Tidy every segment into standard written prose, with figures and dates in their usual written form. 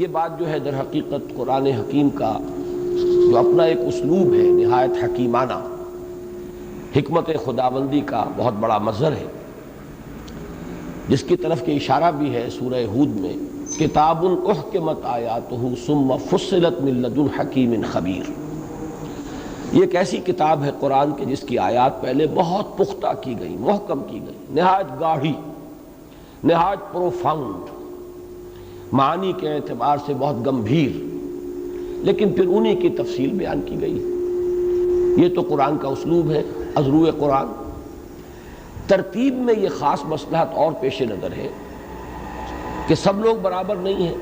یہ بات جو ہے در حقیقت قرآن حکیم کا جو اپنا ایک اسلوب ہے نہایت حکیمانہ، حکمت خداوندی کا بہت بڑا مظہر ہے، جس کی طرف کہ اشارہ بھی ہے سورہ ہود میں، کتاب احکمت آیاتہ ثم فصلت من لدن حکیم خبیر۔ یہ ایک ایسی کتاب ہے قرآن کے جس کی آیات پہلے بہت پختہ کی گئی، محکم کی گئی، نہایت گاڑھی، نہایت پروفاؤنڈ، معانی کے اعتبار سے بہت گمبھیر، لیکن پھر انہی کی تفصیل بیان کی گئی۔ یہ تو قرآن کا اسلوب ہے، از روئے قرآن۔ ترتیب میں یہ خاص مصلحت اور پیش نظر ہے کہ سب لوگ برابر نہیں ہیں،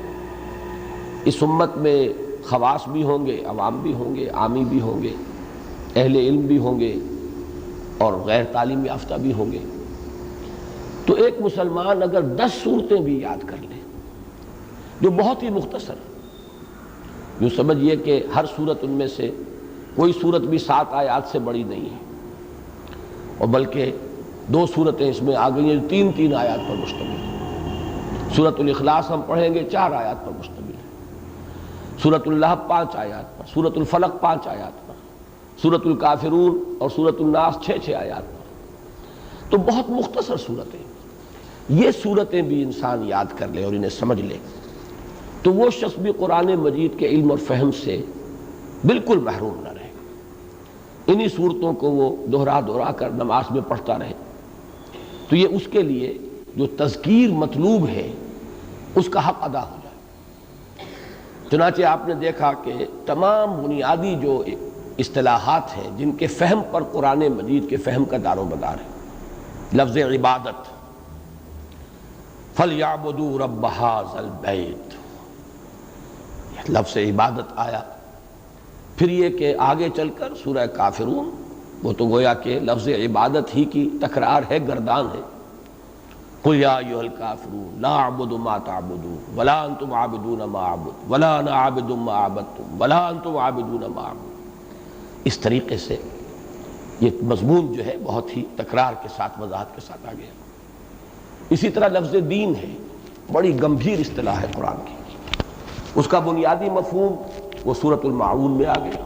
اس امت میں خواص بھی ہوں گے، عوام بھی ہوں گے، عامی بھی ہوں گے، اہل علم بھی ہوں گے اور غیر تعلیم یافتہ بھی ہوں گے۔ تو ایک مسلمان اگر 10 صورتیں بھی یاد کر لے جو بہت ہی مختصر، یوں سمجھیے کہ ہر صورت ان میں سے کوئی صورت بھی 7 آیات سے بڑی نہیں ہے، اور بلکہ 2 صورتیں اس میں آ گئی ہیں 3 آیات پر مشتمل ہیں۔ سورۃ الاخلاص ہم پڑھیں گے 4 آیات پر مشتمل ہے، سورۃ اللہب 5 آیات پر، سورۃ الفلق 5 آیات پر، سورۃ الکافرون اور سورۃ الناس 6 آیات پر۔ تو بہت مختصر صورتیں، یہ صورتیں بھی انسان یاد کر لے اور انہیں سمجھ لے تو وہ شخص بھی قرآن مجید کے علم اور فہم سے بالکل محروم نہ رہے۔ انہی صورتوں کو وہ دہرا کر نماز میں پڑھتا رہے تو یہ اس کے لیے جو تذکیر مطلوب ہے اس کا حق ادا ہو جائے۔ چنانچہ آپ نے دیکھا کہ تمام بنیادی جو اصطلاحات ہیں جن کے فہم پر قرآن مجید کے فہم کا دار و مدار ہے، لفظ عبادت، فَلْيَعْبُدُوا رَبَّ هَٰذَا الْبَيْتِ، لفظ عبادت آیا۔ پھر یہ کہ آگے چل کر سورہ کافرون، وہ تو گویا کہ لفظ عبادت ہی کی تکرار ہے، گردان ہے، قُلْ يَا أَيُّهَا الْكَافِرُونَ لَا أَعْبُدُ مَا تَعْبُدُونَ وَلَا أَنْتُمْ عَابِدُونَ مَا أَعْبُدُ وَلَا أَنَا عَابِدٌ مَا عَبَدتُّمْ وَلَا أَنْتُمْ عَابِدُونَ مَا أَعْبُدُ۔ اس طریقے سے یہ مضمون جو ہے بہت ہی تکرار کے ساتھ، وضاحت کے ساتھ آ گیا۔ اسی طرح لفظ دین ہے، بڑی گمبھیر اصطلاح ہے قرآن کی، اس کا بنیادی مفہوم وہ سورۃ الماعون میں آ گیا،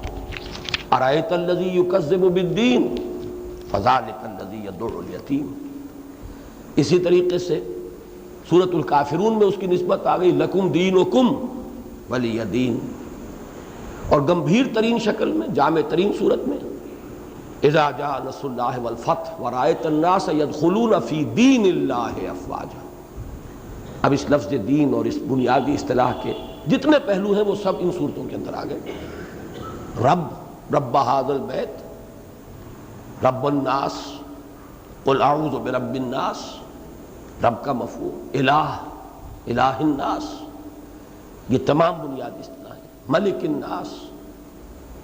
أَرَأَيْتَ الَّذِي يُكَذِّبُ بِالدِّينِ فَذَلِكَ الَّذِي يَدُعُّ الْيَتِيمَ۔ اسی طریقے سے سورۃ الکافرون میں اس کی نسبت آ گئی لَكُمْ دِينُكُمْ وَلِيَ دِينِ، اور گمبھیر ترین شکل میں، جامع ترین صورت میں اذا جاء نصر اللہ والفتح ورأيت الناس يدخلون في دین اللہ افواجا۔ اب اس لفظ دین اور اس بنیادی اصطلاح کے جتنے پہلو ہیں وہ سب ان صورتوں کے اندر آ گئے۔ رب هذا البیت، رب الناس، قل اعوذ برب الناس، رب کا مفہوم، الہ الناس، یہ تمام بنیادی اصطلاح ہیں، ملک الناس،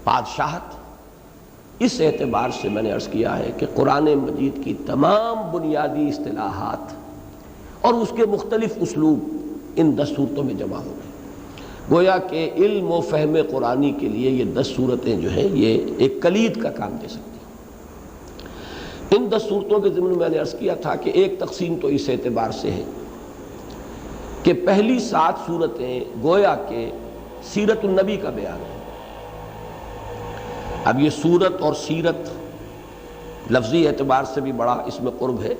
بادشاہت۔ اس اعتبار سے میں نے عرض کیا ہے کہ قرآن مجید کی تمام بنیادی اصطلاحات اور اس کے مختلف اسلوب ان 10 صورتوں میں جمع ہو گئے۔ گویا کہ علم و فہم قرآنی کے لیے یہ 10 صورتیں جو ہیں یہ ایک کلید کا کام دے سکتی ہیں۔ ان 10 صورتوں کے ضمن میں نے عرض کیا تھا کہ ایک تقسیم تو اس اعتبار سے ہے کہ پہلی 7 صورتیں گویا کہ سیرت النبی کا بیان ہے۔ اب یہ سورت اور سیرت لفظی اعتبار سے بھی بڑا اس میں قرب ہے۔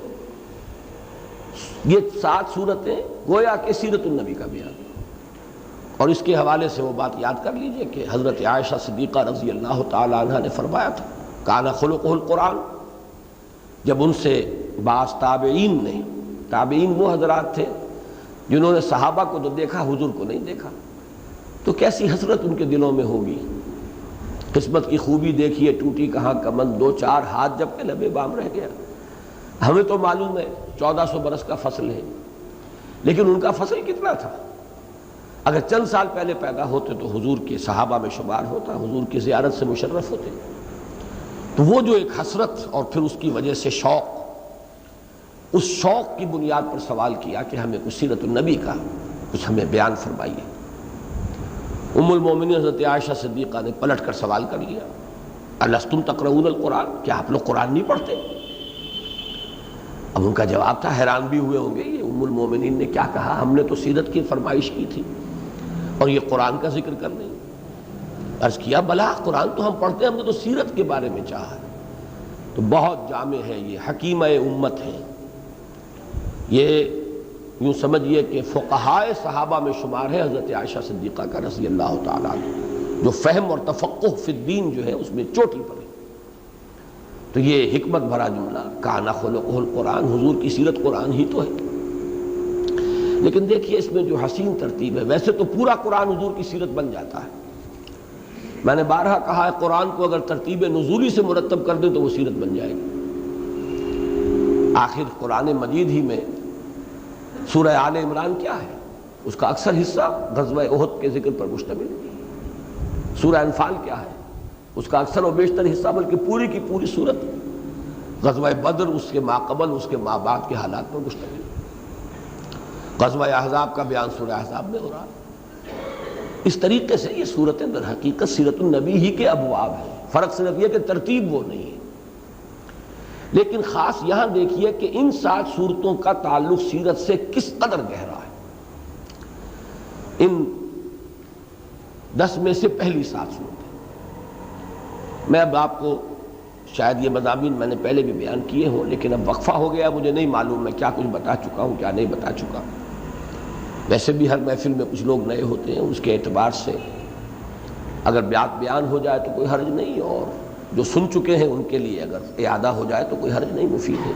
یہ 7 صورتیں گویا کہ سیرت النبی کا بیان ہے، اور اس کے حوالے سے وہ بات یاد کر لیجئے کہ حضرت عائشہ صدیقہ رضی اللہ تعالی عنہ نے فرمایا تھا کان خلقہ القرآن۔ جب ان سے بعض تابعین نے، تابعین وہ حضرات تھے جنہوں نے صحابہ کو تو دیکھا، حضور کو نہیں دیکھا، تو کیسی حسرت ان کے دلوں میں ہوگی۔ قسمت کی خوبی دیکھیے، ٹوٹی کہاں کمند، 2-4 ہاتھ جب کہ لبے بام رہ گیا۔ ہمیں تو معلوم ہے 1400 برس کا فصل ہے، لیکن ان کا فصل کتنا تھا؟ اگر چند سال پہلے پیدا ہوتے تو حضور کے صحابہ میں شمار ہوتا، حضور کی زیارت سے مشرف ہوتے۔ تو وہ جو ایک حسرت اور پھر اس کی وجہ سے شوق، اس شوق کی بنیاد پر سوال کیا کہ ہمیں کچھ سیرت النبی کا کچھ ہمیں بیان فرمائیے۔ ام المومنین حضرت عائشہ صدیقہ نے پلٹ کر سوال کر لیا، الستم تقرؤون القرآن، کیا آپ لوگ قرآن نہیں پڑھتے؟ اب ان کا جواب تھا، حیران بھی ہوئے ہوں گے یہ ام المومنین نے کیا کہا، ہم نے تو سیرت کی فرمائش کی تھی۔ اور یہ قرآن کا ذکر کر رہے ہیں۔ عرض کیا بلا قرآن تو ہم پڑھتے ہیں، ہم نے تو سیرت کے بارے میں چاہا ہے۔ تو بہت جامع ہے، یہ حکیمہ امت ہے، یہ یوں سمجھیے کہ فقہائے صحابہ میں شمار ہے حضرت عائشہ صدیقہ کا رضی اللہ تعالیٰ عنہ، جو فہم اور تفقہ فی الدین جو ہے اس میں چوٹی پر ہے۔ تو یہ حکمت بھرا جملہ کان خلقہ القرآن، حضور کی سیرت قرآن ہی تو ہے۔ لیکن دیکھیے اس میں جو حسین ترتیب ہے، ویسے تو پورا قرآن حضور کی سیرت بن جاتا ہے۔ میں نے بارہا کہا ہے قرآن کو اگر ترتیب نزولی سے مرتب کر دیں تو وہ سیرت بن جائے گی۔ آخر قرآن مجید ہی میں سورہ آل عمران کیا ہے؟ اس کا اکثر حصہ غزوہ احد کے ذکر پر مشتمل ہے۔ سورہ انفال کیا ہے؟ اس کا اکثر و بیشتر حصہ بلکہ پوری کی پوری سورت غزوہ بدر، اس کے ماقبل، اس کے مابعد کے حالات پر مشتمل ہے۔ غزوہ احزاب کا بیان سورہ احزاب میں ہو رہا ہے۔ اس طریقے سے یہ صورتیں در حقیقت سیرت النبی ہی کے ابواب ہیں، فرق صرف یہ کہ ترتیب وہ نہیں ہے۔ لیکن خاص یہاں دیکھیے کہ ان 7 صورتوں کا تعلق سیرت سے کس قدر گہرا ہے۔ ان 10 میں سے پہلی 7 صورتیں، میں اب آپ کو شاید یہ مضامین میں نے پہلے بھی بیان کیے ہوں، لیکن اب وقفہ ہو گیا، مجھے نہیں معلوم میں کیا کچھ بتا چکا ہوں کیا نہیں بتا چکا۔ ویسے بھی ہر محفل میں کچھ لوگ نئے ہوتے ہیں، اس کے اعتبار سے اگر بات بیان ہو جائے تو کوئی حرج نہیں، اور جو سن چکے ہیں ان کے لیے اگر اعادہ ہو جائے تو کوئی حرج نہیں، مفید ہے۔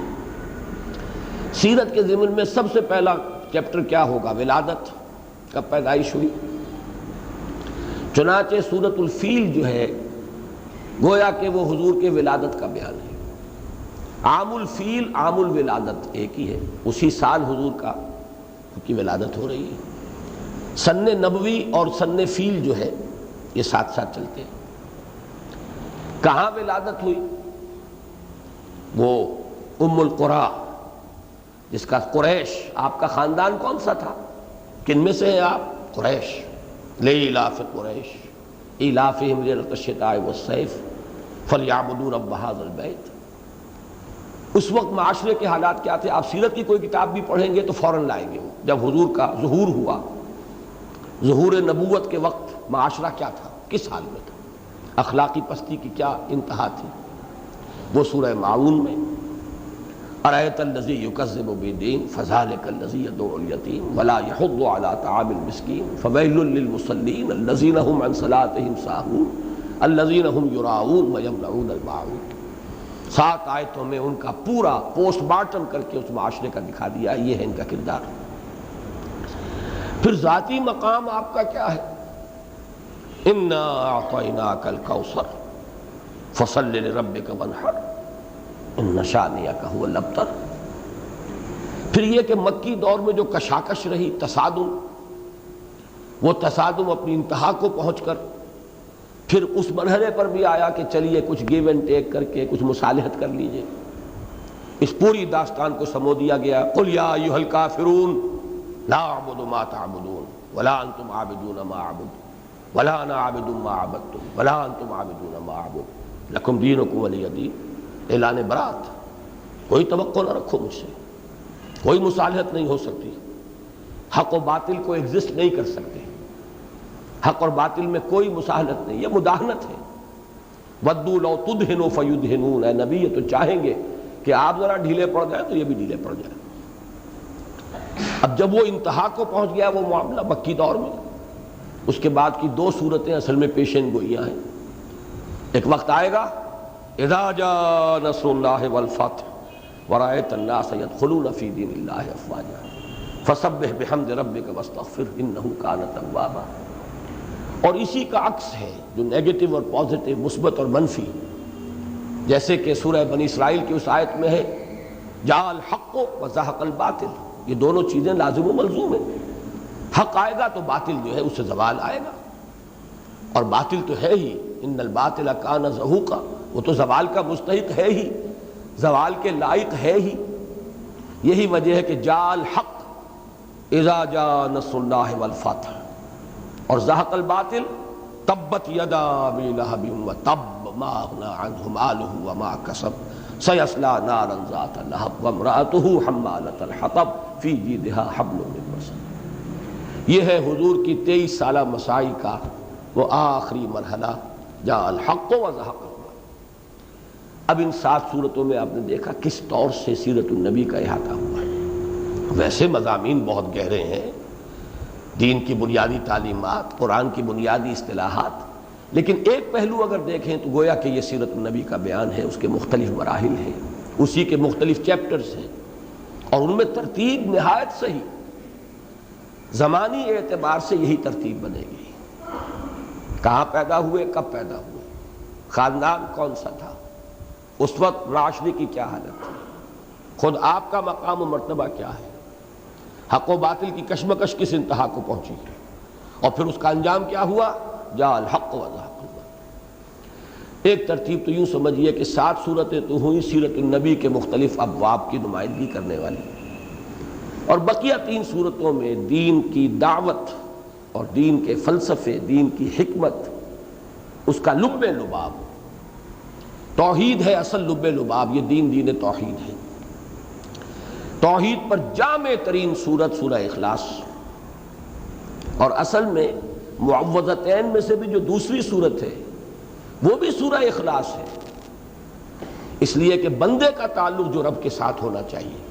سیرت کے ضمن میں سب سے پہلا چیپٹر کیا ہوگا؟ ولادت، کب پیدائش ہوئی۔ چنانچہ سورۃ الفیل جو ہے گویا کہ وہ حضور کے ولادت کا بیان ہے۔ عام الفیل عام الولادت ایک ہی ہے، اسی سال حضور کی ولادت ہو رہی ہے۔ سن نبوی اور سن فیل جو ہے یہ ساتھ ساتھ چلتے ہیں۔ کہاں ولادت ہوئی؟ وہ ام القریٰ، جس کا قریش، آپ کا خاندان کون سا تھا؟ کن میں سے ہیں آپ؟ قریش۔ لإیلاف قریش ایلافہم رحلۃ الشتاء والصیف فلیعبدوا رب ھذا البیت۔ اس وقت معاشرے کے حالات کیا تھے؟ آپ سیرت کی کوئی کتاب بھی پڑھیں گے تو فوراً لائیں گے وہ، جب حضور کا ظہور ہوا، ظہور نبوت کے وقت معاشرہ کیا تھا، کس حال میں تھا، اخلاقی پستی کی کیا انتہا تھی، وہ سورہ معون میں ارأیت الذی یکذب بالدین فذلک الذی یدعو الیتیم ولا یحض علی طعام المسکین فویل للمصلین الذین هم عن صلاتهم ساہون الذین هم یراؤون ویمنعون الماعون۔ 7 آیتوں میں ان کا پورا پوسٹ مارٹم کر کے اس معاشرے کا دکھا دیا، یہ ہے ان کا کردار۔ پھر ذاتی مقام آپ کا کیا ہے؟ انا اعطیناک الکوثر فصل لربک وانحر ان شانئک هو الابتر۔ پھر یہ کہ مکی دور میں جو کشاکش رہی، تصادم، وہ تصادم اپنی انتہا کو پہنچ کر پھر اس مرحلے پر بھی آیا کہ چلیے کچھ گیو اینڈ ٹیک کر کے کچھ مصالحت کر لیجئے۔ اس پوری داستان کو سمو دیا گیا، قل یا ایھا الکافرون لا اعبد ما تعبدون ولا انتم عابدون ما اعبد ولا انا عابد ما عبدتم ولا انتم عابدون ما اعبد لکم دینکم ولی دین۔ اعلان برات، کوئی توقع نہ رکھو مجھ سے، کوئی مصالحت نہیں ہو سکتی، حق و باطل کو ایگزسٹ نہیں کر سکتے، حق اور باطل میں کوئی مساہلت نہیں، یہ مداہنت ہے۔ وَدُّوا لَوْ تُدْهِنُوا فَيُدْهِنُونَ، اے نبی یہ تو چاہیں گے کہ آپ ذرا ڈھیلے پڑ جائیں تو یہ بھی ڈھیلے پڑ جائیں۔ اب جب وہ انتہا کو پہنچ گیا وہ معاملہ مکی دور میں، اس کے بعد کی 2 صورتیں اصل میں پیشین گوئیاں ہیں۔ ایک وقت آئے گا اذا جاء نصر اللہ والفتح ورأیت الناس يدخلون فی دین اللہ افواجا فسبح بحمد ربک واستغفر انہ کان توابا۔ اور اسی کا عکس ہے جو نیگیٹو اور پازیٹو، مثبت اور منفی، جیسے کہ سورہ بنی اسرائیل کی اس آیت میں ہے جاء الحق وزہق الباطل، یہ دونوں چیزیں لازم و ملزوم ہیں۔ حق آئے گا تو باطل جو ہے اس سے زوال آئے گا، اور باطل تو ہے ہی، ان الباطل کان زہوقا، وہ تو زوال کا مستحق ہے ہی، زوال کے لائق ہے ہی۔ یہی وجہ ہے کہ جاء الحق اذا جاء نصر اللہ والفتح، اور زہق الباطل تبت یدا ابی لہب وتب ما اغنی عنہ مالہ وما کسب سیصلی نارا ذات لہب وامرأتہ حمالۃ الحطب فی جیدہا حبل من مسد۔ یہ ہے حضور کی 23 سالہ مساعی کا وہ آخری مرحلہ، جاء الحق وزهق الباطل۔ اب ان 7 صورتوں میں آپ نے دیکھا کس طور سے سیرت النبی کا احاطہ ہوا ہے۔ ویسے مضامین بہت گہرے ہیں، دین کی بنیادی تعلیمات، قرآن کی بنیادی اصطلاحات، لیکن ایک پہلو اگر دیکھیں تو گویا کہ یہ سیرت النبی کا بیان ہے، اس کے مختلف مراحل ہیں، اسی کے مختلف چیپٹرز ہیں، اور ان میں ترتیب نہایت صحیح، زمانی اعتبار سے یہی ترتیب بنے گی۔ کہاں پیدا ہوئے، کب پیدا ہوئے، خاندان کون سا تھا، اس وقت معاشرے کی کیا حالت تھی، خود آپ کا مقام و مرتبہ کیا ہے، حق و باطل کی کشمکش کس انتہا کو پہنچی، اور پھر اس کا انجام کیا ہوا، جاء الحق وزهق الباطل۔ ایک ترتیب تو یوں سمجھیے کہ 7 صورتیں تو ہوئی سیرت النبی کے مختلف ابواب کی نمائندگی کرنے والی، اور بقیہ 3 صورتوں میں دین کی دعوت اور دین کے فلسفے، دین کی حکمت، اس کا لب لباب، توحید ہے اصل لب لباب، یہ دین توحید ہے۔ توحید پر جامع ترین صورت سورہ اخلاص، اور اصل میں معوذتین میں سے بھی جو دوسری صورت ہے وہ بھی سورہ اخلاص ہے، اس لیے کہ بندے کا تعلق جو رب کے ساتھ ہونا چاہیے۔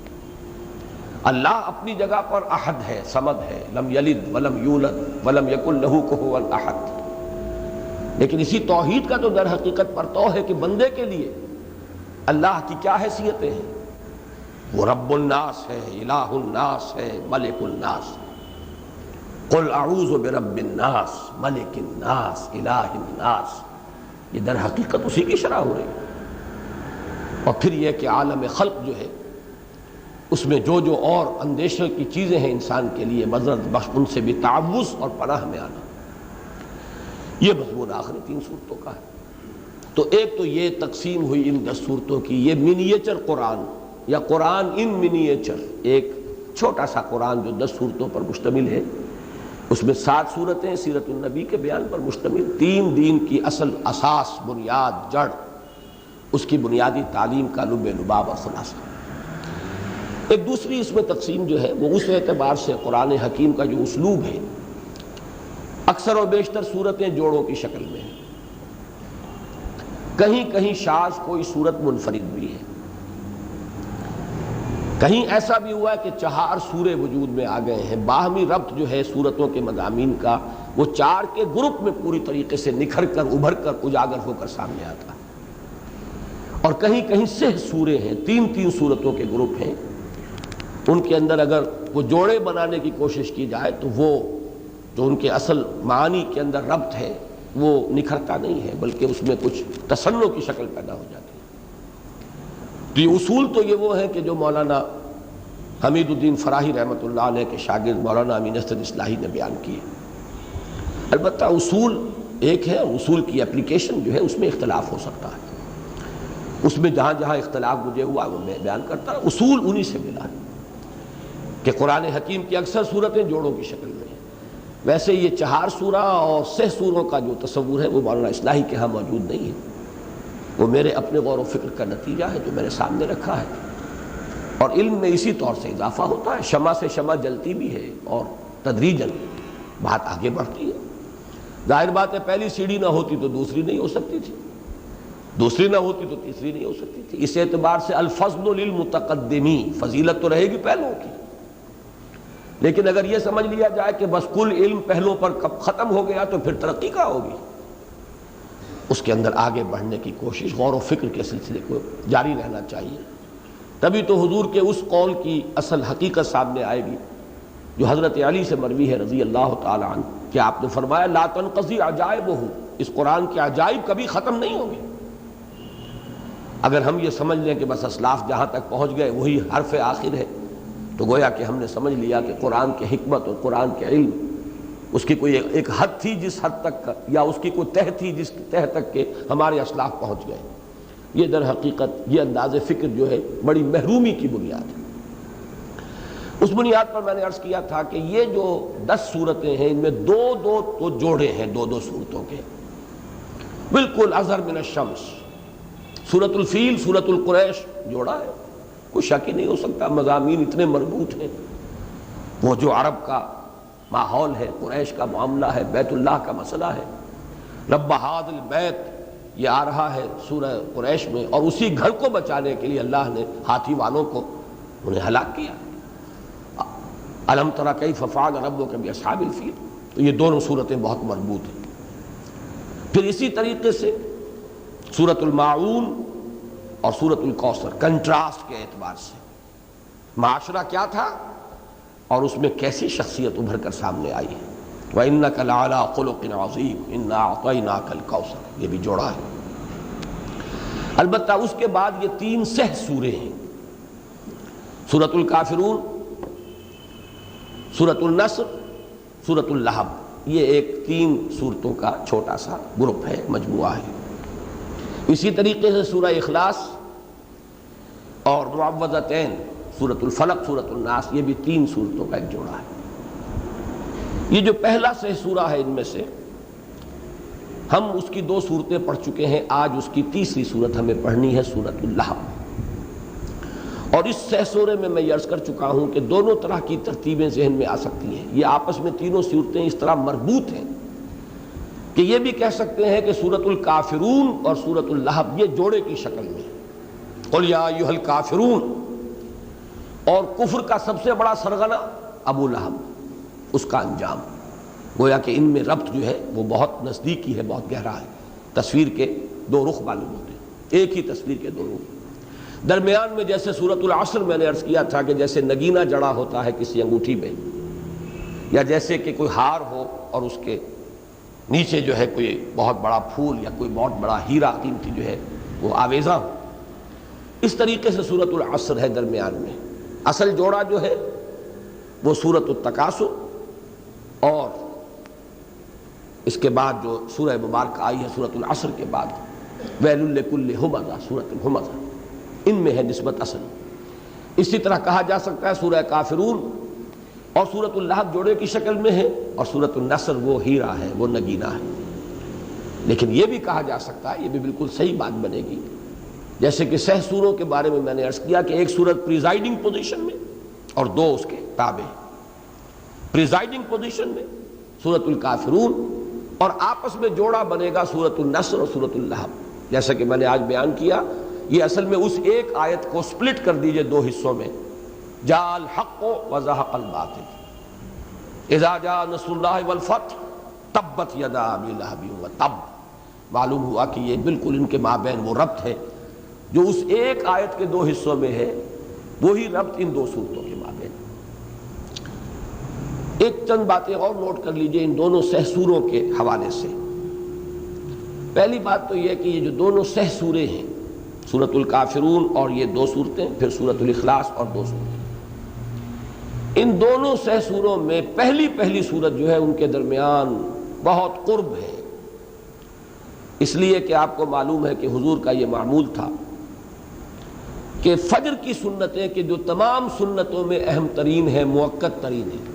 اللہ اپنی جگہ پر احد ہے، صمد ہے، لم یلد ولم یولد ولم یکن لہ کفوا احد، لیکن اسی توحید کا تو در حقیقت پرتو ہے کہ بندے کے لیے اللہ کی کیا حیثیتیں ہیں، وہ رب الناس ہے، الہ الناس ہے، ملک الناس، قل اعوذ برب الناس ملک الناس الہ الناس، یہ در حقیقت اسی کی شرح ہو رہی ہے۔ اور پھر یہ کہ عالم خلق جو ہے اس میں جو جو اور اندیشے کی چیزیں ہیں انسان کے لیے مضرت بخش، ان سے بھی تعوذ اور پناہ میں آنا، یہ مضمون آخری 3 صورتوں کا ہے۔ تو ایک تو یہ تقسیم ہوئی ان 10 صورتوں کی، یہ منیچر قرآن یا قرآن ان منیچر، ایک چھوٹا سا قرآن جو 10 صورتوں پر مشتمل ہے، اس میں 7 صورتیں سیرت النبی کے بیان پر مشتمل، 3 دین کی اصل اساس، بنیاد، جڑ، اس کی بنیادی تعلیم کا لب لباب اور خلاصہ۔ ایک دوسری اس میں تقسیم جو ہے وہ اس اعتبار سے قرآن حکیم کا جو اسلوب ہے، اکثر و بیشتر صورتیں جوڑوں کی شکل میں ہیں، کہیں کہیں شاذ کوئی صورت منفرد بھی ہے، کہیں ایسا بھی ہوا ہے کہ 4 سورے وجود میں آ گئے ہیں، باہمی ربط جو ہے صورتوں کے مضامین کا وہ 4 کے گروپ میں پوری طریقے سے نکھر کر ابھر کر اجاگر ہو کر سامنے آتا ہے، اور کہیں کہیں 6 سورے ہیں، 3 صورتوں کے گروپ ہیں، ان کے اندر اگر وہ جوڑے بنانے کی کوشش کی جائے تو وہ جو ان کے اصل معانی کے اندر ربط ہے وہ نکھرتا نہیں ہے، بلکہ اس میں کچھ تصنع کی شکل پیدا ہو جاتی ہے۔ تو یہ اصول تو یہ وہ ہے کہ جو مولانا حمید الدین فراہی رحمۃ اللہ علیہ کے شاگرد مولانا امین اسد اصلاحی نے بیان کیے۔ البتہ اصول ایک ہے، اصول کی اپلیکیشن جو ہے اس میں اختلاف ہو سکتا ہے، اس میں جہاں جہاں اختلاف مجھے ہوا وہ میں بیان کرتا، اصول انہی سے ملا ہے کہ قرآن حکیم کی اکثر صورتیں جوڑوں کی شکل میں ہیں۔ ویسے یہ 4 سورہ اور 6 سوروں کا جو تصور ہے وہ مولانا اصلاحی کے ہاں موجود نہیں ہے، وہ میرے اپنے غور و فکر کا نتیجہ ہے جو میں نے سامنے رکھا ہے، اور علم میں اسی طور سے اضافہ ہوتا ہے، شمع سے شمع جلتی بھی ہے اور تدریجاً بات آگے بڑھتی ہے۔ ظاہر بات ہے پہلی سیڑھی نہ ہوتی تو دوسری نہیں ہو سکتی تھی، دوسری نہ ہوتی تو تیسری نہیں ہو سکتی تھی، اس اعتبار سے الفضل للمتقدمی، فضیلت تو رہے گی پہلوؤں کی، لیکن اگر یہ سمجھ لیا جائے کہ بس کل علم پہلوں پر ختم ہو گیا تو پھر ترقی کہاں ہوگی، اس کے اندر آگے بڑھنے کی کوشش غور و فکر کے سلسلے کو جاری رہنا چاہیے، تبھی تو حضور کے اس قول کی اصل حقیقت سامنے آئے گی جو حضرت علی سے مروی ہے رضی اللہ تعالی عنہ کہ آپ نے فرمایا لا تنقضی عجائبہ، اس قرآن کے عجائب کبھی ختم نہیں ہوں گے۔ اگر ہم یہ سمجھ لیں کہ بس اسلاف جہاں تک پہنچ گئے وہی حرف آخر ہے تو گویا کہ ہم نے سمجھ لیا کہ قرآن کی حکمت اور قرآن کے علم اس کی کوئی ایک حد تھی جس حد تک یا اس کی کوئی تہ تھی جس تہ تک کہ ہمارے اسلاف پہنچ گئے۔ یہ در حقیقت یہ انداز فکر جو ہے بڑی محرومی کی بنیاد ہے۔ اس بنیاد پر میں نے عرض کیا تھا کہ یہ جو 10 صورتیں ہیں ان میں 2 تو جوڑے ہیں 2 صورتوں کے، بالکل اظہر من الشمس۔ سورۃ الفیل، سورۃ القریش جوڑا ہے، کوئی شک ہی نہیں ہو سکتا، مضامین اتنے مربوط ہیں، وہ جو عرب کا ماحول ہے، قریش کا معاملہ ہے، بیت اللہ کا مسئلہ ہے. رب ھذا البیت یہ آ رہا ہے سورہ قریش میں، اور اسی گھر کو بچانے کے لیے اللہ نے ہاتھی والوں کو انہیں ہلاک کیا. الم تر کیف فعل ربک باصحاب الفیل. تو یہ دونوں صورتیں بہت مربوط ہیں. پھر اسی طریقے سے سورۃ الماعون اور سورۃ الکوثر کنٹراسٹ کے اعتبار سے معاشرہ کیا تھا اور اس میں کیسی شخصیت ابھر کر سامنے آئی ہے. وَإِنَّكَ لَعَلَىٰ خُلُقٍ عَظِيمٍ إِنَّا أَعْطَيْنَاكَ الْكَوْثَرَ. یہ بھی جوڑا ہے. البتہ اس کے بعد یہ 3 سہ سورے ہیں. سورۃ الکافرون، سورۃ النصر، سورۃ اللہب. یہ ایک 3 سورتوں کا چھوٹا سا گروپ ہے، مجموعہ ہے. اسی طریقے سے سورہ اخلاص اور معوذتین سورۃ الفلق، سورۃ الناس، یہ بھی 3 سورتوں کا ایک جوڑا ہے. یہ جو پہلا سہ سورہ ہے ان میں سے ہم اس کی 2 سورتیں پڑھ چکے ہیں. آج اس کی تیسری سورت ہمیں پڑھنی ہے، سورۃ اللہب. اور اس سہ سورے میں یہ عرض کر چکا ہوں کہ دونوں طرح کی ترتیبیں ذہن میں آ سکتی ہیں. یہ آپس میں تینوں صورتیں اس طرح مربوط ہیں کہ یہ بھی کہہ سکتے ہیں کہ سورۃ الکافرون اور سورۃ اللہب یہ جوڑے کی شکل میں. قل یا ایھا الکافرون، اور کفر کا سب سے بڑا سرغنہ ابو لہب، اس کا انجام. گویا کہ ان میں ربط جو ہے وہ بہت نزدیکی ہے، بہت گہرا ہے. تصویر کے 2 رخ معلوم ہوتے ہیں، ایک ہی تصویر کے 2 رخ. درمیان میں جیسے سورۃ العصر میں نے عرض کیا تھا کہ جیسے نگینہ جڑا ہوتا ہے کسی انگوٹھی میں، یا جیسے کہ کوئی ہار ہو اور اس کے نیچے جو ہے کوئی بہت بڑا پھول یا کوئی بہت بڑا ہیرا قیمتی جو ہے وہ آویزاں ہو، اس طریقے سے سورۃ العصر ہے درمیان میں. اصل جوڑا جو ہے وہ سورۃ التکاثر اور اس کے بعد جو سورہ مبارکہ آئی ہے سورۃ العصر کے بعد ویل لکل ھمزہ، سورۃ الھمزہ، ان میں ہے نسبت اصل. اسی طرح کہا جا سکتا ہے سورہ کافرون اور سورۃ اللہب جوڑے کی شکل میں ہے، اور سورۃ النصر وہ ہیرا ہے، وہ نگینہ ہے. لیکن یہ بھی کہا جا سکتا ہے، یہ بھی بالکل صحیح بات بنے گی، جیسے کہ سہ سوروں کے بارے میں میں نے عرض کیا کہ ایک سورت پریزائڈنگ پوزیشن میں اور 2 اس کے تابع. پریزائڈنگ پوزیشن میں سورۃ الکافرون، اور آپس میں جوڑا بنے گا سورۃ النصر اور سورۃ اللہب. جیسا کہ میں نے آج بیان کیا، یہ اصل میں اس ایک آیت کو سپلٹ کر دیجئے 2 حصوں میں. جاء الحق وزهق الباطل اذا جاء نصر اللہ والفتح تبت یدا ابی لہب وتب. معلوم ہوا کہ یہ بالکل ان کے مابین وہ ربط ہے جو اس ایک آیت کے 2 حصوں میں ہے، وہی ربط ان 2 صورتوں کے مابین. ایک چند باتیں اور نوٹ کر لیجئے ان دونوں سہ سوروں کے حوالے سے. پہلی بات تو یہ کہ یہ جو دونوں سہ سورے ہیں، سورۃ الکافرون اور یہ 2 صورتیں، پھر سورۃ الاخلاص اور 2 صورتیں، ان دونوں سہ سوروں میں پہلی سورت جو ہے ان کے درمیان بہت قرب ہے. اس لیے کہ آپ کو معلوم ہے کہ حضور کا یہ معمول تھا کہ فجر کی سنتیں کہ جو تمام سنتوں میں اہم ترین ہیں، موقت ترین ہیں،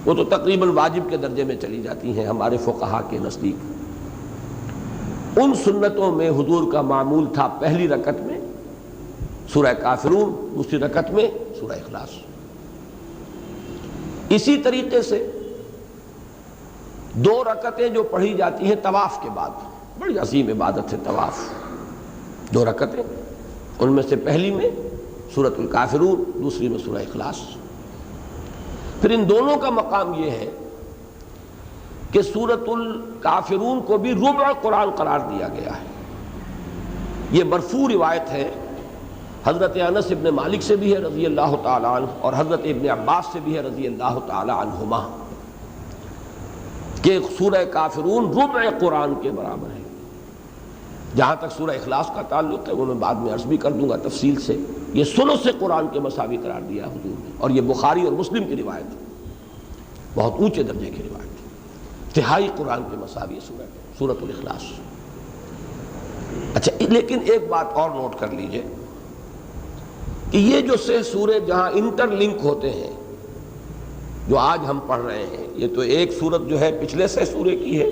وہ تو تقریباً واجب کے درجے میں چلی جاتی ہیں ہمارے فقہا کے نزدیک. ان سنتوں میں حضور کا معمول تھا پہلی رکعت میں سورہ کافرون، دوسری رکعت میں سورہ اخلاص. اسی طریقے سے 2 رکعتیں جو پڑھی جاتی ہیں طواف کے بعد، بڑی عظیم عبادت ہے طواف. 2 رکعتیں، ان میں سے پہلی میں سورۃ الکافرون، دوسری میں سورہ اخلاص. پھر ان دونوں کا مقام یہ ہے کہ سورۃ الکافرون کو بھی ربع قرآن قرار دیا گیا ہے. یہ مرفوع روایت ہے، حضرت انس ابن مالک سے بھی ہے رضی اللہ تعالی عنہ، اور حضرت ابن عباس سے بھی ہے رضی اللہ تعالی عنہما، کہ سورہ کافرون ربع قرآن کے برابر ہے. جہاں تک سورہ اخلاص کا تعلق ہے وہ میں بعد میں عرض بھی کر دوں گا تفصیل سے. یہ ثلث قرآن کے مساوی قرار دیا حضور نے، اور یہ بخاری اور مسلم کی روایت ہے، بہت اونچے درجے کی روایت ہے. تہائی قرآن کے مساوی سورۃ الاخلاص. اچھا، لیکن ایک بات اور نوٹ کر لیجئے کہ یہ جو 6 سورے جہاں انٹر لنک ہوتے ہیں، جو آج ہم پڑھ رہے ہیں، یہ تو ایک سورت جو ہے پچھلے 6 سورے کی ہے،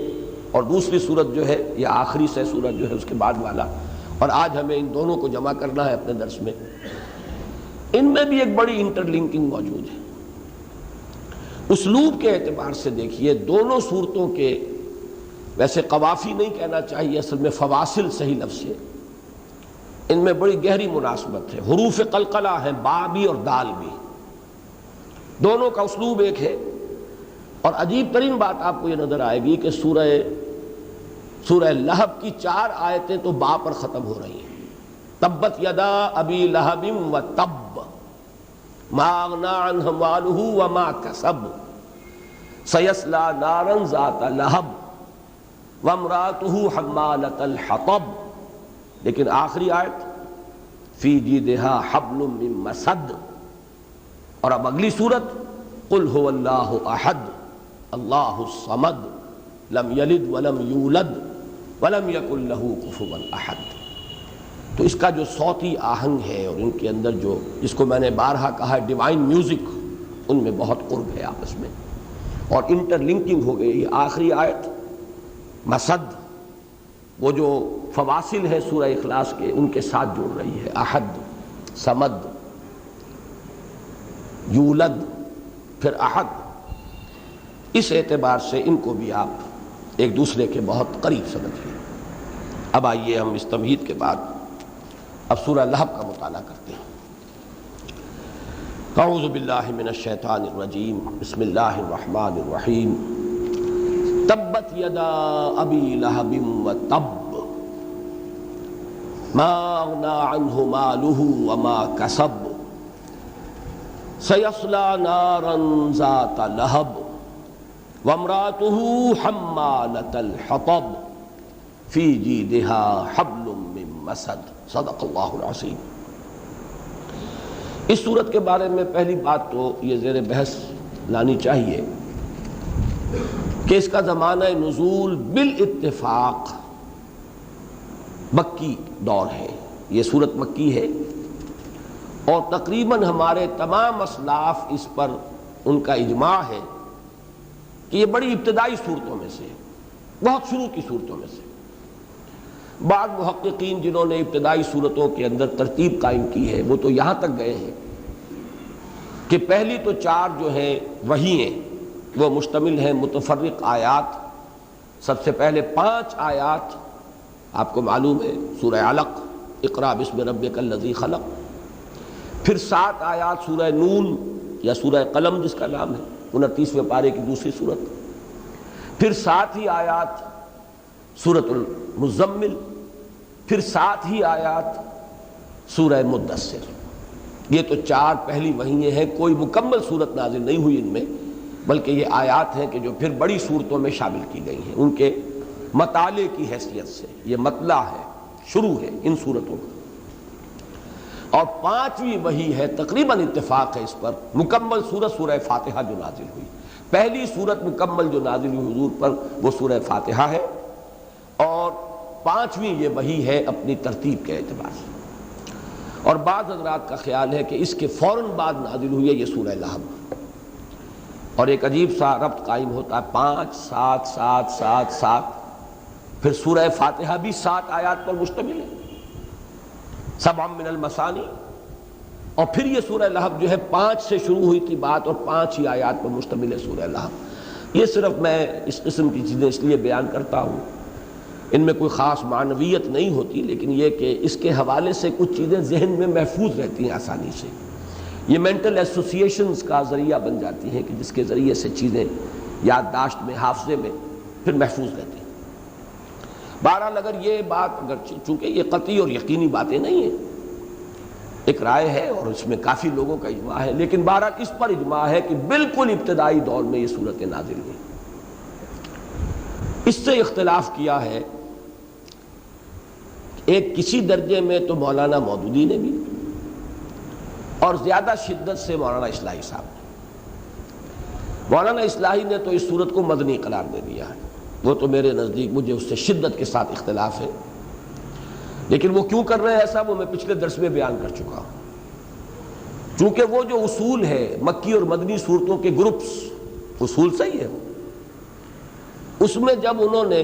اور دوسری سورت جو ہے یہ آخری 6 سورت جو ہے اس کے بعد والا، اور آج ہمیں ان دونوں کو جمع کرنا ہے اپنے درس میں. ان میں بھی ایک بڑی انٹر لنکنگ موجود ہے. اسلوب کے اعتبار سے دیکھیے دونوں صورتوں کے، ویسے قوافی نہیں کہنا چاہیے، اصل میں فواصل صحیح لفظ ہے، ان میں بڑی گہری مناسبت ہے۔ حروف قلقلہ ہیں، با بھی اور دال بھی، دونوں کا اسلوب ایک ہے۔ اور عجیب ترین بات آپ کو یہ نظر آئے گی کہ سورہ لہب کی 4 آیتیں تو با پر ختم ہو رہی ہیں۔ تبت یدا ابی لہب و تب ما اغنی عنہ مالہ وما کسب سیصلی نارا ذات لہب وامرأتہ حمالۃ الحطب، لیکن آخری آیت فی جیدہا حبل من مسد۔ اور اب اگلی سورت قل هو اللہ احد اللہ الصمد لم یلد ولم یولد ولم یکن لہ کفوا احد۔ تو اس کا جو صوتی آہنگ ہے اور ان کے اندر جو، جس کو میں نے بارہا کہا ہے ڈیوائن میوزک، ان میں بہت قرب ہے آپس میں، اور انٹر لنکنگ ہو گئی۔ آخری آیت مسد، وہ جو فواصل ہے سورہ اخلاص کے، ان کے ساتھ جوڑ رہی ہے، احد، صمد، یولد، پھر احد۔ اس اعتبار سے ان کو بھی آپ ایک دوسرے کے بہت قریب سمجھیے۔ اب آئیے ہم اس تمہید کے بعد اب سورہ لہب کا مطالعہ کرتے ہیں۔ اعوذ باللہ من الشیطان الرجیم، بسم اللہ الرحمن الرحیم۔ تبت یدا ابی لہب وتب ما اغنی عنہ مالہ وما کسب سیصلی نارا ذات لہب وامرأتہ حمالۃ الحطب فی جیدہا حبل من مسد۔ صدق اللہ العظیم۔ اس صورت کے بارے میں پہلی بات تو یہ زیر بحث لانی چاہیے کہ اس کا زمانہ نزول بالاتفاق مکی دور ہے، یہ صورت مکی ہے، اور تقریباً ہمارے تمام اسلاف اس پر ان کا اجماع ہے کہ یہ بڑی ابتدائی صورتوں میں سے، بہت شروع کی صورتوں میں سے۔ بعض محققین جنہوں نے ابتدائی صورتوں کے اندر ترتیب قائم کی ہے وہ تو یہاں تک گئے ہیں کہ پہلی تو 4 جو ہیں وہی ہیں، وہ مشتمل ہیں متفرق آیات۔ سب سے پہلے 5 آیات آپ کو معلوم ہے سورہ علق، اقرأ بسم ربک الذی خلق، پھر 7 آیات سورہ نون یا سورہ قلم جس کا نام ہے، 29ویں پارے کی دوسری صورت، پھر 7 ہی آیات سورۃ المزمل، پھر 7 ہی آیات سورہ مدثر۔ یہ تو 4 پہلی وحییں ہیں، کوئی مکمل صورت نازل نہیں ہوئی ان میں، بلکہ یہ آیات ہیں کہ جو پھر بڑی صورتوں میں شامل کی گئی ہیں ان کے مطالعے کی حیثیت سے۔ یہ مطلع ہے، شروع ہے ان صورتوں کا۔ اور 5ویں وحی ہے، تقریباً اتفاق ہے اس پر، مکمل صورت سورہ فاتحہ جو نازل ہوئی۔ پہلی صورت مکمل جو نازل ہوئی حضور پر وہ سورہ فاتحہ ہے، اور 5ویں یہ وحی ہے اپنی ترتیب کے اعتبار سے۔ اور بعض حضرات کا خیال ہے کہ اس کے فوراً بعد نازل ہوئی ہے یہ سورہ لہب، اور ایک عجیب سا ربط قائم ہوتا ہے، 5 7 7 7 7، پھر سورہ فاتحہ بھی 7 آیات پر مشتمل ہے، 7 من المثانی، اور پھر یہ سورہ لہب جو ہے 5 سے شروع ہوئی تھی بات اور 5 ہی آیات پر مشتمل ہے سورہ لہب۔ یہ صرف میں اس قسم کی چیزیں اس لیے بیان کرتا ہوں، ان میں کوئی خاص معنویت نہیں ہوتی، لیکن یہ کہ اس کے حوالے سے کچھ چیزیں ذہن میں محفوظ رہتی ہیں آسانی سے، یہ مینٹل ایسوسیشنز کا ذریعہ بن جاتی ہیں کہ جس کے ذریعے سے چیزیں یادداشت میں، حافظے میں پھر محفوظ رہتی ہیں۔ بہرحال اگر یہ بات، اگر چونکہ یہ قطعی اور یقینی باتیں نہیں ہیں، ایک رائے ہے اور اس میں کافی لوگوں کا اجماع ہے، لیکن بہرحال اس پر اجماع ہے کہ بالکل ابتدائی دور میں یہ صورتیں نازل ہوئی۔ اس سے اختلاف کیا ہے ایک کسی درجے میں تو مولانا مودودی نے بھی، اور زیادہ شدت سے مولانا اصلاحی صاحب نے۔ مولانا اصلاحی نے تو اس صورت کو مدنی قرار دے دیا ہے، وہ تو میرے نزدیک مجھے اس سے شدت کے ساتھ اختلاف ہے، لیکن وہ کیوں کر رہے ہیں ایسا وہ میں پچھلے درس میں بیان کر چکا ہوں۔ چونکہ وہ جو اصول ہے مکی اور مدنی صورتوں کے گروپس، اصول صحیح ہے، اس میں جب انہوں نے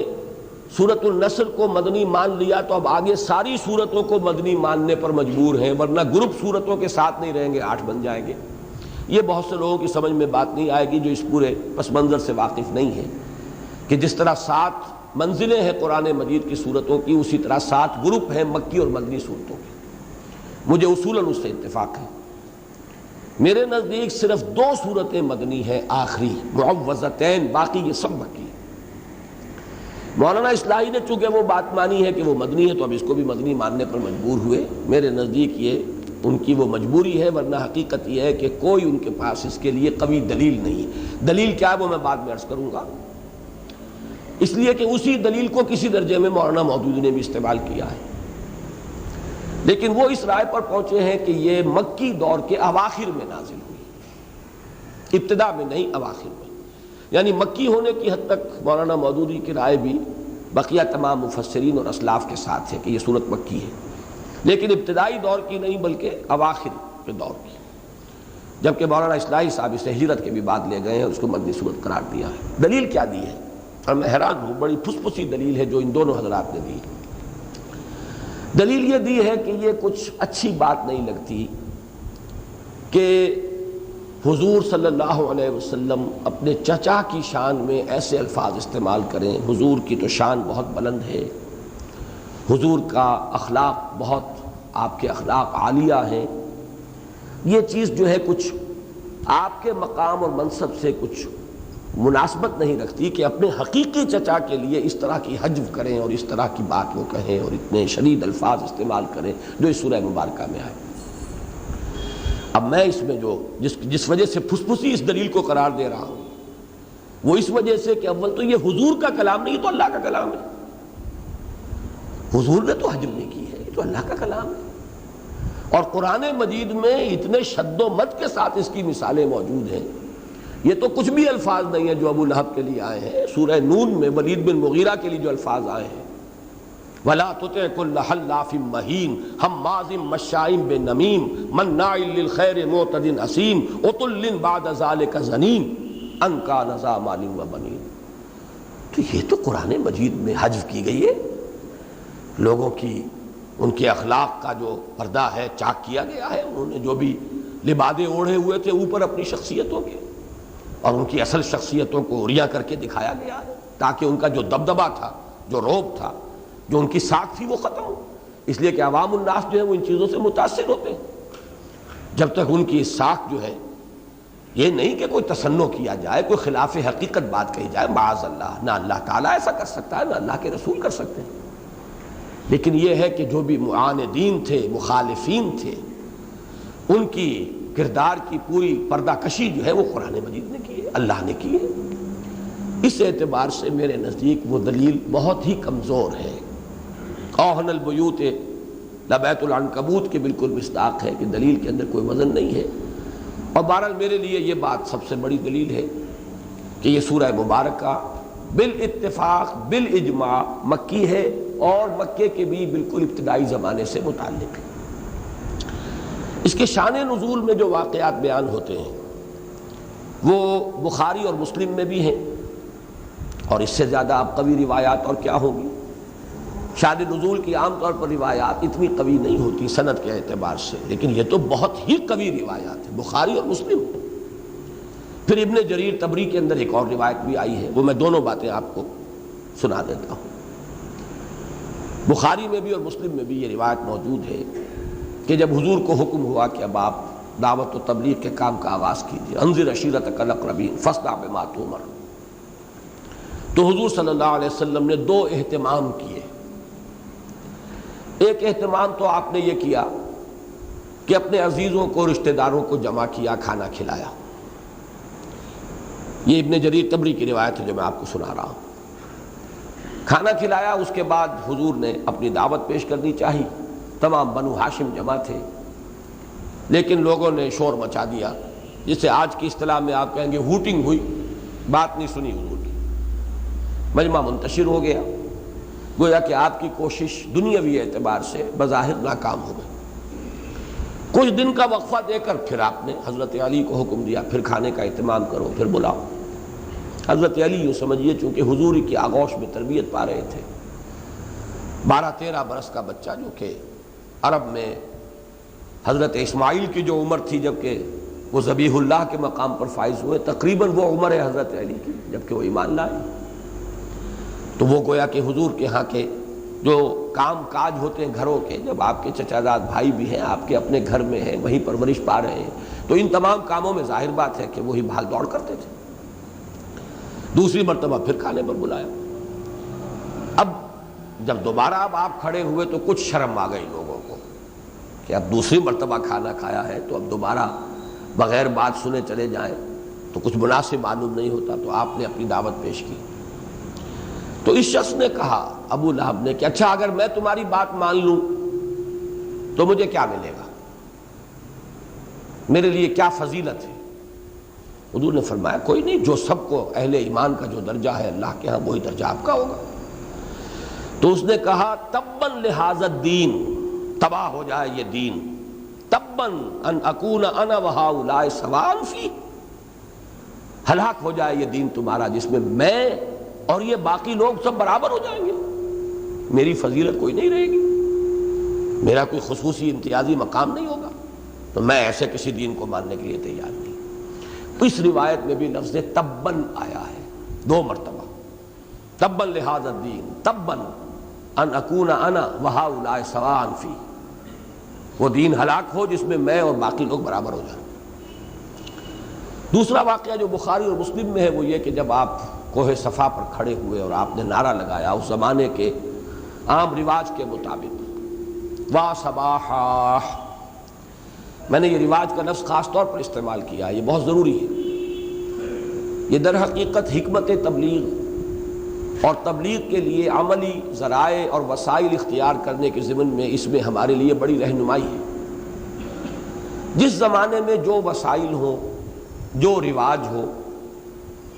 سورۃ النصر کو مدنی مان لیا تو اب آگے ساری صورتوں کو مدنی ماننے پر مجبور ہیں، ورنہ گروپ صورتوں کے ساتھ نہیں رہیں گے، 8 بن جائیں گے۔ یہ بہت سے لوگوں کی سمجھ میں بات نہیں آئے گی جو اس پورے پس منظر سے واقف نہیں ہے کہ جس طرح 7 منزلیں ہیں قرآن مجید کی صورتوں کی، اسی طرح 7 گروپ ہیں مکی اور مدنی صورتوں کے۔ مجھے اصولاً اس سے اتفاق ہے۔ میرے نزدیک صرف 2 صورتیں مدنی ہیں آخری معوذتین، باقی یہ سب مکی۔ مولانا اصلاحی نے چونکہ وہ بات مانی ہے کہ وہ مدنی ہے تو اب اس کو بھی مدنی ماننے پر مجبور ہوئے۔ میرے نزدیک یہ ان کی وہ مجبوری ہے، ورنہ حقیقت یہ ہے کہ کوئی ان کے پاس اس کے لیے قوی دلیل نہیں ہے۔ دلیل کیا ہے وہ میں بعد میں عرض کروں گا، اس لیے کہ اسی دلیل کو کسی درجے میں مولانا مودودی نے بھی استعمال کیا ہے، لیکن وہ اس رائے پر پہنچے ہیں کہ یہ مکی دور کے اواخر میں نازل ہوئی، ابتدا میں نہیں اواخر میں، یعنی مکی ہونے کی حد تک مولانا مودودی کی رائے بھی بقیہ تمام مفسرین اور اسلاف کے ساتھ ہے کہ یہ صورت مکی ہے، لیکن ابتدائی دور کی نہیں بلکہ اواخر کے دور کی، جبکہ مولانا اصلاحی صاحب اس ہجرت کے بھی بعد لے گئے ہیں اور اس کو مدنی صورت قرار دیا ہے۔ دلیل کیا دی ہے؟ اور میں حیران ہوں، بڑی پھس پھسی دلیل ہے جو ان دونوں حضرات نے دی۔ دلیل یہ دی ہے کہ یہ کچھ اچھی بات نہیں لگتی کہ حضور صلی اللہ علیہ وسلم اپنے چچا کی شان میں ایسے الفاظ استعمال کریں۔ حضور کی تو شان بہت بلند ہے، حضور کا اخلاق بہت، آپ کے اخلاق عالیہ ہیں، یہ چیز جو ہے کچھ آپ کے مقام اور منصب سے کچھ مناسبت نہیں رکھتی کہ اپنے حقیقی چچا کے لیے اس طرح کی حجو کریں اور اس طرح کی بات وہ کہیں اور اتنے شدید الفاظ استعمال کریں جو اس سورہ مبارکہ میں آئے۔ اب میں اس میں جو جس وجہ سے پھسپھسی اس دلیل کو قرار دے رہا ہوں وہ اس وجہ سے کہ اول تو یہ حضور کا کلام نہیں، یہ تو اللہ کا کلام ہے، حضور نے تو حجو نہیں کی ہے، یہ تو اللہ کا کلام ہے، اور قرآن مجید میں اتنے شد و مد کے ساتھ اس کی مثالیں موجود ہیں۔ یہ تو کچھ بھی الفاظ نہیں ہیں جو ابو لہب کے لیے آئے ہیں، سورہ نون میں ولید بن مغیرہ کے لیے جو الفاظ آئے ہیں، وَلَا تُطِعْ كُلَّ حَلَّافٍ مَّهِينٍ ہَمَّازٍ مَّشَّاءٍ بِنَمِيمٍ مَّنَّاعٍ لِّلْخَيْرِ مُعْتَدٍ أَثِيمٍ عُتُلٍّ بَعْدَ ذَلِكَ زَنِيمٍ أَن كَانَ ذَا مَالٍ وَبَنِينَ۔ تو یہ تو قرآن مجید میں حذف کی گئی ہے، لوگوں کی ان کے اخلاق کا جو پردہ ہے چاک کیا گیا ہے، انہوں نے جو بھی لبادے اوڑھے ہوئے تھے اوپر اپنی شخصیتوں کے، اور ان کی اصل شخصیتوں کو ریا کر کے دکھایا گیا ہے تاکہ ان کا جو دبدبہ تھا، جو رعب تھا، جو ان کی ساکھ تھی وہ ختم ہو، اس لیے کہ عوام الناس جو ہے وہ ان چیزوں سے متاثر ہوتے ہیں۔ جب تک ان کی ساکھ جو ہے یہ نہیں کہ کوئی تصنع کیا جائے، کوئی خلاف حقیقت بات کہی جائے، معاذ اللہ، نہ اللہ تعالیٰ ایسا کر سکتا ہے نہ اللہ کے رسول کر سکتے ہیں، لیکن یہ ہے کہ جو بھی معاندین تھے، مخالفین تھے، ان کی کردار کی پوری پردہ کشی جو ہے وہ قرآن مجید نے کی ہے، اللہ نے کی ہے۔ اس اعتبار سے میرے نزدیک وہ دلیل بہت ہی کمزور ہے۔ اوہن البیوت لبیت العنکبوت کے بالکل مصداق ہے کہ دلیل کے اندر کوئی وزن نہیں ہے، اور بہرحال میرے لیے یہ بات سب سے بڑی دلیل ہے کہ یہ سورہ مبارکہ بالاتفاق بالاجماع مکی ہے اور مکے کے بھی بالکل ابتدائی زمانے سے متعلق ہے۔ اس کے شان نزول میں جو واقعات بیان ہوتے ہیں وہ بخاری اور مسلم میں بھی ہیں، اور اس سے زیادہ اب قوی روایات اور کیا ہوں گی۔ شان نزول کی عام طور پر روایات اتنی قوی نہیں ہوتی سند کے اعتبار سے، لیکن یہ تو بہت ہی قوی روایات ہیں، بخاری اور مسلم۔ پھر ابن جریر طبری کے اندر ایک اور روایت بھی آئی ہے، وہ میں دونوں باتیں آپ کو سنا دیتا ہوں۔ بخاری میں بھی اور مسلم میں بھی یہ روایت موجود ہے کہ جب حضور کو حکم ہوا کہ اب آپ دعوت و تبلیغ کے کام کا آغاز کیجیے، انذر عشیرتک الاقربین فاصدع بما تؤمر، تو حضور صلی اللہ علیہ وسلم نے 2 اہتمام کیے۔ ایک اہتمام تو آپ نے یہ کیا کہ اپنے عزیزوں کو، رشتہ داروں کو جمع کیا، کھانا کھلایا۔ یہ ابن جریر طبری کی روایت ہے جو میں آپ کو سنا رہا ہوں۔ کھانا کھلایا، اس کے بعد حضور نے اپنی دعوت پیش کرنی چاہی۔ تمام بنو ہاشم جمع تھے، لیکن لوگوں نے شور مچا دیا، جسے آج کی اصطلاح میں آپ کہیں گے ہوٹنگ ہوئی، بات نہیں سنی حضور کی، مجمع منتشر ہو گیا، گویا کہ آپ کی کوشش دنیاوی اعتبار سے بظاہر ناکام ہو گئی۔ کچھ دن کا وقفہ دے کر پھر آپ نے حضرت علی کو حکم دیا، پھر کھانے کا اہتمام کرو، پھر بلاؤ۔ حضرت علی یوں سمجھیے چونکہ حضور کی آغوش میں تربیت پا رہے تھے، 12-13 برس کا بچہ جو کہ عرب میں حضرت اسماعیل کی جو عمر تھی جبکہ وہ ذبیح اللہ کے مقام پر فائز ہوئے، تقریباً وہ عمر ہے حضرت علی کی جبکہ وہ ایمان لائے۔ تو وہ گویا کہ حضور کے ہاں کے جو کام کاج ہوتے ہیں گھروں کے، جب آپ کے چچا زاد بھائی بھی ہیں آپ کے اپنے گھر میں ہیں، وہیں پرورش پا رہے ہیں، تو ان تمام کاموں میں ظاہر بات ہے کہ وہی بھاگ دوڑ کرتے تھے۔ دوسری مرتبہ پھر کھانے پر بلایا۔ اب جب دوبارہ اب آپ کھڑے ہوئے تو کچھ شرم آ گئی لوگوں کو کہ اب دوسری مرتبہ کھانا کھایا ہے تو اب دوبارہ بغیر بات سنے چلے جائیں تو کچھ مناسب معلوم نہیں ہوتا، تو آپ نے اپنی دعوت پیش کی۔ تو اس شخص نے کہا، ابو لہب نے، کہ اچھا اگر میں تمہاری بات مان لوں تو مجھے کیا ملے گا، میرے لیے کیا فضیلت ہے؟ حضور نے فرمایا کوئی نہیں، جو سب کو اہل ایمان کا جو درجہ ہے اللہ کے ہاں وہی درجہ آپ کا ہوگا۔ تو اس نے کہا تباً لہذا الدین، تباہ ہو جائے یہ دین، تباً ان اکون انا وہؤلاء سواء فی، ہلاک ہو جائے یہ دین تمہارا جس میں میں اور یہ باقی لوگ سب برابر ہو جائیں گے، میری فضیلت کوئی نہیں رہے گی، میرا کوئی خصوصی امتیازی مقام نہیں ہوگا، تو میں ایسے کسی دین کو ماننے کے لیے تیار نہیں۔ اس روایت میں بھی لفظ تباً آیا ہے 2 مرتبہ، تباً لہذا الدین، تباً ان اکون انا وہؤلاء سواء فی، وہ دین ہلاک ہو جس میں میں اور باقی لوگ برابر ہو جائیں۔ دوسرا واقعہ جو بخاری اور مسلم میں ہے وہ یہ کہ جب آپ کوہ صفا پر کھڑے ہوئے اور آپ نے نعرہ لگایا اس زمانے کے عام رواج کے مطابق، وا صباحا، میں نے یہ رواج کا لفظ خاص طور پر استعمال کیا، یہ بہت ضروری ہے۔ یہ در حقیقت حکمت تبلیغ اور تبلیغ کے لیے عملی ذرائع اور وسائل اختیار کرنے کے ضمن میں اس میں ہمارے لیے بڑی رہنمائی ہے۔ جس زمانے میں جو وسائل ہوں، جو رواج ہو،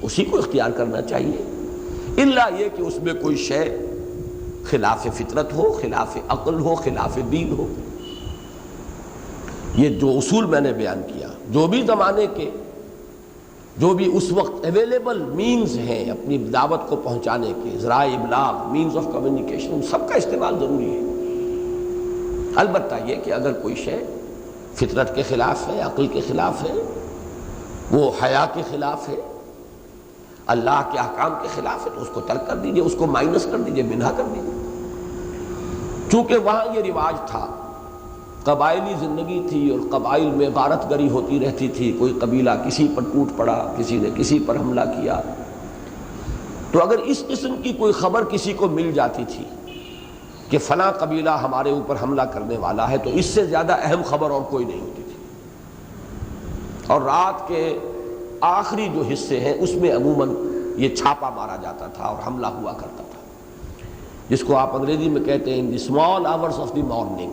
اسی کو اختیار کرنا چاہیے، الا یہ کہ اس میں کوئی شے خلاف فطرت ہو، خلاف عقل ہو، خلاف دین ہو۔ یہ جو اصول میں نے بیان کیا، جو بھی زمانے کے جو بھی اس وقت اویلیبل مینز ہیں اپنی دعوت کو پہنچانے کے، ذرائع ابلاغ، مینز آف کمیونیکیشن، ان سب کا استعمال ضروری ہے۔ البتہ یہ کہ اگر کوئی شے فطرت کے خلاف ہے، عقل کے خلاف ہے، وہ حیا کے خلاف ہے، اللہ کے احکام کے خلاف ہے، تو اس کو ترک کر دیجئے، اس کو مائنس کر دیجئے، منہا کر دیجئے۔ چونکہ وہاں یہ رواج تھا، قبائلی زندگی تھی اور قبائل میں غارت گری ہوتی رہتی تھی، کوئی قبیلہ کسی پر ٹوٹ پڑا، کسی نے کسی پر حملہ کیا، تو اگر اس قسم کی کوئی خبر کسی کو مل جاتی تھی کہ فلاں قبیلہ ہمارے اوپر حملہ کرنے والا ہے، تو اس سے زیادہ اہم خبر اور کوئی نہیں ہوتی تھی، اور رات کے آخری جو حصے ہیں اس میں عموماً یہ چھاپا مارا جاتا تھا اور حملہ ہوا کرتا تھا، جس کو آپ انگریزی میں کہتے ہیں in the small hours of the morning,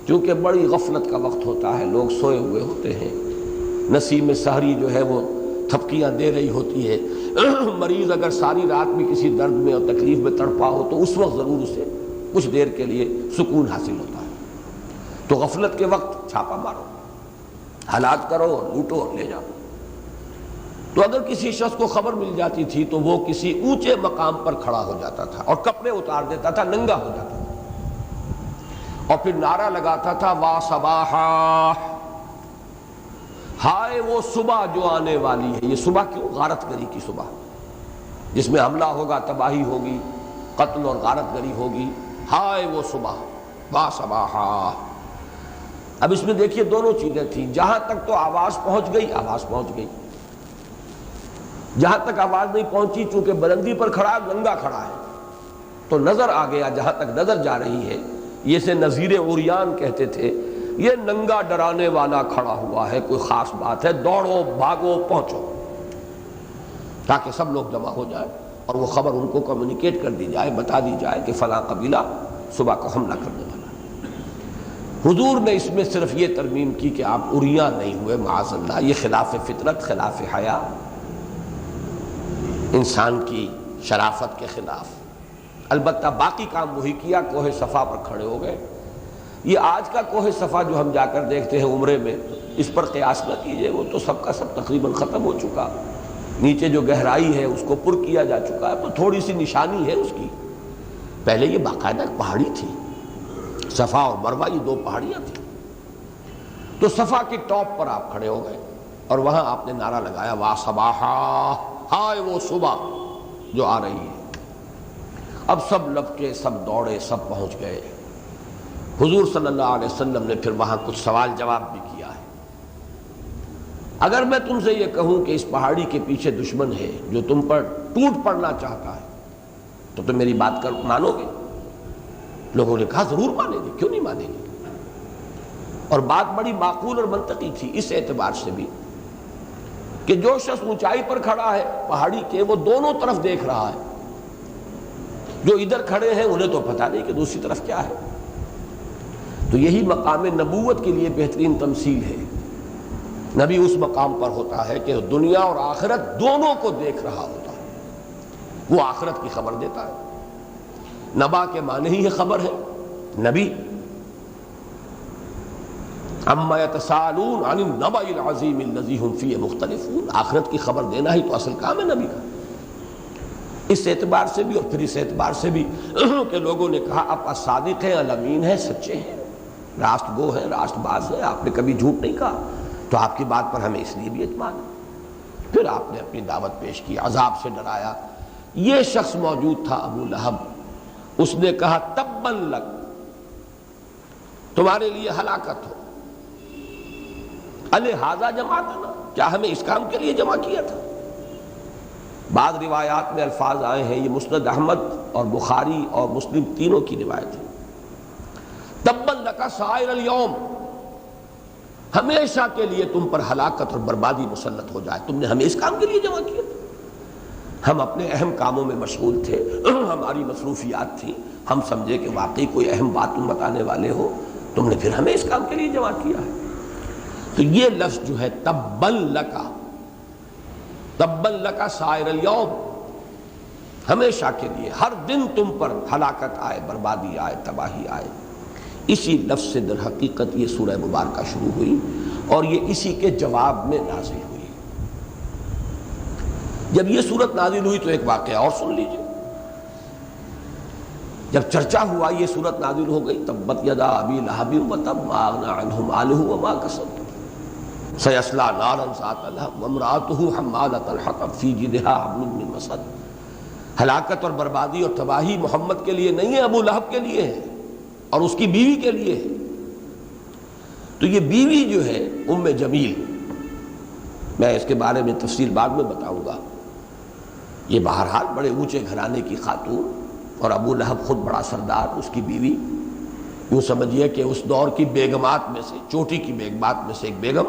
چونکہ بڑی غفلت کا وقت ہوتا ہے، لوگ سوئے ہوئے ہوتے ہیں، نسیم سحری جو ہے وہ تھپکیاں دے رہی ہوتی ہے، مریض اگر ساری رات بھی کسی درد میں اور تکلیف میں تڑپا ہو تو اس وقت ضرور اسے کچھ دیر کے لیے سکون حاصل ہوتا ہے۔ تو غفلت کے وقت چھاپا مارو، ہلاک کرو، لوٹو اور لے جاؤ۔ تو اگر کسی شخص کو خبر مل جاتی تھی تو وہ کسی اونچے مقام پر کھڑا ہو جاتا تھا اور کپڑے اتار دیتا تھا، ننگا ہو جاتا تھا، اور پھر نعرہ لگاتا تھا وا صباحا، ہائے وہ صبح جو آنے والی ہے۔ یہ صبح کیوں؟ غارت گری کی صبح، جس میں حملہ ہوگا، تباہی ہوگی، قتل اور غارت گری ہوگی، ہائے وہ صبح، وا صباحا۔ اب اس میں دیکھیے دونوں چیزیں تھیں، جہاں تک تو آواز پہنچ گئی، آواز پہنچ گئی، جہاں تک آواز نہیں پہنچی چونکہ بلندی پر کھڑا، ننگا کھڑا ہے، تو نظر آ گیا، جہاں تک نظر جا رہی ہے، یہ سے نذیر عریان کہتے تھے، یہ ننگا ڈرانے والا کھڑا ہوا ہے، کوئی خاص بات ہے، دوڑو بھاگو پہنچو، تاکہ سب لوگ جمع ہو جائیں اور وہ خبر ان کو کمیونیکیٹ کر دی جائے، بتا دی جائے کہ فلاں قبیلہ صبح کو حملہ کرنے والا ہے۔ حضور نے اس میں صرف یہ ترمیم کی کہ آپ عریاں نہیں ہوئے، معاذ اللہ، یہ خلاف فطرت، خلاف حیا، انسان کی شرافت کے خلاف۔ البتہ باقی کام وہی کیا، کوہ صفا پر کھڑے ہو گئے۔ یہ آج کا کوہ صفا جو ہم جا کر دیکھتے ہیں عمرے میں، اس پر قیاس نہ کیجئے، وہ تو سب کا سب تقریباً ختم ہو چکا، نیچے جو گہرائی ہے اس کو پر کیا جا چکا ہے، تو تھوڑی سی نشانی ہے اس کی۔ پہلے یہ باقاعدہ ایک پہاڑی تھی، صفا اور مروہ یہ 2 پہاڑیاں تھیں۔ تو تو صفا کی ٹاپ پر آپ کھڑے ہو گئے اور وہاں آپ نے نعرہ لگایا وا صباحا، ہائے وہ صبح جو آ رہی ہے۔ اب سب لپکے، سب دوڑے، سب پہنچ گئے۔ حضور صلی اللہ علیہ وسلم نے پھر وہاں کچھ سوال جواب بھی کیا ہے۔ اگر میں تم سے یہ کہوں کہ اس پہاڑی کے پیچھے دشمن ہے جو تم پر ٹوٹ پڑنا چاہتا ہے تو تم میری بات مانو گے؟ لوگوں نے کہا ضرور مانیں گے، کیوں نہیں مانیں گے؟ اور بات بڑی معقول اور منطقی تھی اس اعتبار سے بھی کہ جو شخص اونچائی پر کھڑا ہے پہاڑی کے، وہ دونوں طرف دیکھ رہا ہے۔ جو ادھر کھڑے ہیں انہیں تو پتہ نہیں کہ دوسری طرف کیا ہے۔ تو یہی مقام نبوت کے لیے بہترین تمثیل ہے۔ نبی اس مقام پر ہوتا ہے کہ دنیا اور آخرت دونوں کو دیکھ رہا ہوتا ہے، وہ آخرت کی خبر دیتا ہے۔ نبا کے معنی ہی خبر ہے، نبی اما یتساءلون عن النبأ العظیم الذی هم فیہ مختلفون، آخرت کی خبر دینا ہی تو اصل کام ہے نبی کا۔ اس اعتبار سے بھی اور پھر اس اعتبار سے بھی کہ لوگوں نے کہا آپ صادق ہیں، الامین ہیں، سچے ہیں، راست گو ہیں، راست باز ہیں، آپ نے کبھی جھوٹ نہیں کہا، تو آپ کی بات پر ہمیں اس لیے بھی اعتماد ہے۔ پھر آپ نے اپنی دعوت پیش کی، عذاب سے ڈرایا۔ یہ شخص موجود تھا ابو لہب، اس نے کہا تبا لک، تمہارے لیے ہلاکت ہو، الہذا جمعتنا، کیا ہمیں اس کام کے لیے جمع کیا تھا؟ بعض روایات میں الفاظ آئے ہیں، یہ مسند احمد اور بخاری اور مسلم تینوں کی روایت ہے، تبا لک سائر الیوم، ہمیشہ کے لیے تم پر ہلاکت اور بربادی مسلط ہو جائے، تم نے ہمیں اس کام کے لیے جمع کیا تھا؟ ہم اپنے اہم کاموں میں مشغول تھے، ہماری مصروفیات تھیں، ہم سمجھے کہ واقعی کوئی اہم بات تم بتانے والے ہو، تم نے پھر ہمیں اس کام کے لیے جمع کیا ہے۔ تو یہ لفظ جو ہے تبا لک سائر الیوم، ہمیشہ کے لیے، ہر دن تم پر ہلاکت آئے، بربادی آئے، تباہی آئے، اسی لفظ سے در حقیقت یہ سورہ مبارکہ شروع ہوئی اور یہ اسی کے جواب میں نازل ہوئی۔ جب یہ صورت نازل ہوئی تو ایک واقعہ اور سن لیجئے۔ جب چرچا ہوا یہ صورت نازل ہو گئی، تبت یدا ابی لہب وتب ما اغنی عنہ مالہ وما کسب سیصلی نارا ذات لہب وامرأتہ حمالۃ الحطب فی جیدہا حبل من مسد، ہلاکت اور بربادی اور تباہی محمد کے لیے نہیں ہے، ابو لہب کے لیے ہے اور اس کی بیوی کے لیے ہے۔ تو یہ بیوی جو ہے ام جمیل، میں اس کے بارے میں تفصیل بعد میں بتاؤں گا، یہ بہرحال بڑے اونچے گھرانے کی خاتون اور ابو لہب خود بڑا سردار، اس کی بیوی، یوں سمجھیے کہ اس دور کی بیگمات میں سے، چوٹی کی بیگمات میں سے ایک بیگم،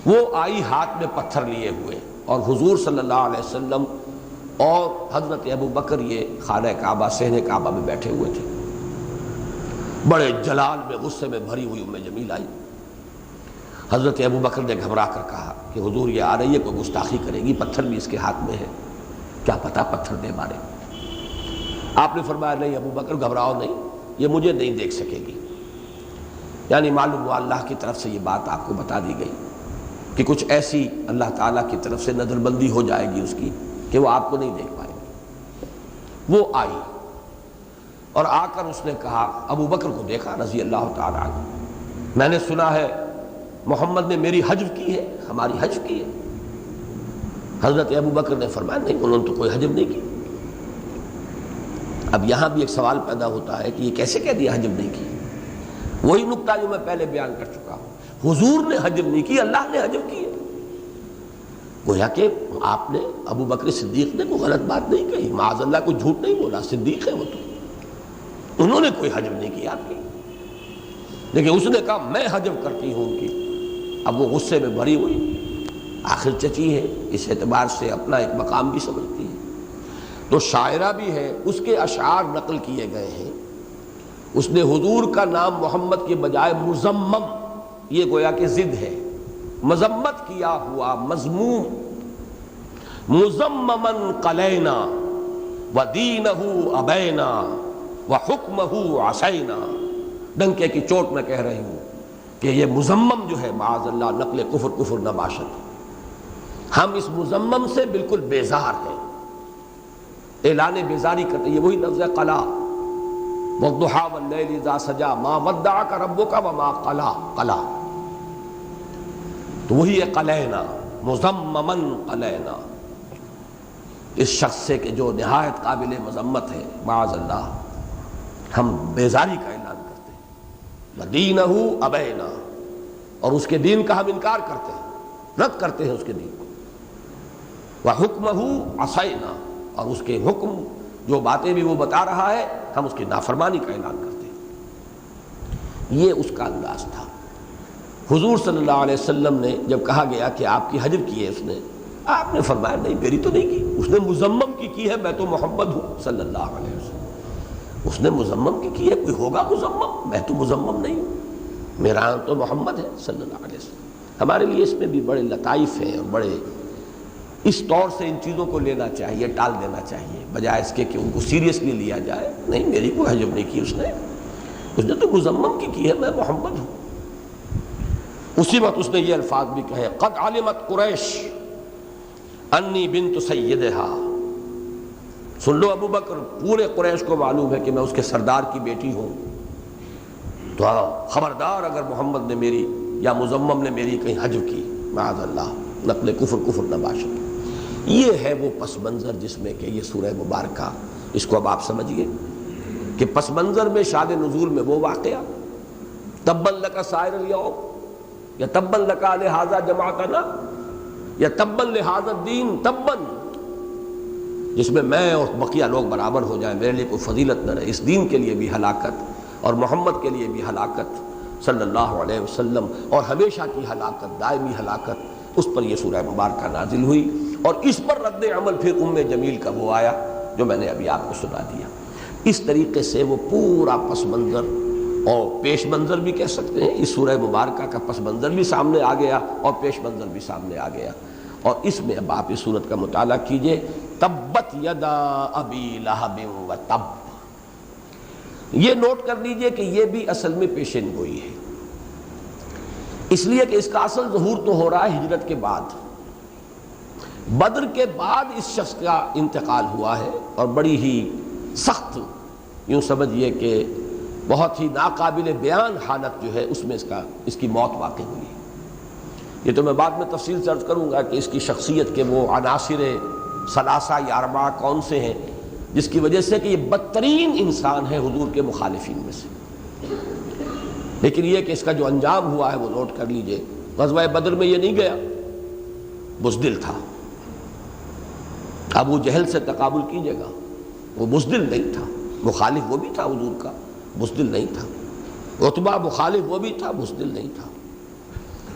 وہ آئی ہاتھ میں پتھر لیے ہوئے، اور حضور صلی اللہ علیہ وسلم اور حضرت ابو بکر یہ خانہ کعبہ، صحن کعبہ میں بیٹھے ہوئے تھے۔ بڑے جلال میں، غصے میں بھری ہوئی ام جمیل آئی۔ حضرت ابو بکر نے گھبرا کر کہا کہ حضور یہ آ رہی ہے، کوئی گستاخی کرے گی، پتھر بھی اس کے ہاتھ میں ہے، کیا پتہ پتھر دے مارے۔ آپ نے فرمایا نہیں ابو بکر گھبراؤ نہیں، یہ مجھے نہیں دیکھ سکے گی۔ یعنی معلوم ہوا اللہ کی طرف سے یہ بات آپ کو بتا دی گئی کہ کچھ ایسی اللہ تعالیٰ کی طرف سے نظر بندی ہو جائے گی اس کی کہ وہ آپ کو نہیں دیکھ پائے گی۔ وہ آئی اور آ کر اس نے کہا، ابو بکر کو دیکھا رضی اللہ تعالیٰ عنہ، میں نے سنا ہے محمد نے میری حجب کی ہے، ہماری حجب کی ہے۔ حضرت ابو بکر نے فرمایا نہیں، انہوں نے تو کوئی حجب نہیں کی۔ اب یہاں بھی ایک سوال پیدا ہوتا ہے کہ یہ کیسے کہہ دیا حجب نہیں کی؟ وہی نقطہ جو میں پہلے بیان کر چکا ہوں، حضور نے حجب نہیں کی، اللہ نے حجب کی ہے۔ گویا کہ آپ نے، ابو بکر صدیق نے کوئی غلط بات نہیں کہی، معاذ اللہ کوئی جھوٹ نہیں بولا، صدیق ہے وہ تو، انہوں نے کوئی حجب نہیں کی آپ کی، لیکن اس نے کہا میں حجب کرتی ہوں ان کی۔ اب وہ غصے میں بھری ہوئی، آخر چچی ہے، اس اعتبار سے اپنا ایک مقام بھی سمجھتی ہے، تو شاعرہ بھی ہے، اس کے اشعار نقل کیے گئے ہیں۔ اس نے حضور کا نام محمد کے بجائے مزمم، یہ گویا کہ ضد ہے، مذمت کیا ہوا، مذموم، مزممن قلینا ودینہ ابینا وحکمہ عصینا، ڈنکے کی چوٹ میں کہہ رہی ہوں کہ یہ مزمم جو ہے معاذ اللہ نقل کفر نباشت، ہم اس مزمم سے بالکل بیزار ہیں، اعلان بیزاری کرتے، یہ وہی لفظ ہے قلا، والضحیٰ واللیل اذا سجا ما ودعک ربک وما قلی، قلی تو وہی ہے قلینا، مذممن قلینا، اس شخص سے کہ جو نہایت قابل مذمت ہے، معاذ اللہ، ہم بیزاری کا اعلان کرتے ہیں، وَدِينَهُ أَبَيْنَا، اور اس کے دین کا ہم انکار کرتے ہیں، رد کرتے ہیں اس کے دین کو، وَحُكْمَهُ عَصَيْنَا، اور اس کے حکم جو باتیں بھی وہ بتا رہا ہے ہم اس کی نافرمانی کا اعلان کرتے ہیں۔ یہ اس کا انداز تھا۔ حضور صلی اللہ علیہ وسلم نے جب کہا گیا کہ آپ کی حجر کی ہے اس نے، آپ نے فرمایا نہیں میری تو نہیں کی، اس نے مذمم کی ہے، میں تو محمد ہوں صلی اللہ علیہ وسلم، اس نے مذمم کی ہے، کوئی ہوگا مذمم، میں تو مذمم نہیں ہوں، میرا تو محمد ہے صلی اللہ علیہ وسلم۔ ہمارے لیے اس میں بھی بڑے لطائف ہیں اور بڑے اس طور سے ان چیزوں کو لینا چاہیے، ٹال دینا چاہیے، بجائے اس کے کہ ان کو سیریسلی لیا جائے۔ نہیں، میری کوئی حجر نہیں کی اس نے تو مذمم کی ہے، میں محمد ہوں۔ اسی وقت اس نے یہ الفاظ بھی کہے، قد علمت قریش انی بنت سیدہا، سن لو ابو بکر، پورے قریش کو معلوم ہے کہ میں اس کے سردار کی بیٹی ہوں، تو خبردار اگر محمد نے میری یا مذمم نے میری کہیں حجر کی، معاذ اللہ، نقل کفر نہ باشد۔ یہ ہے وہ پس منظر جس میں کہ یہ سورہ مبارکہ، اس کو اب آپ سمجھیے کہ پس منظر میں شان نزول میں وہ واقعہ تبا لک سائر الیوم، یا تبا لک لہذا جمعتنا، یا تبا لہذا الدین، تبا، جس میں اور بقیہ لوگ برابر ہو جائیں، میرے لیے کوئی فضیلت نہ رہے، اس دین کے لیے بھی ہلاکت اور محمد کے لیے بھی ہلاکت صلی اللہ علیہ وسلم، اور ہمیشہ کی ہلاکت، دائمی ہلاکت، اس پر یہ سورہ مبارکہ نازل ہوئی، اور اس پر رد عمل پھر ام جمیل کا وہ آیا جو میں نے ابھی آپ کو سنا دیا۔ اس طریقے سے وہ پورا پس منظر اور پیش منظر بھی کہہ سکتے ہیں، اس سورہ مبارکہ کا پس منظر بھی سامنے آ گیا اور پیش منظر بھی سامنے آ گیا، اور اس میں اب آپ اس سورت کا مطالعہ کیجئے، تبت یدا ابی لہب وتب، یہ نوٹ کر لیجئے کہ یہ بھی اصل میں پیشین گوئی ہے، اس لیے کہ اس کا اصل ظہور تو ہو رہا ہے ہجرت کے بعد، بدر کے بعد اس شخص کا انتقال ہوا ہے، اور بڑی ہی سخت، یوں سمجھیے کہ بہت ہی ناقابل بیان حالت جو ہے اس میں اس کی موت واقع ہوئی ہے۔ یہ تو میں بعد میں تفصیل سے عرض کروں گا کہ اس کی شخصیت کے وہ عناصر ثلاثہ یا اربعہ کون سے ہیں جس کی وجہ سے کہ یہ بدترین انسان ہے حضور کے مخالفین میں سے، لیکن یہ کہ اس کا جو انجام ہوا ہے وہ نوٹ کر لیجئے۔ غزوہ بدر میں یہ نہیں گیا، بزدل تھا، ابو جہل سے تقابل کیجئے گا، وہ بزدل نہیں تھا، مخالف وہ بھی تھا حضور کا، بزدل نہیں تھا، عتبہ مخالف وہ بھی تھا، بزدل نہیں تھا،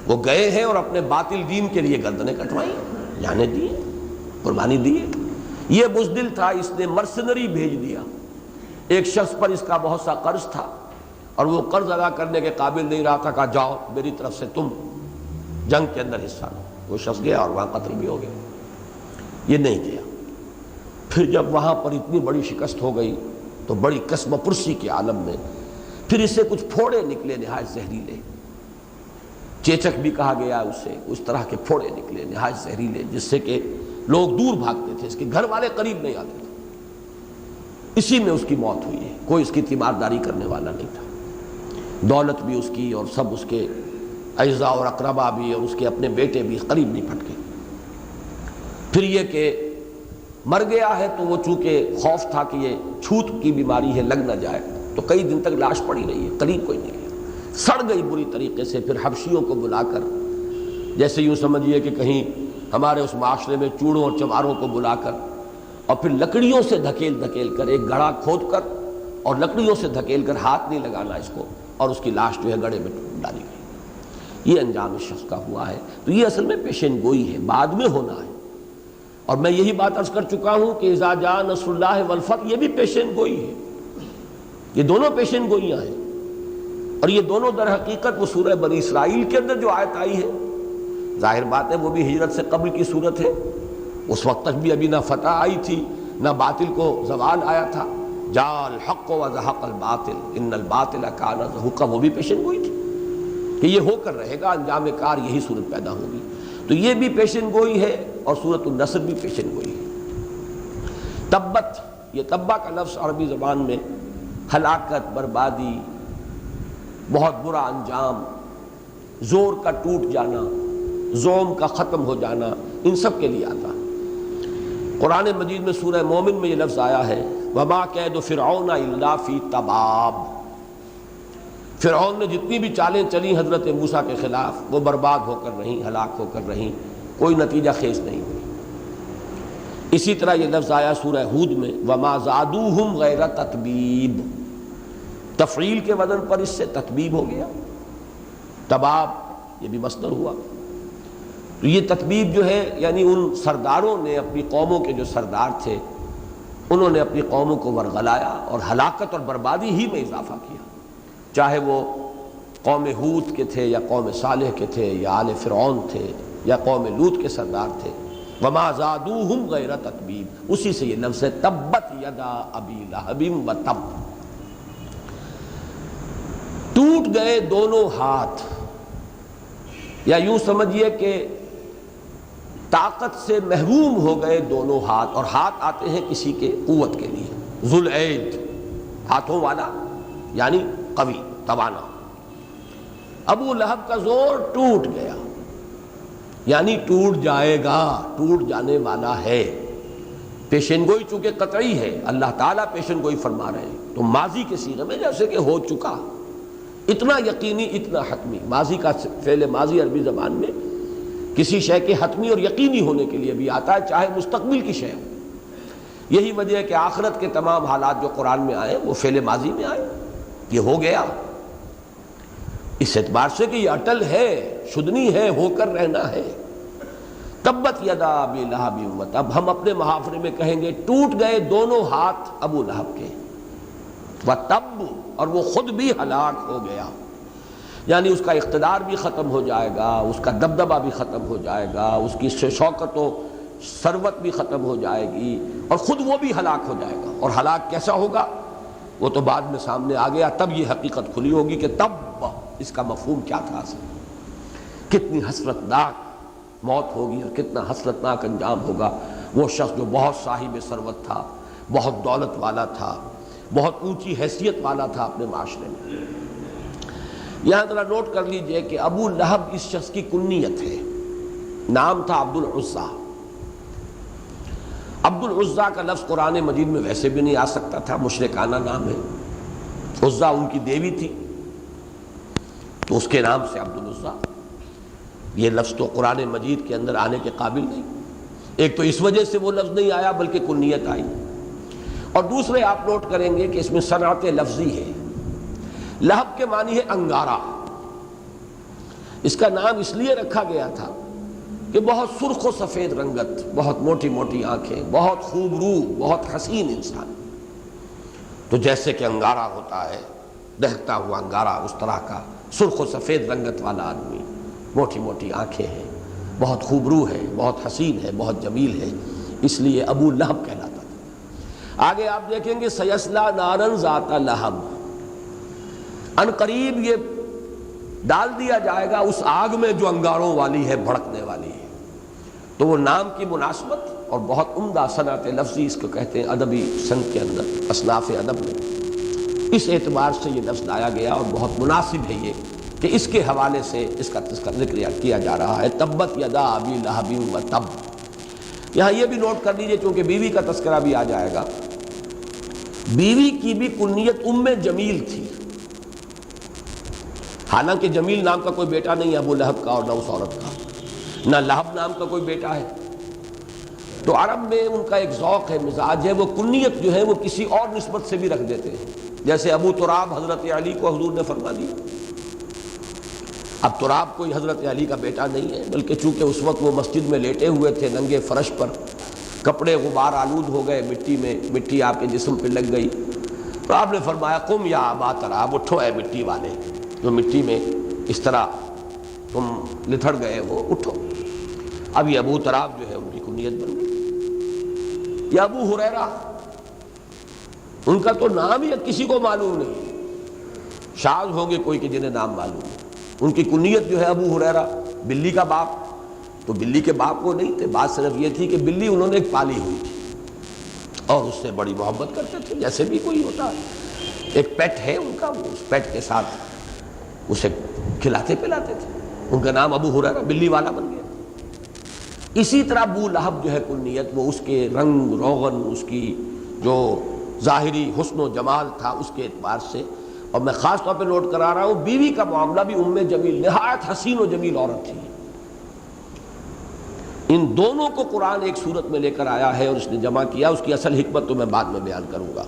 وہ گئے ہیں اور اپنے باطل دین کے لیے گردنیں کٹوائیں، جانے دیے، قربانی دیے۔ یہ بزدل تھا، اس نے مرسنری بھیج دیا، ایک شخص پر اس کا بہت سا قرض تھا اور وہ قرض ادا کرنے کے قابل نہیں رہا تھا، کہا جاؤ میری طرف سے تم جنگ کے اندر حصہ لو، وہ شخص گیا اور وہاں قتل بھی ہو گیا، یہ نہیں گیا۔ پھر جب وہاں پر اتنی بڑی شکست ہو گئی تو بڑی قسم پرسی کے عالم میں پھر اس سے کچھ پھوڑے نکلے نہایت زہریلے، چیچک بھی کہا گیا اسے، اس طرح کے پھوڑے نکلے نہایت زہریلے جس سے کہ لوگ دور بھاگتے تھے، اس کے گھر والے قریب نہیں آتے تھے، اسی میں اس کی موت ہوئی ہے، کوئی اس کی تیمارداری کرنے والا نہیں تھا، دولت بھی اس کی اور سب اس کے اعزاء اور اقربا بھی اور اس کے اپنے بیٹے بھی قریب نہیں پھٹکے۔ پھر یہ کہ مر گیا ہے تو وہ چونکہ خوف تھا کہ یہ چھوت کی بیماری ہے، لگ نہ جائے، تو کئی دن تک لاش پڑی رہی ہے، قریب کوئی نہیں گیا، سڑ گئی بری طریقے سے۔ پھر حبشیوں کو بلا کر، جیسے یوں سمجھیے کہ کہیں ہمارے اس معاشرے میں چوڑوں اور چماروں کو بلا کر، اور پھر لکڑیوں سے دھکیل کر، ایک گڑھا کھود کر اور لکڑیوں سے دھکیل کر، ہاتھ نہیں لگانا اس کو، اور اس کی لاش جو ہے گڑھے میں ڈالی گئی۔ یہ انجام اس شخص کا ہوا ہے، تو یہ اصل میں پیشین گوئی ہے، بعد میں ہونا ہے، اور میں یہی بات عرض کر چکا ہوں کہ اذا جاء نصر اللہ والفتح، یہ بھی پیشین گوئی ہے، یہ دونوں پیشین گوئیاں ہیں، اور یہ دونوں در حقیقت وہ سورہ بنی اسرائیل کے اندر جو آیت آئی ہے، ظاہر بات ہے وہ بھی ہجرت سے قبل کی صورت ہے، اس وقت تک بھی ابھی نہ فتح آئی تھی نہ باطل کو زوال آیا تھا، جاء الحق وزهق الباطل ان الباطل کان زهوقا، وہ بھی پیشین گوئی تھی کہ یہ ہو کر رہے گا، انجام کار یہی صورت پیدا ہوگی، تو یہ بھی پیشین گوئی ہے، اور سورۃ النصر بھی پیشین گوئی ہے۔ تبت، یہ تبا کا لفظ عربی زبان میں ہلاکت، بربادی، بہت برا انجام، زور کا ٹوٹ جانا، زوم کا ختم ہو جانا، ان سب کے لیے آتا ہے۔ قرآن مجید میں سورہ مومن میں یہ لفظ آیا ہے وَمَا كَيْدُ فِرْعَوْنَ إِلَّا فِي تَبَابٍ۔ فرعون نے جتنی بھی چالیں چلی حضرت موسیٰ کے خلاف وہ برباد ہو کر رہیں، ہلاک ہو کر رہیں، کوئی نتیجہ خیز نہیں ہوئی۔ اسی طرح یہ لفظ آیا سورہ ہود میں وَمَا زَادُوهُمْ غَيْرَ تَتْبِيبٍ، تفعیل کے وزن پر اس سے تتبیب ہو گیا، تباب یہ بھی مصدر ہوا۔ تو یہ تتبیب جو ہے یعنی ان سرداروں نے اپنی قوموں کے جو سردار تھے انہوں نے اپنی قوموں کو ورغلایا اور ہلاکت اور بربادی ہی میں اضافہ کیا، چاہے وہ قوم ہود کے تھے یا قوم صالح کے تھے یا آل فرعون تھے یا قوم لوط کے سردار تھے۔ وَمَا زَادُوهُمْ غَيْرَ تَتْبِيبٍ، اسی سے یہ لفظ ہے تبت یدا ابی لہب وتب، ٹوٹ گئے دونوں ہاتھ، یا یوں سمجھیے کہ طاقت سے محروم ہو گئے دونوں ہاتھ، اور ہاتھ آتے ہیں کسی کے قوت کے لیے، ذو العید، ہاتھوں والا یعنی قوی، توانا۔ ابو لہب کا زور ٹوٹ گیا، یعنی ٹوٹ جائے گا، ٹوٹ جانے والا ہے۔ پیشن گوئی چونکہ قطعی ہے، اللہ تعالیٰ پیشن گوئی فرما رہے ہیں تو ماضی کے صیغے میں جیسے کہ ہو چکا، اتنا یقینی، اتنا حتمی۔ ماضی کا فعل ماضی عربی زبان میں کسی شے کے حتمی اور یقینی ہونے کے لیے بھی آتا ہے، چاہے مستقبل کی شے ہو۔ یہی وجہ ہے کہ آخرت کے تمام حالات جو قرآن میں آئے وہ فعل ماضی میں آئے، یہ ہو گیا، اس اعتبار سے کہ یہ اٹل ہے، شدنی ہے، ہو کر رہنا ہے۔ تبت یدا ابی لہب وتب، ہم اپنے محاورے میں کہیں گے ٹوٹ گئے دونوں ہاتھ ابو لہب کے، وتب، اور وہ خود بھی ہلاک ہو گیا، یعنی اس کا اقتدار بھی ختم ہو جائے گا، اس کا دبدبہ بھی ختم ہو جائے گا، اس کی شوکت و ثروت بھی ختم ہو جائے گی، اور خود وہ بھی ہلاک ہو جائے گا۔ اور ہلاک کیسا ہوگا وہ تو بعد میں سامنے آ گیا، تب یہ حقیقت کھلی ہوگی کہ تب اس کا مفہوم کیا تھا، کتنی حسرتناک موت ہوگی اور کتنا حسرتناک انجام ہوگا۔ وہ شخص جو بہت صاحب ثروت تھا، بہت دولت والا تھا، بہت اونچی حیثیت والا تھا اپنے معاشرے میں۔ یہاں ذرا نوٹ کر لیجئے کہ ابو لہب اس شخص کی کنیت ہے، نام تھا عبد العزیٰ۔ عبد العزیٰ کا لفظ قرآن مجید میں ویسے بھی نہیں آ سکتا تھا، مشرکانہ نام ہے، عزیٰ ان کی دیوی تھی تو اس کے نام سے عبد العزیٰ، یہ لفظ تو قرآن مجید کے اندر آنے کے قابل نہیں۔ ایک تو اس وجہ سے وہ لفظ نہیں آیا بلکہ کنیت آئی، اور دوسرے آپ نوٹ کریں گے کہ اس میں صنعت لفظی ہے۔ لہب کے معنی ہے انگارہ، اس کا نام اس لیے رکھا گیا تھا کہ بہت سرخ و سفید رنگت، بہت موٹی موٹی آنکھیں، بہت خوب رو، بہت حسین انسان، تو جیسے کہ انگارہ ہوتا ہے، دہتا ہوا انگارہ، اس طرح کا سرخ و سفید رنگت والا آدمی، موٹی موٹی آنکھیں ہیں، بہت خوبرو ہے، بہت حسین ہے، بہت جمیل ہے، اس لیے ابو لہب کہلاتا تھا۔ آگے آپ دیکھیں گے سیصلیٰ نارا ذات لہب، ان قریب یہ ڈال دیا جائے گا اس آگ میں جو انگاروں والی ہے، بھڑکنے والی ہے۔ تو وہ نام کی مناسبت اور بہت عمدہ صنعت لفظی اس کو کہتے ہیں ادبی صنعت کے اندر، اصناف ادب میں، اس اعتبار سے یہ لفظ لایا گیا اور بہت مناسب ہے یہ کہ اس کے حوالے سے اس کا ذکر کیا جا رہا ہے، تبت یدا ابی لہب وتب۔ یہاں یہ بھی نوٹ کر لیجئے چونکہ بیوی کا تذکرہ بھی آ جائے گا، بیوی کی بھی کنیت ام جمیل تھی، حالانکہ جمیل نام کا کوئی بیٹا نہیں ہے ابو لہب کا اور نہ اس عورت کا، نہ لہب نام کا کوئی بیٹا ہے۔ تو عرب میں ان کا ایک ذوق ہے، مزاج ہے، وہ کنیت جو ہے وہ کسی اور نسبت سے بھی رکھ دیتے ہیں، جیسے ابو تراب حضرت علی کو حضور نے فرما دیا۔ اب تراب کوئی حضرت علی کا بیٹا نہیں ہے، بلکہ چونکہ اس وقت وہ مسجد میں لیٹے ہوئے تھے ننگے فرش پر، کپڑے غبار آلود ہو گئے، مٹی میں مٹی آپ کے جسم پہ لگ گئی، تو آپ نے فرمایا قم یا ابا تراب، اٹھو اے مٹی والے، جو مٹی میں اس طرح تم لتھڑ گئے ہو، اٹھو۔ اب یہ ابو تراب جو ہے ان کی کنیت بن گئی۔ یا ابو ہریرہ، ان کا تو نام ہی کسی کو معلوم نہیں، شاذ ہوں گے کوئی کہ جنہیں نام معلوم ہے۔ ان کی کنیت جو ہے ابو ہریرہ، بلی کا باپ، تو بلی کے باپ وہ نہیں تھے، بات صرف یہ تھی کہ بلی انہوں نے ایک پالی ہوئی تھی اور اس سے بڑی محبت کرتے تھے، جیسے بھی کوئی ہوتا ہے۔ ایک پیٹ ہے ان کا، وہ اس پیٹ کے ساتھ اسے کھلاتے پلاتے تھے، ان کا نام ابو ہریرہ بلی والا بن گیا۔ اسی طرح ابو لہب جو ہے کنیت، وہ اس کے رنگ روغن، اس کی جو ظاہری حسن و جمال تھا اس کے اعتبار سے، اور میں خاص طور پہ نوٹ کرا رہا ہوں بیوی کا معاملہ بھی ام جمیل، نہایت حسین و جمیل عورت تھی۔ ان دونوں کو قرآن ایک صورت میں لے کر آیا ہے اور اس نے جمع کیا، اس کی اصل حکمت تو میں بعد میں بیان کروں گا،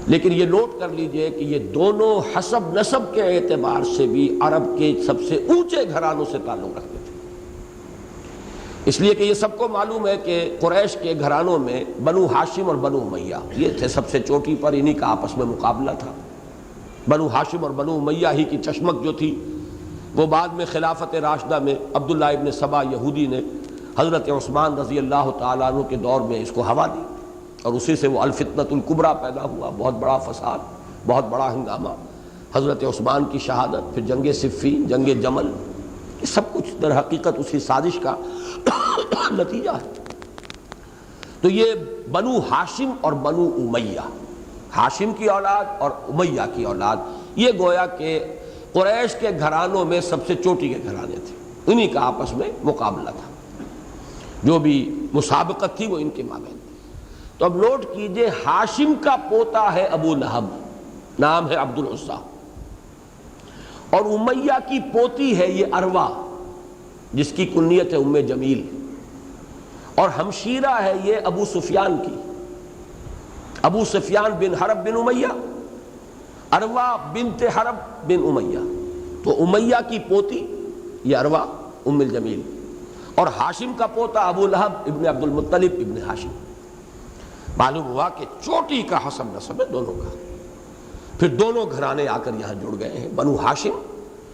لیکن یہ نوٹ کر لیجئے کہ یہ دونوں حسب نسب کے اعتبار سے بھی عرب کے سب سے اونچے گھرانوں سے تعلق رکھتے تھے، اس لیے کہ یہ سب کو معلوم ہے کہ قریش کے گھرانوں میں بنو ہاشم اور بنو امیہ یہ تھے سب سے چوٹی پر، انہی کا آپس میں مقابلہ تھا۔ بنو ہاشم اور بنو امیہ ہی کی چشمک جو تھی وہ بعد میں خلافت راشدہ میں عبداللہ ابن سبا یہودی نے حضرت عثمان رضی اللہ تعالیٰ عنہ کے دور میں اس کو ہوا دی، اور اسی سے وہ الفتنۃ الکبریٰ پیدا ہوا، بہت بڑا فساد، بہت بڑا ہنگامہ، حضرت عثمان کی شہادت، پھر جنگ صفین، جنگ جمل، یہ سب کچھ در حقیقت اسی سازش کا نتیجہ ہے۔ تو یہ بنو ہاشم اور بنو امیہ، ہاشم کی اولاد اور امیہ کی اولاد، یہ گویا کہ قریش کے گھرانوں میں سب سے چوٹی کے گھرانے تھے، انہی کا آپس میں مقابلہ تھا، جو بھی مسابقت تھی وہ ان کے مابین تھی۔ تو اب نوٹ کیجئے، ہاشم کا پوتا ہے ابو لہب، نام ہے عبد العزیٰ، اور امیہ کی پوتی ہے یہ اروا جس کی کنیت ہے ام جمیل، اور ہمشیرہ ہے یہ ابو سفیان کی، ابو سفیان بن حرب بن امیہ، اروا بنت حرب بن امیہ، تو امیہ کی پوتی یہ اروا ام الجمیل، اور ہاشم کا پوتا ابو لہب ابن عبد المطلب ابن ہاشم۔ معلوم ہوا کہ چوٹی کا حسب نسب ہے دونوں کا۔ پھر دونوں گھرانے آ کر یہاں جڑ گئے ہیں، بنو ہاشم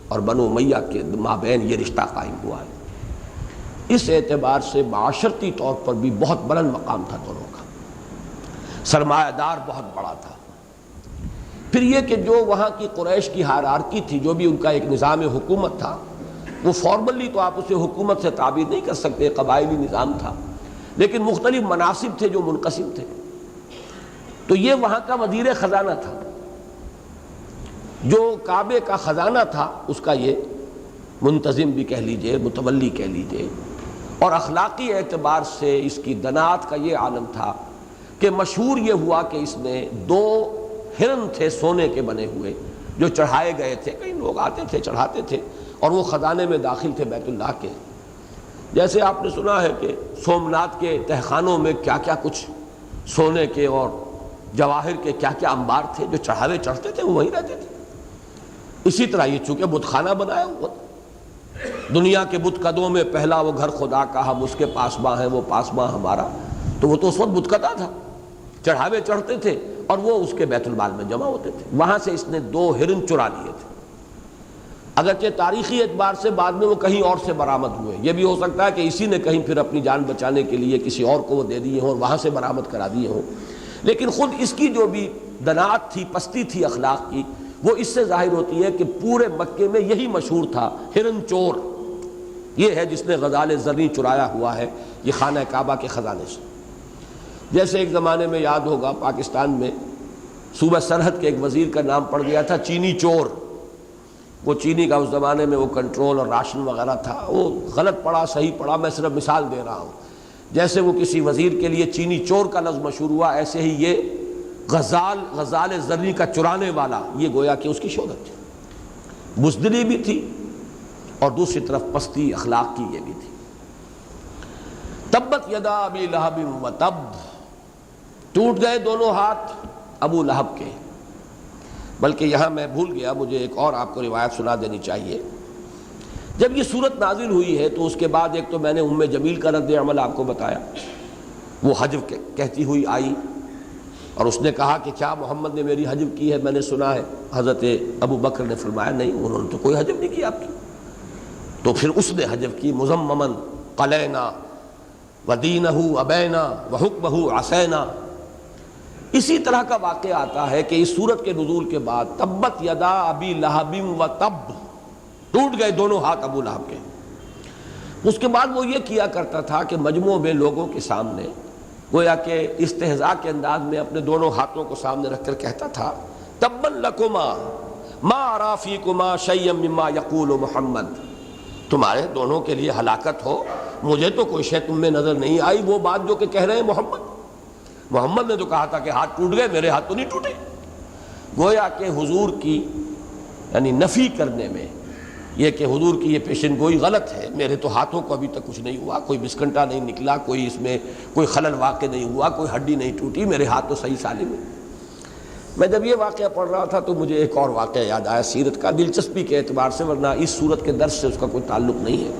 اور بنو امیہ کے مابین یہ رشتہ قائم ہوا ہے۔ اس اعتبار سے معاشرتی طور پر بھی بہت بلند مقام تھا دونوں کا، سرمایہ دار بہت بڑا تھا۔ پھر یہ کہ جو وہاں کی قریش کی ہائرارکی تھی، جو بھی ان کا ایک نظام حکومت تھا، وہ فارملی تو آپ اسے حکومت سے تعبیر نہیں کر سکتے، قبائلی نظام تھا، لیکن مختلف مناصب تھے جو منقسم تھے۔ تو یہ وہاں کا وزیر خزانہ تھا، جو کعبے کا خزانہ تھا اس کا یہ منتظم بھی کہہ لیجئے، متولی کہہ لیجئے، اور اخلاقی اعتبار سے اس کی دنات کا یہ عالم تھا کہ مشہور یہ ہوا کہ اس نے 2 ہرن تھے سونے کے بنے ہوئے جو چڑھائے گئے تھے، کئی لوگ آتے تھے چڑھاتے تھے، اور وہ خزانے میں داخل تھے بیت اللہ کے۔ جیسے آپ نے سنا ہے کہ سومناتھ کے تہخانوں میں کیا کیا کچھ سونے کے اور جواہر کے کیا کیا انبار تھے، جو چڑھاوے چڑھتے تھے وہ وہیں رہتے تھے۔ اسی طرح یہ چونکہ بت خانہ بنایا ہوا تھا، دنیا کے بت قدوں میں پہلا وہ گھر خدا کا، ہم اس کے پاسباں ہیں، وہ پاسباں ہمارا، تو وہ تو اس وقت بت قدا تھا، چڑھاوے چڑھتے تھے اور وہ اس کے بیت المال میں جمع ہوتے تھے۔ وہاں سے اس نے 2 ہرن چرا لیے تھے، اگرچہ تاریخی اعتبار سے بعد میں وہ کہیں اور سے برآمد ہوئے، یہ بھی ہو سکتا ہے کہ اسی نے کہیں پھر اپنی جان بچانے کے لیے کسی اور کو وہ دے دیے ہوں اور وہاں سے برآمد کرا دیے ہوں، لیکن خود اس کی جو بھی دنات تھی، پستی تھی اخلاق کی، وہ اس سے ظاہر ہوتی ہے کہ پورے مکے میں یہی مشہور تھا، ہرن چور یہ ہے جس نے غزال زریں چرایا ہوا ہے یہ خانہ کعبہ کے خزانے سے۔ جیسے ایک زمانے میں یاد ہوگا پاکستان میں صوبہ سرحد کے ایک وزیر کا نام پڑ گیا تھا چینی چور، وہ چینی کا اس زمانے میں وہ کنٹرول اور راشن وغیرہ تھا، وہ غلط پڑا صحیح پڑا، میں صرف مثال دے رہا ہوں۔ جیسے وہ کسی وزیر کے لیے چینی چور کا لفظ مشہور ہوا، ایسے ہی یہ غزال زریں کا چرانے والا، یہ گویا کہ اس کی شہرت تھی، بزدلی بھی تھی اور دوسری طرف پستی اخلاق کی یہ بھی تھی۔ تبت یدا ابی لہب وتب، ٹوٹ گئے دونوں ہاتھ ابو لہب کے۔ بلکہ یہاں میں بھول گیا، مجھے ایک اور آپ کو روایت سنا دینی چاہیے۔ جب یہ صورت نازل ہوئی ہے تو اس کے بعد ایک تو میں نے ام جمیل کا رد عمل آپ کو بتایا، وہ حجب کہتی ہوئی آئی اور اس نے کہا کہ کیا محمد نے میری حجب کی ہے؟ میں نے سنا ہے۔ حضرت ابو بکر نے فرمایا نہیں، انہوں نے تو کوئی حجب نہیں کی آپ کی۔ تو پھر اس نے حجب کی، مزممن قلینا ودینہ ابینا وحکمہ عصینا۔ اسی طرح کا واقعہ آتا ہے کہ اس سورت کے نزول کے بعد تبت یدا ابی لہب وتب، ٹوٹ گئے دونوں ہاتھ ابو لہب کے۔ اس کے بعد وہ یہ کیا کرتا تھا کہ مجموع میں لوگوں کے سامنے گویا کہ استہزاء کے انداز میں اپنے دونوں ہاتھوں کو سامنے رکھ کر کہتا تھا تبًا لکما ما ارا فیکما شیئا مما یقول محمد، تمہارے دونوں کے لیے ہلاکت ہو، مجھے تو کوئی شے تم میں نظر نہیں آئی وہ بات جو کہ کہہ رہے ہیں محمد نے تو کہا تھا کہ ہاتھ ٹوٹ گئے، میرے ہاتھ تو نہیں ٹوٹے۔ گویا کہ حضور کی یعنی نفی کرنے میں یہ کہ حضور کی یہ پیشن گوئی غلط ہے، میرے تو ہاتھوں کو ابھی تک کچھ نہیں ہوا، کوئی بسکنٹا نہیں نکلا، کوئی اس میں کوئی خلل واقع نہیں ہوا، کوئی ہڈی نہیں ٹوٹی، میرے ہاتھ تو صحیح سالم ہے۔ میں جب یہ واقعہ پڑھ رہا تھا تو مجھے ایک اور واقعہ یاد آیا سیرت کا، دلچسپی کے اعتبار سے، ورنہ اس صورت کے درس سے اس کا کوئی تعلق نہیں ہے،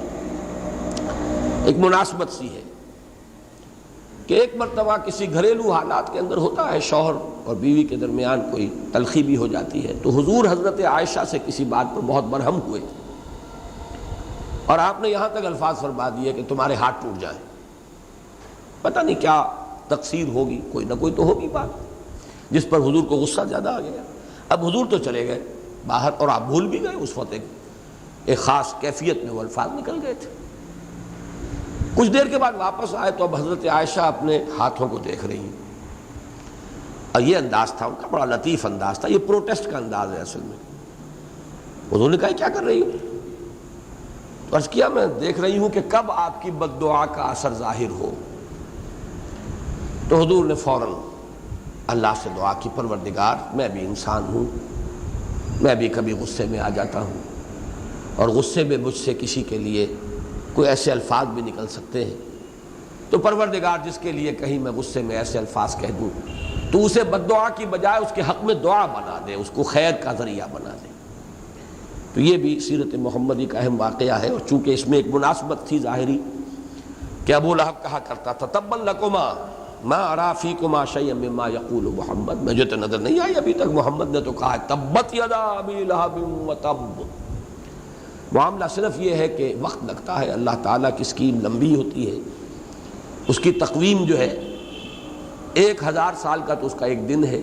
ایک مناسبت سی ہے کہ ایک مرتبہ کسی گھریلو حالات کے اندر ہوتا ہے، شوہر اور بیوی کے درمیان کوئی تلخی بھی ہو جاتی ہے، تو حضور حضرت عائشہ سے کسی بات پر بہت برہم ہوئے اور آپ نے یہاں تک الفاظ فرما دیے کہ تمہارے ہاتھ ٹوٹ جائیں۔ پتہ نہیں کیا تقصیر ہوگی، کوئی نہ کوئی تو ہوگی بات جس پر حضور کو غصہ زیادہ آ گیا۔ اب حضور تو چلے گئے باہر اور آپ بھول بھی گئے، اس وقت ایک خاص کیفیت میں وہ الفاظ نکل گئے تھے۔ کچھ دیر کے بعد واپس آئے تو اب حضرت عائشہ اپنے ہاتھوں کو دیکھ رہی ہیں، اور یہ انداز تھا ان کا، بڑا لطیف انداز تھا، یہ پروٹیسٹ کا انداز ہے اصل میں۔ حضور نے کہا کیا کر رہی ہوں؟ تو عرض کیا میں دیکھ رہی ہوں کہ کب آپ کی بد دعا کا اثر ظاہر ہو۔ تو حضور نے فوراً اللہ سے دعا کی، پروردگار میں بھی انسان ہوں، میں بھی کبھی غصے میں آ جاتا ہوں، اور غصے میں مجھ سے کسی کے لیے کوئی ایسے الفاظ بھی نکل سکتے ہیں، تو پروردگار جس کے لیے کہیں میں غصے میں ایسے الفاظ کہہ دوں تو اسے بد دعا کی بجائے اس کے حق میں دعا بنا دے، اس کو خیر کا ذریعہ بنا دے۔ تو یہ بھی سیرت محمدی کا اہم واقعہ ہے، اور چونکہ اس میں ایک مناسبت تھی ظاہری کہ ابو لہب کہا کرتا تھا تبًا لکما ما ارا فیکما شیئا مما یقول محمد، مجھے تو نظر نہیں آئی ابھی تک، محمد نے تو کہا ہے تبت یدا ابی لہب وتب۔ معاملہ صرف یہ ہے کہ وقت لگتا ہے، اللہ تعالیٰ کی اسکیم لمبی ہوتی ہے، اس کی تقویم جو ہے 1000 سال کا تو اس کا ایک دن ہے،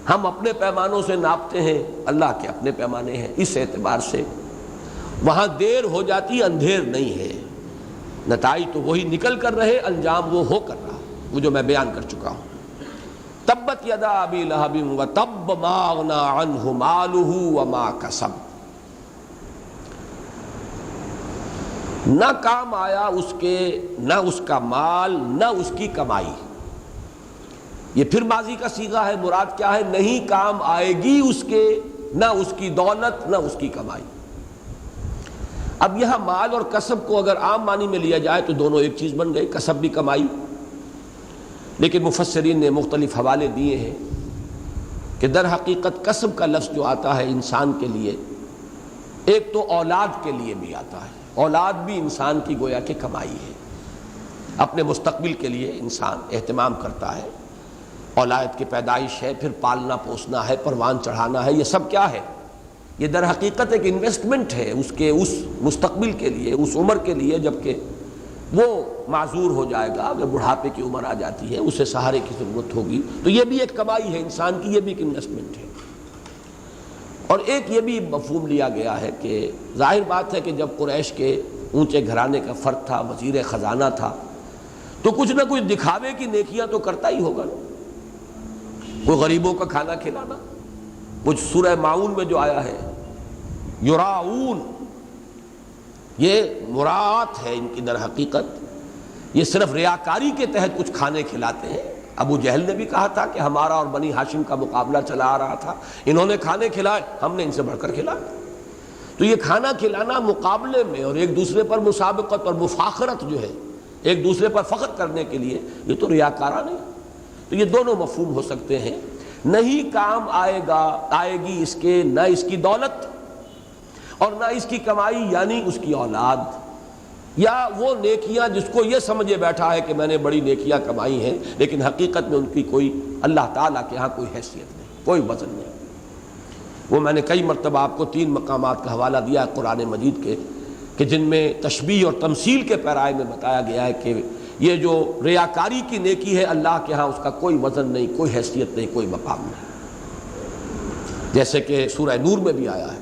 ہم اپنے پیمانوں سے ناپتے ہیں، اللہ کے اپنے پیمانے ہیں، اس اعتبار سے وہاں دیر ہو جاتی اندھیر نہیں ہے، نتائج تو وہی نکل کر رہے، انجام وہ ہو کر رہا، وہ جو میں بیان کر چکا ہوں۔ تبت یدا ابی لہب وتب ما اغنی عنہ مالہ وما کسب، نہ کام آیا اس کے، نہ اس کا مال، نہ اس کی کمائی۔ یہ پھر ماضی کا صیغہ ہے، مراد کیا ہے؟ نہیں کام آئے گی اس کے، نہ اس کی دولت، نہ اس کی کمائی۔ اب یہاں مال اور کسب کو اگر عام معنی میں لیا جائے تو دونوں ایک چیز بن گئے، کسب بھی کمائی، لیکن مفسرین نے مختلف حوالے دیے ہیں کہ در حقیقت کسب کا لفظ جو آتا ہے انسان کے لیے، ایک تو اولاد کے لیے بھی آتا ہے، اولاد بھی انسان کی گویا کہ کمائی ہے، اپنے مستقبل کے لیے انسان اہتمام کرتا ہے، اولاد کی پیدائش ہے، پھر پالنا پوسنا ہے، پروان چڑھانا ہے، یہ سب کیا ہے؟ یہ در حقیقت ایک انویسٹمنٹ ہے اس کے اس مستقبل کے لیے، اس عمر کے لیے، جبکہ وہ معذور ہو جائے گا، اگر بڑھاپے کی عمر آ جاتی ہے، اسے سہارے کی ضرورت ہوگی، تو یہ بھی ایک کمائی ہے انسان کی، یہ بھی ایک انویسٹمنٹ ہے۔ اور ایک یہ بھی مفہوم لیا گیا ہے کہ ظاہر بات ہے کہ جب قریش کے اونچے گھرانے کا فرد تھا، وزیر خزانہ تھا، تو کچھ نہ کچھ دکھاوے کی نیکیاں تو کرتا ہی ہوگا نا، کوئی غریبوں کا کھانا کھلانا، کچھ سورہ معون میں جو آیا ہے یراؤون، یہ مراعات ہے ان کی در حقیقت، یہ صرف ریاکاری کے تحت کچھ کھانے کھلاتے ہیں۔ ابو جہل نے بھی کہا تھا کہ ہمارا اور بنی ہاشم کا مقابلہ چلا آ رہا تھا، انہوں نے کھانے کھلائے، ہم نے ان سے بڑھ کر کھلایا۔ تو یہ کھانا کھلانا مقابلے میں اور ایک دوسرے پر مسابقت اور مفاخرت جو ہے، ایک دوسرے پر فخر کرنے کے لیے، یہ تو ریاکارانہ نہیں۔ تو یہ دونوں مفہوم ہو سکتے ہیں، نہیں کام آئے گی اس کے، نہ اس کی دولت اور نہ اس کی کمائی یعنی اس کی اولاد، یا وہ نیکیاں جس کو یہ سمجھے بیٹھا ہے کہ میں نے بڑی نیکیاں کمائی ہیں، لیکن حقیقت میں ان کی کوئی اللہ تعالیٰ کے ہاں کوئی حیثیت نہیں، کوئی وزن نہیں۔ وہ میں نے کئی مرتبہ آپ کو 3 مقامات کا حوالہ دیا ہے قرآن مجید کے، کہ جن میں تشبیہ اور تمثیل کے پیرائے میں بتایا گیا ہے کہ یہ جو ریاکاری کی نیکی ہے اللہ کے ہاں اس کا کوئی وزن نہیں، کوئی حیثیت نہیں، کوئی مقام نہیں۔ جیسے کہ سورہ نور میں بھی آیا ہے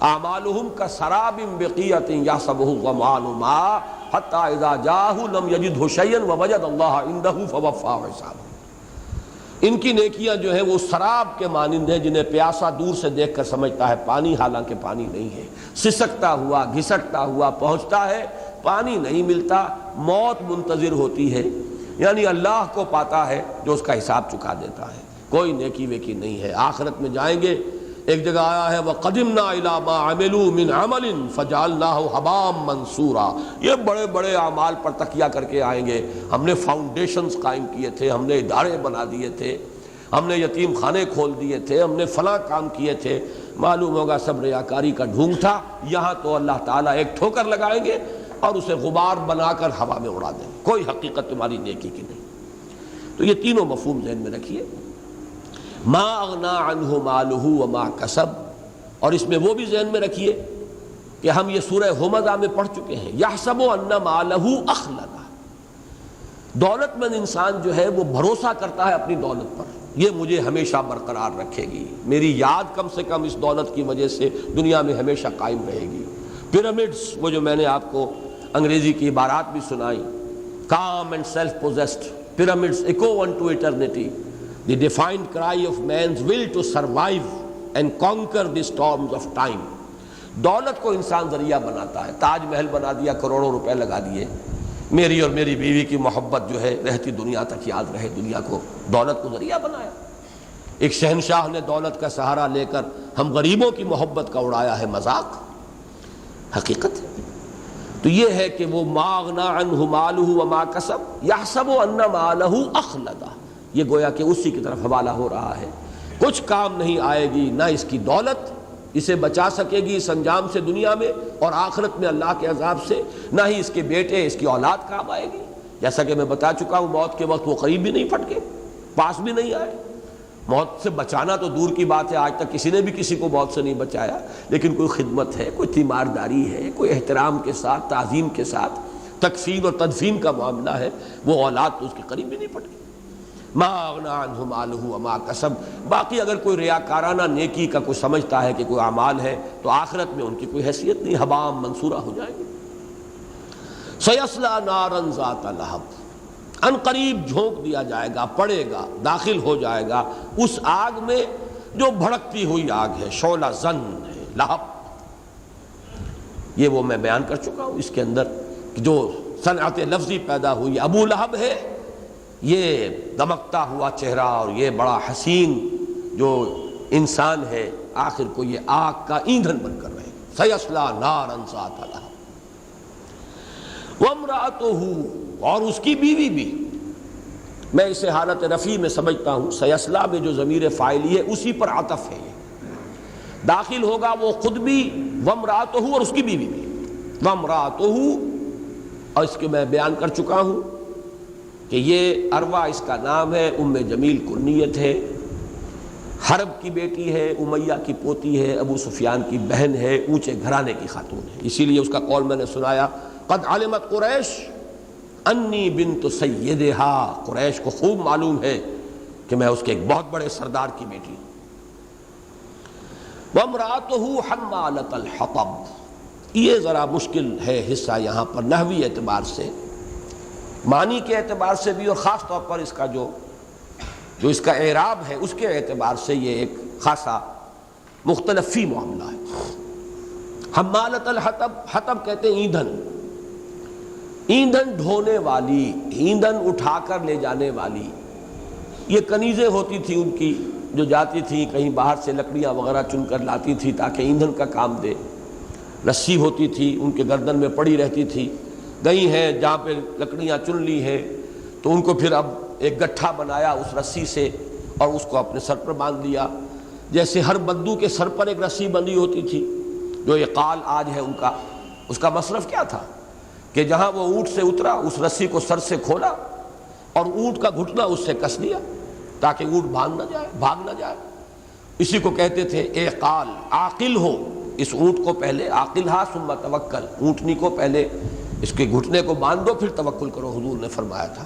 اعمالہم کسراب بقیۃ یحسبہ الظمآن ماء حتی اذا جاءہ لم یجدہ شیئا ووجد اللہ عندہ فوفاہ حسابہ۔ ان کی نیکیاں جو ہیں وہ سراب کے مانند ہیں جنہیں پیاسا دور سے دیکھ کر سمجھتا ہے پانی، حالانکہ پانی نہیں ہے، سسکتا ہوا گھسٹتا ہوا پہنچتا ہے، پانی نہیں ملتا، موت منتظر ہوتی ہے، یعنی اللہ کو پاتا ہے جو اس کا حساب چکا دیتا ہے، کوئی نیکی ویکی نہیں ہے۔ آخرت میں جائیں گے، ایک جگہ آیا ہے وَقَدِمْنَا إِلَىٰ مَا عَمِلُوا مِنْ عَمَلٍ فَجَعَلْنَاهُ هَبَاءً مَنْثُورًا، یہ بڑے بڑے اعمال پر تکیہ کر کے آئیں گے، ہم نے فاؤنڈیشنز قائم کیے تھے، ہم نے ادارے بنا دیے تھے، ہم نے یتیم خانے کھول دیے تھے، ہم نے فلاں کام کیے تھے، معلوم ہوگا سب ریاکاری کا ڈھونگ تھا۔ یہاں تو اللہ تعالیٰ ایک ٹھوکر لگائیں گے اور اسے غبار بنا کر ہوا میں اڑا دیں گے، کوئی حقیقت تمہاری نیکی کی نہیں۔ تو یہ تینوں مفہوم ذہن میں رکھیے، ما اغنا عنہ مالہ وما کسب، اور اس میں وہ بھی ذہن میں رکھیے کہ ہم یہ سورہ ہمزہ میں پڑھ چکے ہیں، یحسب ان مالہ اخلدہ، دولت مند انسان جو ہے وہ بھروسہ کرتا ہے اپنی دولت پر، یہ مجھے ہمیشہ برقرار رکھے گی، میری یاد کم سے کم اس دولت کی وجہ سے دنیا میں ہمیشہ قائم رہے گی۔ پیرامڈز، وہ جو میں نے آپ کو انگریزی کی عبارات بھی سنائی، calm and self-possessed pyramids echo unto eternity, the defined cry of man's will to survive and conquer the storms of time۔ دولت کو انسان ذریعہ بناتا ہے، تاج محل بنا دیا، کروڑوں روپے لگا دیے، میری اور میری بیوی کی محبت جو ہے رہتی دنیا تک یاد رہے، دنیا کو دولت کو ذریعہ بنایا۔ ایک شہنشاہ نے دولت کا سہارا لے کر ہم غریبوں کی محبت کا اڑایا ہے مذاق، حقیقت ہے۔ تو یہ ہے کہ وہ ما اغنا عنہ مالہ وما کسب یحسب ان مالہ اخلدہ، یہ گویا کہ اسی کی طرف حوالہ ہو رہا ہے، کچھ کام نہیں آئے گی، نہ اس کی دولت اسے بچا سکے گی اس انجام سے دنیا میں اور آخرت میں اللہ کے عذاب سے، نہ ہی اس کے بیٹے اس کی اولاد کام آئے گی۔ جیسا کہ میں بتا چکا ہوں، موت کے وقت وہ قریب بھی نہیں پھٹکے، پاس بھی نہیں آئے۔ موت سے بچانا تو دور کی بات ہے، آج تک کسی نے بھی کسی کو موت سے نہیں بچایا، لیکن کوئی خدمت ہے، کوئی تیمارداری ہے، کوئی احترام کے ساتھ، تعظیم کے ساتھ تکفین اور تدفین کا معاملہ ہے، وہ اولاد تو اس کے قریب بھی نہیں پھٹکے۔ ما اغنا عنہ مالہ وما کسب۔ باقی اگر کوئی ریاکارانہ نیکی کا کوئی سمجھتا ہے کہ کوئی اعمال ہے تو آخرت میں ان کی کوئی حیثیت نہیں، ہباء منصورہ ہو جائیں گے۔ سیصلی نارا ذات لہب، ان قریب جھونک دیا جائے گا، پڑے گا، داخل ہو جائے گا اس آگ میں جو بھڑکتی ہوئی آگ ہے، شعلہ زن ہے، لہب۔ یہ وہ میں بیان کر چکا ہوں، اس کے اندر جو صنعت لفظی پیدا ہوئی، ابو لہب ہے یہ دمکتا ہوا چہرہ اور یہ بڑا حسین جو انسان ہے، آخر کو یہ آگ کا ایندھن بن کر رہے۔ سیصلی نارا ذات لہب وامرأتہ، اور اس کی بیوی بھی، میں اسے حالت رفیع میں سمجھتا ہوں، سیصلی میں جو ضمیر فاعلی ہے اسی پر عطف ہے، یہ داخل ہوگا وہ خود بھی، وامرأتہ اور اس کی بیوی بھی، وامرأتہ۔ اور اس کے میں بیان کر چکا ہوں کہ یہ عروہ اس کا نام ہے، ام جمیل کنیت ہے، حرب کی بیٹی ہے، امیہ کی پوتی ہے، ابو سفیان کی بہن ہے، اونچے گھرانے کی خاتون ہے۔ اسی لیے اس کا قول میں نے سنایا، قد علمت قریش انی بنت سیدہا، قریش کو خوب معلوم ہے کہ میں اس کے ایک بہت بڑے سردار کی بیٹی ہوں۔ وامرأتہ حمالۃ الحطب، یہ ذرا مشکل ہے حصہ یہاں پر نحوی اعتبار سے، معنی کے اعتبار سے بھی، اور خاص طور پر اس کا جو اس کا اعراب ہے اس کے اعتبار سے یہ ایک خاصا مختلف فی معاملہ ہے۔ حمالۃ الحطب، حطب کہتے ہیں ایندھن، ایندھن ڈھونے والی، ایندھن اٹھا کر لے جانے والی۔ یہ کنیزیں ہوتی تھیں ان کی، جو جاتی تھیں کہیں باہر سے لکڑیاں وغیرہ چن کر لاتی تھی تاکہ ایندھن کا کام دے، رسی ہوتی تھی ان کے گردن میں پڑی رہتی تھی، گئی ہیں جہاں پہ لکڑیاں چن لی ہیں تو ان کو پھر اب ایک گٹھا بنایا اس رسی سے اور اس کو اپنے سر پر باندھ لیا، جیسے ہر بدو کے سر پر ایک رسی بندھی ہوتی تھی، جو یہ قال آج ہے ان کا۔ اس کا مصرف کیا تھا کہ جہاں وہ اونٹ سے اترا اس رسی کو سر سے کھولا اور اونٹ کا گھٹنا اس سے کس لیا تاکہ اونٹ بھاگ نہ جائے۔ اسی کو کہتے تھے اے قال، عاقل ہو، اس اونٹ کو پہلے عاقل ہا ثم توکل، اونٹنی کو پہلے اس کے گھٹنے کو باندھ دو پھر توکل کرو، حضور نے فرمایا تھا۔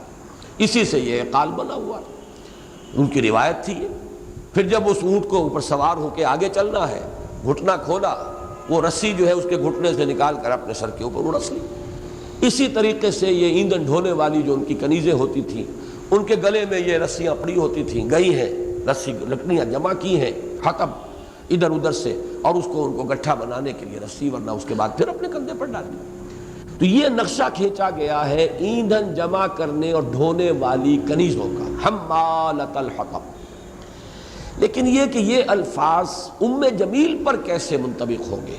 اسی سے یہ قال بنا ہوا، ان کی روایت تھی یہ۔ پھر جب اس اونٹ کو اوپر سوار ہو کے آگے چلنا ہے، گھٹنا کھولا وہ رسی جو ہے اس کے گھٹنے سے نکال کر اپنے سر کے اوپر رس لی۔ اسی طریقے سے یہ ایندھن ڈھونے والی جو ان کی کنیزیں ہوتی تھیں، ان کے گلے میں یہ رسیاں پڑی ہوتی تھیں، گئی ہیں رسی لکڑیاں جمع کی ہیں حطب ادھر ادھر سے، اور اس کو ان کو گٹھا بنانے کے لیے رسی، ورنہ اس کے بعد پھر اپنے کندھے پر ڈال دی۔ تو یہ نقشہ کھینچا گیا ہے ایندھن جمع کرنے اور ڈھونے والی کنیزوں کا، حمالۃ الحطب۔ لیکن یہ کہ یہ الفاظ ام جمیل پر کیسے منطبق ہوں گے؟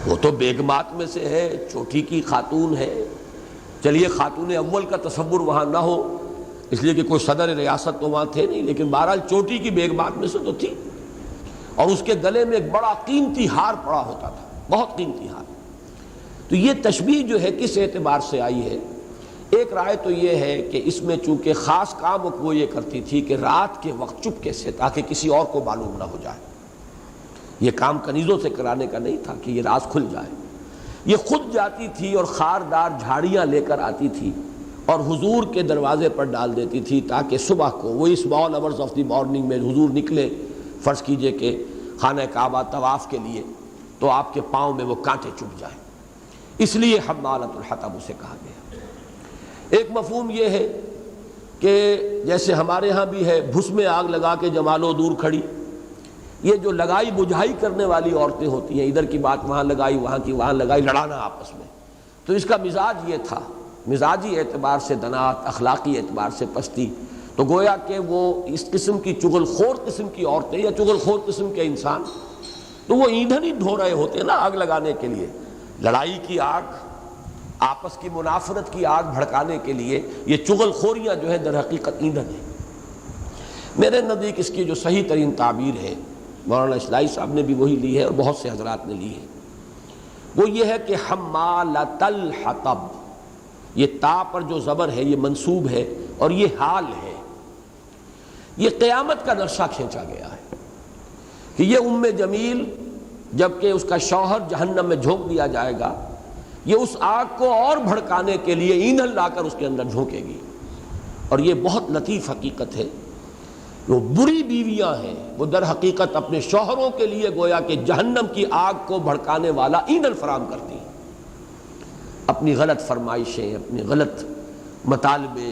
وہ تو بیگمات میں سے ہے، چوٹی کی خاتون ہے۔ چلیے خاتون اول کا تصور وہاں نہ ہو، اس لیے کہ کوئی صدر ریاست تو وہاں تھے نہیں، لیکن بہرحال چوٹی کی بیگمات میں سے تو تھی، اور اس کے گلے میں ایک بڑا قیمتی ہار پڑا ہوتا تھا، بہت قیمتی ہار۔ تو یہ تشبیہ جو ہے کس اعتبار سے آئی ہے؟ ایک رائے تو یہ ہے کہ اس میں چونکہ خاص کام وہ یہ کرتی تھی کہ رات کے وقت چپکے سے، تاکہ کسی اور کو معلوم نہ ہو جائے، یہ کام کنیزوں سے کرانے کا نہیں تھا کہ یہ راز کھل جائے، یہ خود جاتی تھی اور خاردار جھاڑیاں لے کر آتی تھی اور حضور کے دروازے پر ڈال دیتی تھی، تاکہ صبح کو وہ small hours of the morning میں حضور نکلے، فرض کیجئے کہ خانہ کعبہ طواف کے لیے، تو آپ کے پاؤں میں وہ کانٹے چبھ جائیں، اس لیے حمالۃ الحطب اسے کہا گیا۔ ایک مفہوم یہ ہے کہ جیسے ہمارے ہاں بھی ہے بھس میں آگ لگا کے جمالو دور کھڑی، یہ جو لگائی بجھائی کرنے والی عورتیں ہوتی ہیں، ادھر کی بات وہاں لگائی، وہاں کی وہاں لگائی، لڑانا آپس میں، تو اس کا مزاج یہ تھا، مزاجی اعتبار سے دنات، اخلاقی اعتبار سے پستی، تو گویا کہ وہ اس قسم کی چغل خور قسم کی عورتیں یا چغل خور قسم کے انسان، تو وہ ایندھن ہی ڈھو رہے ہوتے ہیں نا آگ لگانے کے لیے، لڑائی کی آگ، آپس کی منافرت کی آگ بھڑکانے کے لیے یہ چغل خوریاں جو ہے در حقیقت ایندھن ہے۔ میرے نزدیک اس کی جو صحیح ترین تعبیر ہے، مولانا اسلائی صاحب نے بھی وہی لی ہے اور بہت سے حضرات نے لی ہے، وہ یہ ہے کہ حمالۃ الحطب، یہ تا پر جو زبر ہے یہ منصوب ہے اور یہ حال ہے، یہ قیامت کا نقشہ کھینچا گیا ہے کہ یہ ام جمیل جبکہ اس کا شوہر جہنم میں جھونک دیا جائے گا، یہ اس آگ کو اور بھڑکانے کے لیے ایندھن لا کر اس کے اندر جھونکے گی۔ اور یہ بہت لطیف حقیقت ہے، وہ بری بیویاں ہیں وہ در حقیقت اپنے شوہروں کے لیے گویا کہ جہنم کی آگ کو بھڑکانے والا ایندھن فراہم کرتی ہیں، اپنی غلط فرمائشیں، اپنے غلط مطالبے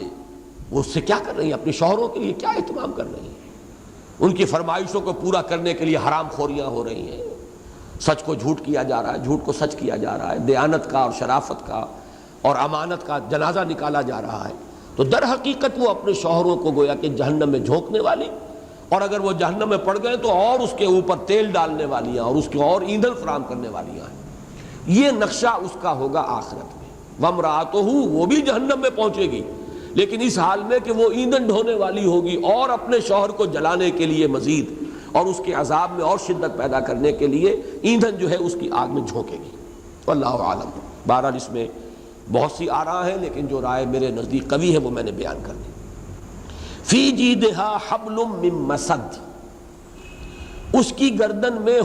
وہ اس سے کیا کر رہی ہیں، اپنے شوہروں کے لیے کیا اہتمام کر رہی ہیں، ان کی فرمائشوں کو پورا کرنے کے لیے حرام خوریاں ہو رہی ہیں، سچ کو جھوٹ کیا جا رہا ہے، جھوٹ کو سچ کیا جا رہا ہے، دیانت کا اور شرافت کا اور امانت کا جنازہ نکالا جا رہا ہے، تو در حقیقت وہ اپنے شوہروں کو گویا کہ جہنم میں جھونکنے والی، اور اگر وہ جہنم میں پڑ گئے تو اور اس کے اوپر تیل ڈالنے والیاں اور اس کے اور ایندھن فراہم کرنے والیاں ہیں۔ یہ نقشہ اس کا ہوگا آخرت میں، وامرأتہ، وہ بھی جہنم میں پہنچے گی لیکن اس حال میں کہ وہ ایندھن ڈھونے والی ہوگی اور اپنے شوہر کو جلانے کے لیے مزید اور اس کے عذاب میں اور شدت پیدا کرنے کے لیے ایندھن جو ہے اس کی آگ میں جھونکے گی۔ واللہ اعلم۔ بہرحال اس میں بہت سی آراء ہیں، لیکن جو رائے میرے نزدیک قوی ہے وہ میں نے بیان کر دی۔ فی جیدہا حبل من مسد، اس کی گردن میں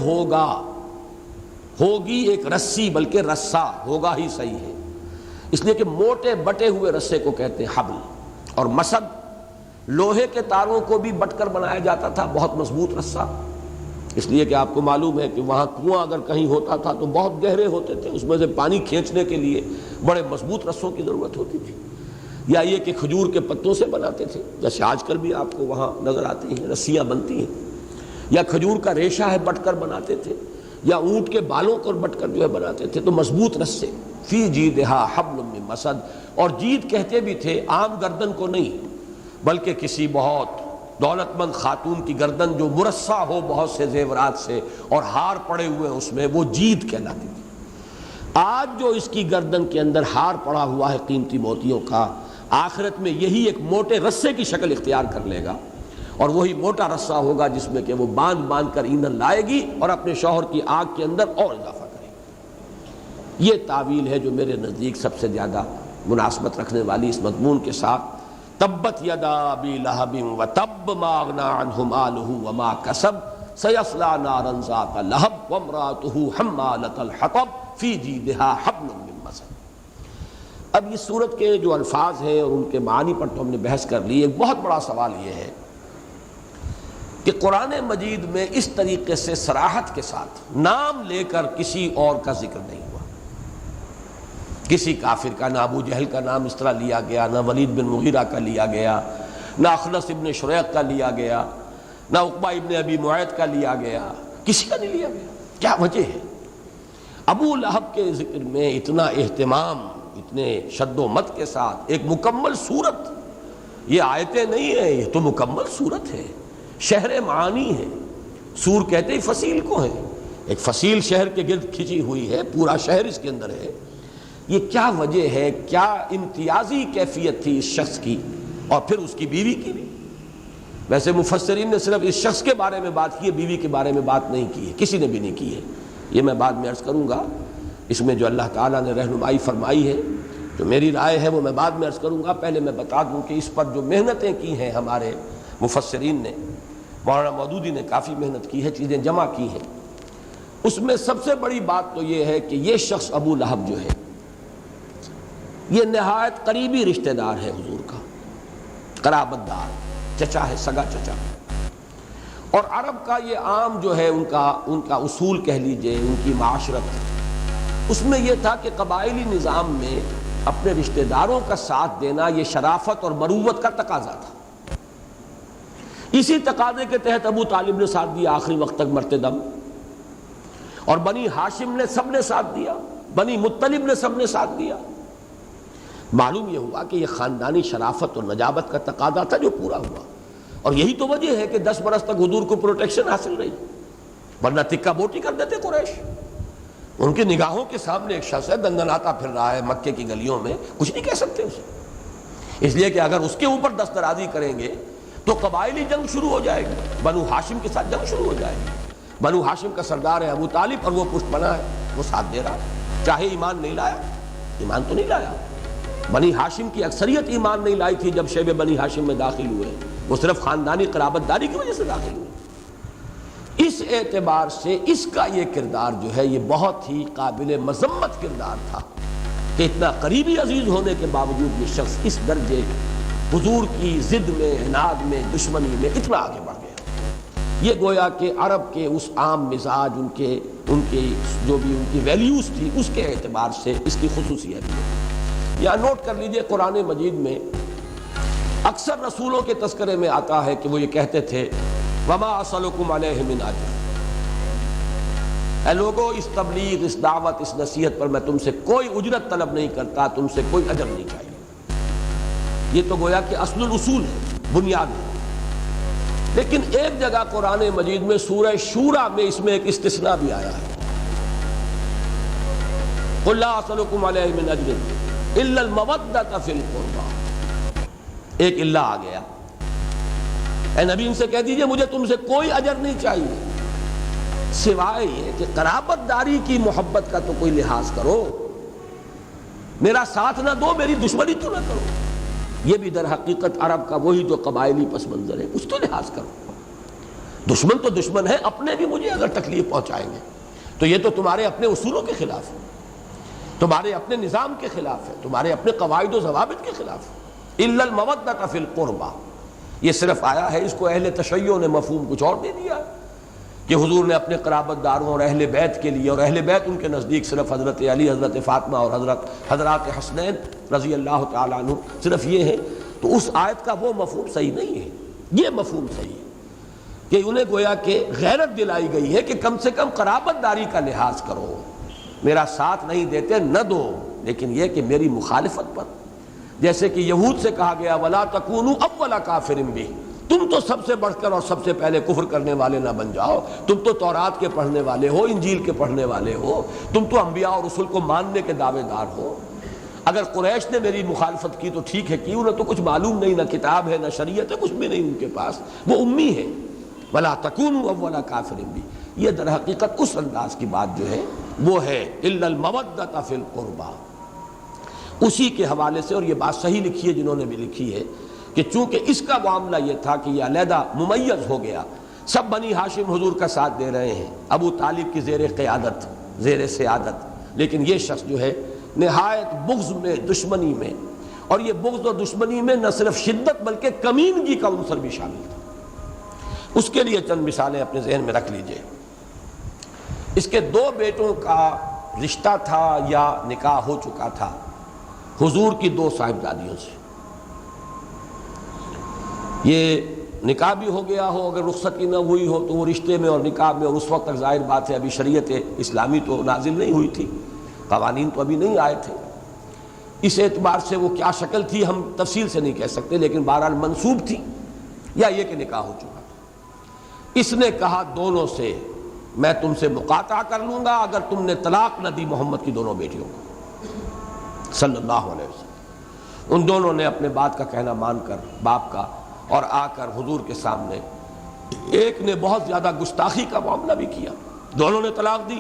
ہوگی ایک رسی، بلکہ رسہ، ہوگا ہی صحیح ہے، اس لیے کہ موٹے بٹے ہوئے رسے کو کہتے ہیں حبل، اور مسد لوہے کے تاروں کو بھی بٹ کر بنایا جاتا تھا، بہت مضبوط رسہ، اس لیے کہ آپ کو معلوم ہے کہ وہاں کنواں اگر کہیں ہوتا تھا تو بہت گہرے ہوتے تھے، اس میں سے پانی کھینچنے کے لیے بڑے مضبوط رسوں کی ضرورت ہوتی تھی، یا یہ کہ کھجور کے پتوں سے بناتے تھے، جیسے آج کل بھی آپ کو وہاں نظر آتی ہیں رسیاں بنتی ہیں، یا کھجور کا ریشہ ہے بٹ کر بناتے تھے، یا اونٹ کے بالوں کو بٹ کر جو ہے بناتے تھے، تو مضبوط رسے۔ فی جیدہا حبل من مسد، اور جید کہتے بھی تھے عام گردن کو نہیں، بلکہ کسی بہت دولت مند خاتون کی گردن جو مرصع ہو بہت سے زیورات سے اور ہار پڑے ہوئے اس میں، وہ جید کہلاتی تھی۔ آج جو اس کی گردن کے اندر ہار پڑا ہوا ہے قیمتی موتیوں کا، آخرت میں یہی ایک موٹے رسے کی شکل اختیار کر لے گا، اور وہی موٹا رسہ ہوگا جس میں کہ وہ باندھ کر ایندھن لائے گی اور اپنے شوہر کی آگ کے اندر اور اضافہ کرے گی۔ یہ تعویل ہے جو میرے نزدیک سب سے زیادہ مناسبت رکھنے والی اس مضمون کے ساتھ۔ تبت یدا ابی لہب وتب ما اغنی عنہ مالہ وما کسب سیصلی نارا ذات لہب وامرأتہ حمالۃ الحطب فی جیدہا حبل من مسد۔ اب اس سورت کے جو الفاظ ہیں اور ان کے معانی پر تو ہم نے بحث کر لی، ایک بہت بڑا سوال یہ ہے کہ قرآن مجید میں اس طریقے سے صراحت کے ساتھ نام لے کر کسی اور کا ذکر نہیں ہوا. کسی کافر کا، نہ ابو جہل کا نام اس طرح لیا گیا، نہ ولید بن مغیرہ کا لیا گیا، نہ اخنس ابن شریق کا لیا گیا، نہ عقبہ ابن ابی معیط کا لیا گیا، کسی کا نہیں لیا گیا. کیا وجہ ہے؟ ابو لہب کے ذکر میں اتنا اہتمام، اتنے شد و مت کے ساتھ ایک مکمل صورت. یہ آیتیں نہیں ہیں، یہ تو مکمل صورت ہے، شہر معانی ہے. سور کہتے ہی فصیل کو ہے، ایک فصیل شہر کے گرد کھچی ہوئی ہے، پورا شہر اس کے اندر ہے. یہ کیا وجہ ہے؟ کیا امتیازی کیفیت تھی اس شخص کی اور پھر اس کی بیوی کی بھی؟ ویسے مفسرین نے صرف اس شخص کے بارے میں بات کی ہے، بیوی کے بارے میں بات نہیں کی ہے، کسی نے بھی نہیں کی ہے. یہ میں بعد میں عرض کروں گا. اس میں جو اللہ تعالیٰ نے رہنمائی فرمائی ہے، جو میری رائے ہے وہ میں بعد میں عرض کروں گا. پہلے میں بتا دوں کہ اس پر جو محنتیں کی ہیں ہمارے مفسرین نے، مولانا مودودی نے کافی محنت کی ہے، چیزیں جمع کی ہیں. اس میں سب سے بڑی بات تو یہ ہے کہ یہ شخص ابو لہب جو ہے یہ نہایت قریبی رشتہ دار ہے حضور کا، قرابت دار، چچا ہے، سگا چچا. اور عرب کا یہ عام جو ہے ان کا اصول کہہ لیجئے، ان کی معاشرت، اس میں یہ تھا کہ قبائلی نظام میں اپنے رشتہ داروں کا ساتھ دینا یہ شرافت اور مروت کا تقاضا تھا. اسی تقاضے کے تحت ابو طالب نے ساتھ دیا آخری وقت تک مرتے دم، اور بنی ہاشم نے سب نے ساتھ دیا، بنی مطلب نے سب نے ساتھ دیا. معلوم یہ ہوا کہ یہ خاندانی شرافت اور نجابت کا تقاضا تھا جو پورا ہوا. اور یہی تو وجہ ہے کہ 10 برس تک حضور کو پروٹیکشن حاصل رہی، ورنہ تکہ بوٹی کر دیتے قریش. ان کی نگاہوں کے سامنے ایک شخص ہے، دندناتا پھر رہا ہے مکے کی گلیوں میں، کچھ نہیں کہہ سکتے اسے، اس لیے کہ اگر اس کے اوپر دسترازی کریں گے تو قبائلی جنگ شروع ہو جائے گی، بنو ہاشم کے ساتھ جنگ شروع ہو جائے گی. بنو ہاشم کا سردار ہے ابو طالب اور وہ پشت پناہ ہے، وہ ساتھ دے رہا ہے، چاہے ایمان نہیں لایا، ایمان تو نہیں لایا. بنی ہاشم کی اکثریت ایمان نہیں لائی تھی جب شیب بنی ہاشم میں داخل ہوئے، وہ صرف خاندانی قرابت داری کی وجہ سے داخل ہوئے. اس اعتبار سے اس کا یہ کردار جو ہے یہ بہت ہی قابل مذمت کردار تھا کہ اتنا قریبی عزیز ہونے کے باوجود یہ شخص اس درجے حضور کی ضد میں، عناد میں، دشمنی میں اتنا آگے بڑھ گیا. یہ گویا کہ عرب کے اس عام مزاج، ان کے جو بھی ان کی ویلیوز تھی اس کے اعتبار سے اس کی خصوصیت ہے. یا نوٹ کر لیجئے قرآن مجید میں اکثر رسولوں کے تذکرے میں آتا ہے کہ وہ یہ کہتے تھے وما اسألکم علیہ من اجر، اے لوگوں اس تبلیغ، اس دعوت، اس نصیحت پر میں تم سے کوئی اجرت طلب نہیں کرتا، تم سے کوئی اجر نہیں چاہیے. یہ تو گویا کہ اصل الاصول ہے، بنیاد ہے. لیکن ایک جگہ قرآن مجید میں سورہ شورى میں اس میں ایک استثناء بھی آیا ہے. قل لا اسألکم علیہ من اجر الا المودۃ فی القربى، ایک اللہ آ گیا. اے نبی ان سے کہہ دیجئے مجھے تم سے کوئی اجر نہیں چاہیے سوائے یہ کہ قرابت داری کی محبت کا تو کوئی لحاظ کرو، میرا ساتھ نہ دو، میری دشمنی تو نہ کرو. یہ بھی در حقیقت عرب کا وہی جو قبائلی پس منظر ہے، کچھ تو لحاظ کرو. دشمن تو دشمن ہے، اپنے بھی مجھے اگر تکلیف پہنچائیں گے تو یہ تو تمہارے اپنے اصولوں کے خلاف ہے، تمہارے اپنے نظام کے خلاف ہے، تمہارے اپنے قواعد و ضوابط کے خلاف ہے. الا المودۃ فی القربى، یہ صرف آیا ہے، اس کو اہل تشیع نے مفہوم کچھ اور دے دیا کہ حضور نے اپنے قرابت داروں اور اہل بیت کے لیے، اور اہل بیت ان کے نزدیک صرف حضرت علی، حضرت فاطمہ اور حضرات حسنین رضی اللہ تعالیٰ عنہ صرف یہ ہے. تو اس آیت کا وہ مفہوم صحیح نہیں ہے، یہ مفہوم صحیح ہے کہ انہیں گویا کہ غیرت دلائی گئی ہے کہ کم سے کم قرابت داری کا لحاظ کرو، میرا ساتھ نہیں دیتے نہ دو، لیکن یہ کہ میری مخالفت پر، جیسے کہ یہود سے کہا گیا وَلَا تَكُونُوا أَوَّلَ كَافِرٍ بِهِ، تم تو سب سے بڑھ کر اور سب سے پہلے کفر کرنے والے نہ بن جاؤ، تم تو تورات کے پڑھنے والے ہو، انجیل کے پڑھنے والے ہو، تم تو انبیاء اور رسول کو ماننے کے دعوے دار ہو. اگر قریش نے میری مخالفت کی تو ٹھیک ہے، کی انہیں تو کچھ معلوم نہیں، نہ کتاب ہے نہ شریعت ہے، کچھ بھی نہیں ان کے پاس، وہ امی ہے. وَلَا تَكُونُوا أَوَّلَ كَافِرٍ بِهِ، یہ در حقیقت اس انداز کی بات جو ہے وہ ہے إِلَّا الْمَوَدَّةَ فِي الْقُرْبَى. اسی کے حوالے سے، اور یہ بات صحیح لکھی ہے جنہوں نے بھی لکھی ہے، کہ چونکہ اس کا معاملہ یہ تھا کہ یہ علیحدہ ممیز ہو گیا، سب بنی ہاشم حضور کا ساتھ دے رہے ہیں ابو طالب کی زیر قیادت، زیر سیادت، لیکن یہ شخص جو ہے نہایت بغض میں، دشمنی میں، اور یہ بغض اور دشمنی میں نہ صرف شدت بلکہ کمینگی کا عنصر بھی شامل تھا. اس کے لیے چند مثالیں اپنے ذہن میں رکھ لیجئے۔ اس کے 2 بیٹوں کا رشتہ تھا یا نکاح ہو چکا تھا حضور کی 2 صاحبزادیوں سے۔ یہ نکاح بھی ہو گیا ہو، اگر رخصتی نہ ہوئی ہو تو وہ رشتے میں اور نکاح میں، اور اس وقت تک ظاہر بات ہے ابھی شریعت اسلامی تو نازل نہیں ہوئی تھی، قوانین تو ابھی نہیں آئے تھے، اس اعتبار سے وہ کیا شکل تھی ہم تفصیل سے نہیں کہہ سکتے، لیکن بہرحال منسوب تھی یا یہ کہ نکاح ہو چکا تھا۔ اس نے کہا دونوں سے میں تم سے مقاطعہ کر لوں گا اگر تم نے طلاق نہ دی محمد کی دونوں بیٹیوں کو صلی اللہ علیہ وسلم۔ ان دونوں نے اپنے بات کا کہنا مان کر باپ کا اور آ کر حضور کے سامنے، ایک نے بہت زیادہ گستاخی کا معاملہ بھی کیا، دونوں نے طلاق دی،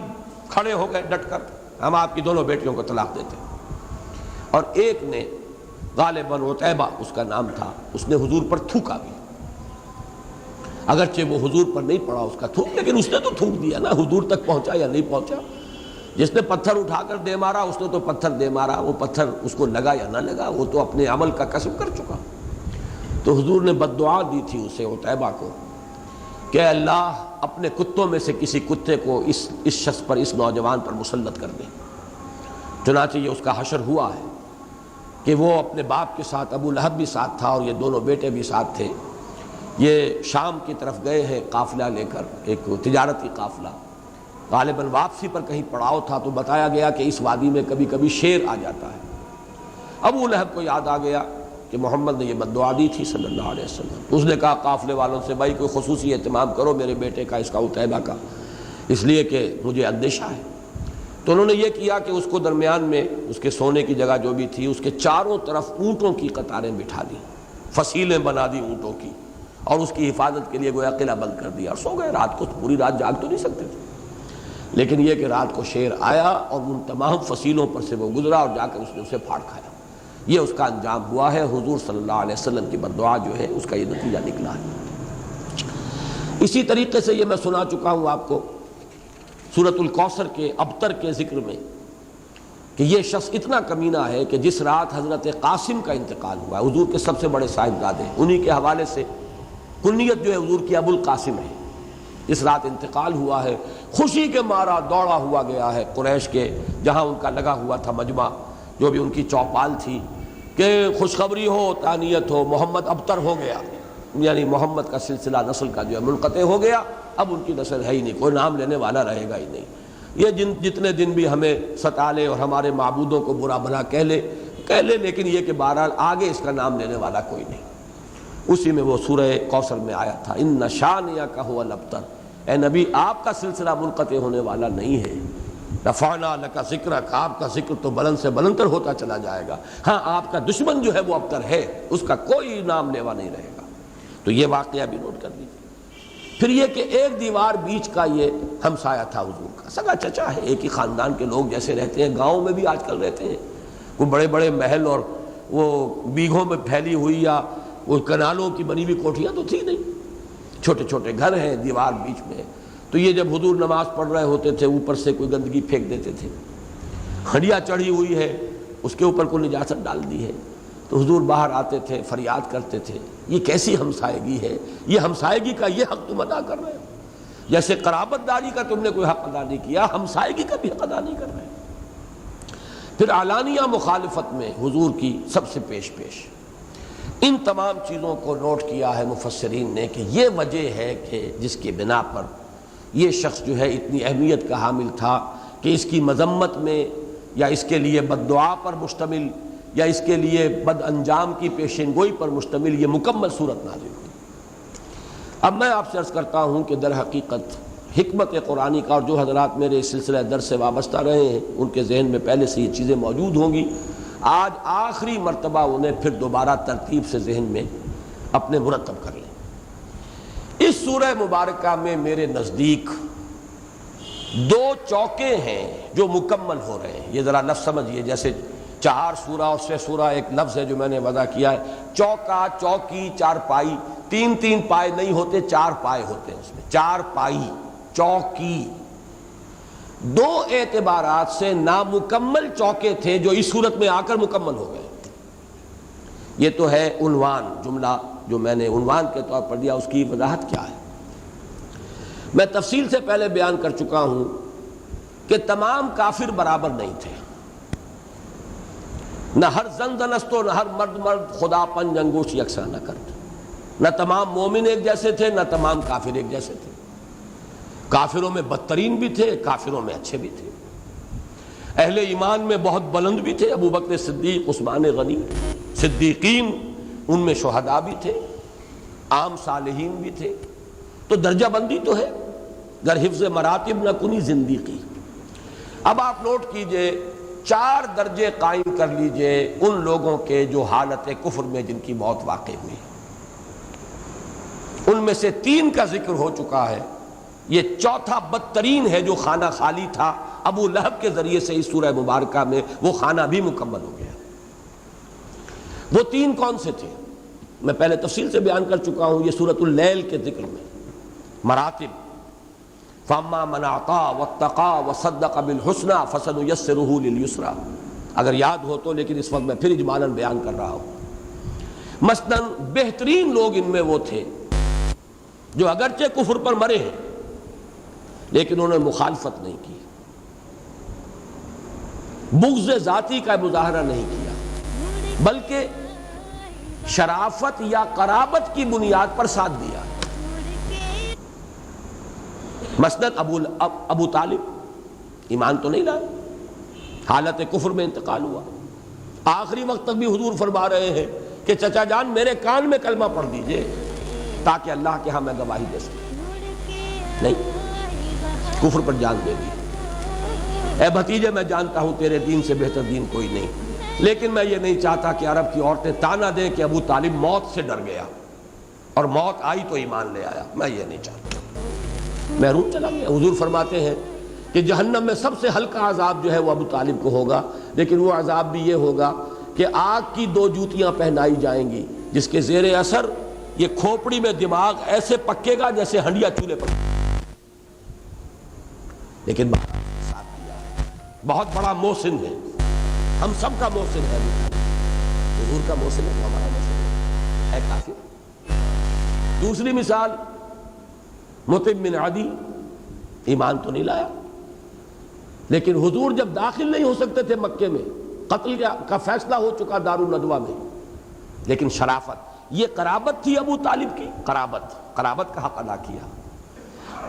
کھڑے ہو گئے ڈٹ کر ہم آپ کی دونوں بیٹیوں کو طلاق دیتے ہیں، اور ایک نے غالباً عتیبہ اس کا نام تھا، اس نے حضور پر تھوکا بھی، اگرچہ وہ حضور پر نہیں پڑا اس کا تھوک، لیکن اس نے تو تھوک دیا نا، حضور تک پہنچا یا نہیں پہنچا۔ جس نے پتھر اٹھا کر دے مارا اس نے تو پتھر دے مارا، وہ پتھر اس کو لگا یا نہ لگا وہ تو اپنے عمل کا کسب کر چکا۔ تو حضور نے بد دعا دی تھی اسے عتیبہ کو کہ اے اللہ اپنے کتوں میں سے کسی کتے کو اس شخص پر، اس نوجوان پر مسلط کر دے۔ چنانچہ یہ اس کا حشر ہوا ہے کہ وہ اپنے باپ کے ساتھ، ابو لہب بھی ساتھ تھا اور یہ دونوں بیٹے بھی ساتھ تھے، یہ شام کی طرف گئے ہیں قافلہ لے کر، ایک تجارتی قافلہ، غالباً واپسی پر کہیں پڑاؤ تھا، تو بتایا گیا کہ اس وادی میں کبھی کبھی شیر آ جاتا ہے۔ ابو لہب کو یاد آ گیا کہ محمد نے یہ بد دعا دی تھی صلی اللہ علیہ وسلم، اس نے کہا قافلے والوں سے بھائی کوئی خصوصی اہتمام کرو میرے بیٹے کا، اس کا عتیبہ کا، اس لیے کہ مجھے اندیشہ ہے۔ تو انہوں نے یہ کیا کہ اس کو درمیان میں اس کے سونے کی جگہ جو بھی تھی اس کے چاروں طرف اونٹوں کی قطاریں بٹھا دی، فصیلیں بنا دی اونٹوں کی، اور اس کی حفاظت کے لیے گویا قلعہ بند کر دیا، اور سو گئے۔ رات کو پوری رات جاگ تو نہیں سکتے تھے، لیکن یہ کہ رات کو شیر آیا اور ان تمام فصیلوں پر سے وہ گزرا اور جا کر اس نے اسے پھاڑ کھایا۔ یہ اس کا انجام ہوا ہے، حضور صلی اللہ علیہ وسلم کی بد دعا جو ہے اس کا یہ نتیجہ نکلا ہے۔ اسی طریقے سے یہ میں سنا چکا ہوں آپ کو سورۃ الکوثر کے ابتر کے ذکر میں کہ یہ شخص اتنا کمینہ ہے کہ جس رات حضرت قاسم کا انتقال ہوا ہے، حضور کے سب سے بڑے صاحبزادے، انہی کے حوالے سے کنیت جو ہے حضور کی ابو القاسم ہے، اس رات انتقال ہوا ہے، خوشی کے مارا دوڑا ہوا گیا ہے قریش کے جہاں ان کا لگا ہوا تھا مجمع، جو بھی ان کی چوپال تھی، کہ خوشخبری ہو، تانیت ہو، محمد ابتر ہو گیا، یعنی محمد کا سلسلہ نسل کا جو ہے منقطع ہو گیا، اب ان کی نسل ہے ہی نہیں، کوئی نام لینے والا رہے گا ہی نہیں۔ یہ جتنے دن بھی ہمیں ستا لے اور ہمارے معبودوں کو برا بھلا کہہ لے، لیکن یہ کہ بہرحال آگے اس کا نام لینے والا کوئی نہیں۔ اسی میں وہ سورہ کوثر میں آیا تھا، ان شانئک ھو الابتر، اے نبی آپ کا سلسلہ منقطع ہونے والا نہیں ہے، رفعنا لک ذکرک، آپ کا ذکر تو بلند سے بلندتر ہوتا چلا جائے گا، ہاں آپ کا دشمن جو ہے وہ ابتر ہے، اس کا کوئی نام لیوا نہیں رہے گا۔ تو یہ واقعہ بھی نوٹ کر لیجیے۔ پھر یہ کہ ایک دیوار بیچ کا یہ ہمسایہ تھا حضور کا، سگا چچا ہے، ایک ہی خاندان کے لوگ جیسے رہتے ہیں، گاؤں میں بھی آج کل رہتے ہیں، کوئی بڑے بڑے محل اور وہ بیگھوں میں پھیلی ہوئی یا وہ کنالوں کی بنی ہوئی کوٹھیاں تو تھی نہیں، چھوٹے چھوٹے گھر ہیں، دیوار بیچ میں۔ تو یہ جب حضور نماز پڑھ رہے ہوتے تھے اوپر سے کوئی گندگی پھینک دیتے تھے، ہنڈیا چڑھی ہوئی ہے اس کے اوپر کوئی نجاست ڈال دی ہے، تو حضور باہر آتے تھے، فریاد کرتے تھے، یہ کیسی ہمسائیگی ہے، یہ ہمسائیگی کا یہ حق تم ادا کر رہے ہو، جیسے قرابت داری کا تم نے کوئی حق ادا نہیں کیا، ہمسائیگی کا بھی حق ادا نہیں کر رہے۔ پھر اعلانیہ مخالفت میں حضور کی سب سے پیش ان تمام چیزوں کو نوٹ کیا ہے مفسرین نے کہ یہ وجہ ہے کہ جس کی بنا پر یہ شخص جو ہے اتنی اہمیت کا حامل تھا کہ اس کی مذمت میں یا اس کے لیے بد دعا پر مشتمل یا اس کے لیے بد انجام کی پیشین گوئی پر مشتمل یہ مکمل صورت نازل ہوئی۔ اب میں آپ سے عرض کرتا ہوں کہ در حقیقت حکمت قرآنی کا، اور جو حضرات میرے اس سلسلہ درس سے وابستہ رہے ہیں ان کے ذہن میں پہلے سے یہ چیزیں موجود ہوں گی، آج آخری مرتبہ انہیں پھر دوبارہ ترتیب سے ذہن میں اپنے مرتب کر لیں۔ اس سورہ مبارکہ میں میرے نزدیک 2 چوکے ہیں جو مکمل ہو رہے ہیں۔ یہ ذرا لفظ سمجھیے، جیسے 4 سورہ اور 6 سورہ ایک لفظ ہے جو میں نے وضع کیا ہے، چوکا، چوکی، چارپائی، 3 پائے نہیں ہوتے، 4 پائے ہوتے ہیں اس میں، 4 پائی، چوکی۔ 2 اعتبارات سے نامکمل چوکے تھے جو اس صورت میں آ کر مکمل ہو گئے۔ یہ تو ہے عنوان، جملہ جو میں نے عنوان کے طور پر دیا، اس کی وضاحت کیا ہے۔ میں تفصیل سے پہلے بیان کر چکا ہوں کہ تمام کافر برابر نہیں تھے، نہ ہر زن زنستو، نہ ہر مرد خدا پنج انگوش یکساں نہ کرتے، نہ تمام مومن ایک جیسے تھے، نہ تمام کافر ایک جیسے تھے۔ کافروں میں بدترین بھی تھے، کافروں میں اچھے بھی تھے، اہل ایمان میں بہت بلند بھی تھے، ابو بکر صدیق، عثمان غنی، صدیقین، ان میں شہداء بھی تھے، عام صالحین بھی تھے۔ تو درجہ بندی تو ہے، گر حفظ مراتب نہ کنی زندگی۔ اب آپ نوٹ کیجئے، 4 درجے قائم کر لیجئے ان لوگوں کے جو حالت کفر میں جن کی موت واقع ہوئی، ان میں سے 3 کا ذکر ہو چکا ہے، یہ چوتھا بدترین ہے جو خانہ خالی تھا، ابو لہب کے ذریعے سے اس سورہ مبارکہ میں وہ خانہ بھی مکمل ہو گیا۔ وہ 3 کون سے تھے میں پہلے تفصیل سے بیان کر چکا ہوں، یہ سورۃ اللیل کے ذکر میں مراتب، فَأَمَّا مَنْ أَعْطَىٰ وَاتَّقَىٰ وَصَدَّقَ بِالْحُسْنَىٰ فَسَنُيَسِّرُهُ لِلْيُسْرَىٰ۔ اگر یاد ہو تو، لیکن اس وقت میں پھر اجمالاً بیان کر رہا ہوں۔ مثلاً بہترین لوگ ان میں وہ تھے جو اگرچہ کفر پر مرے ہیں لیکن انہوں نے مخالفت نہیں کی، بغض ذاتی کا مظاہرہ نہیں کیا، بلکہ شرافت یا قرابت کی بنیاد پر ساتھ دیا۔ مثلاً ابو طالب ایمان تو نہیں لائے، حالت کفر میں انتقال ہوا، آخری وقت تک بھی حضور فرما رہے ہیں کہ چچا جان میرے کان میں کلمہ پڑھ دیجئے تاکہ اللہ کے ہاں میں گواہی دے سکوں۔ نہیں، کفر پر جان دے دی۔ اے بھتیجے، میں جانتا ہوں تیرے دین سے بہتر دین کوئی نہیں، لیکن میں یہ نہیں چاہتا کہ عرب کی عورتیں تانا دیں کہ ابو طالب موت سے ڈر گیا اور موت آئی تو ایمان لے آیا، میں یہ نہیں چاہتا، محروم چلا گیا۔ حضور فرماتے ہیں کہ جہنم میں سب سے ہلکا عذاب جو ہے وہ ابو طالب کو ہوگا، لیکن وہ عذاب بھی یہ ہوگا کہ آگ کی 2 جوتیاں پہنائی جائیں گی جس کے زیر اثر یہ کھوپڑی میں دماغ ایسے پکے گا جیسے ہنڈیا چولہے پر، لیکن ساتھ دیا، بہت بڑا محسن ہے، ہم سب کا محسن ہے، حضور کا محسن ہے، ہمارا محسن ہے کافر۔ دوسری مثال، مطعم بن عدی ایمان تو نہیں لایا، لیکن حضور جب داخل نہیں ہو سکتے تھے مکے میں، قتل کا فیصلہ ہو چکا دارالندوہ میں، لیکن شرافت، یہ قرابت تھی ابو طالب کی، قرابت کا حق ادا کیا،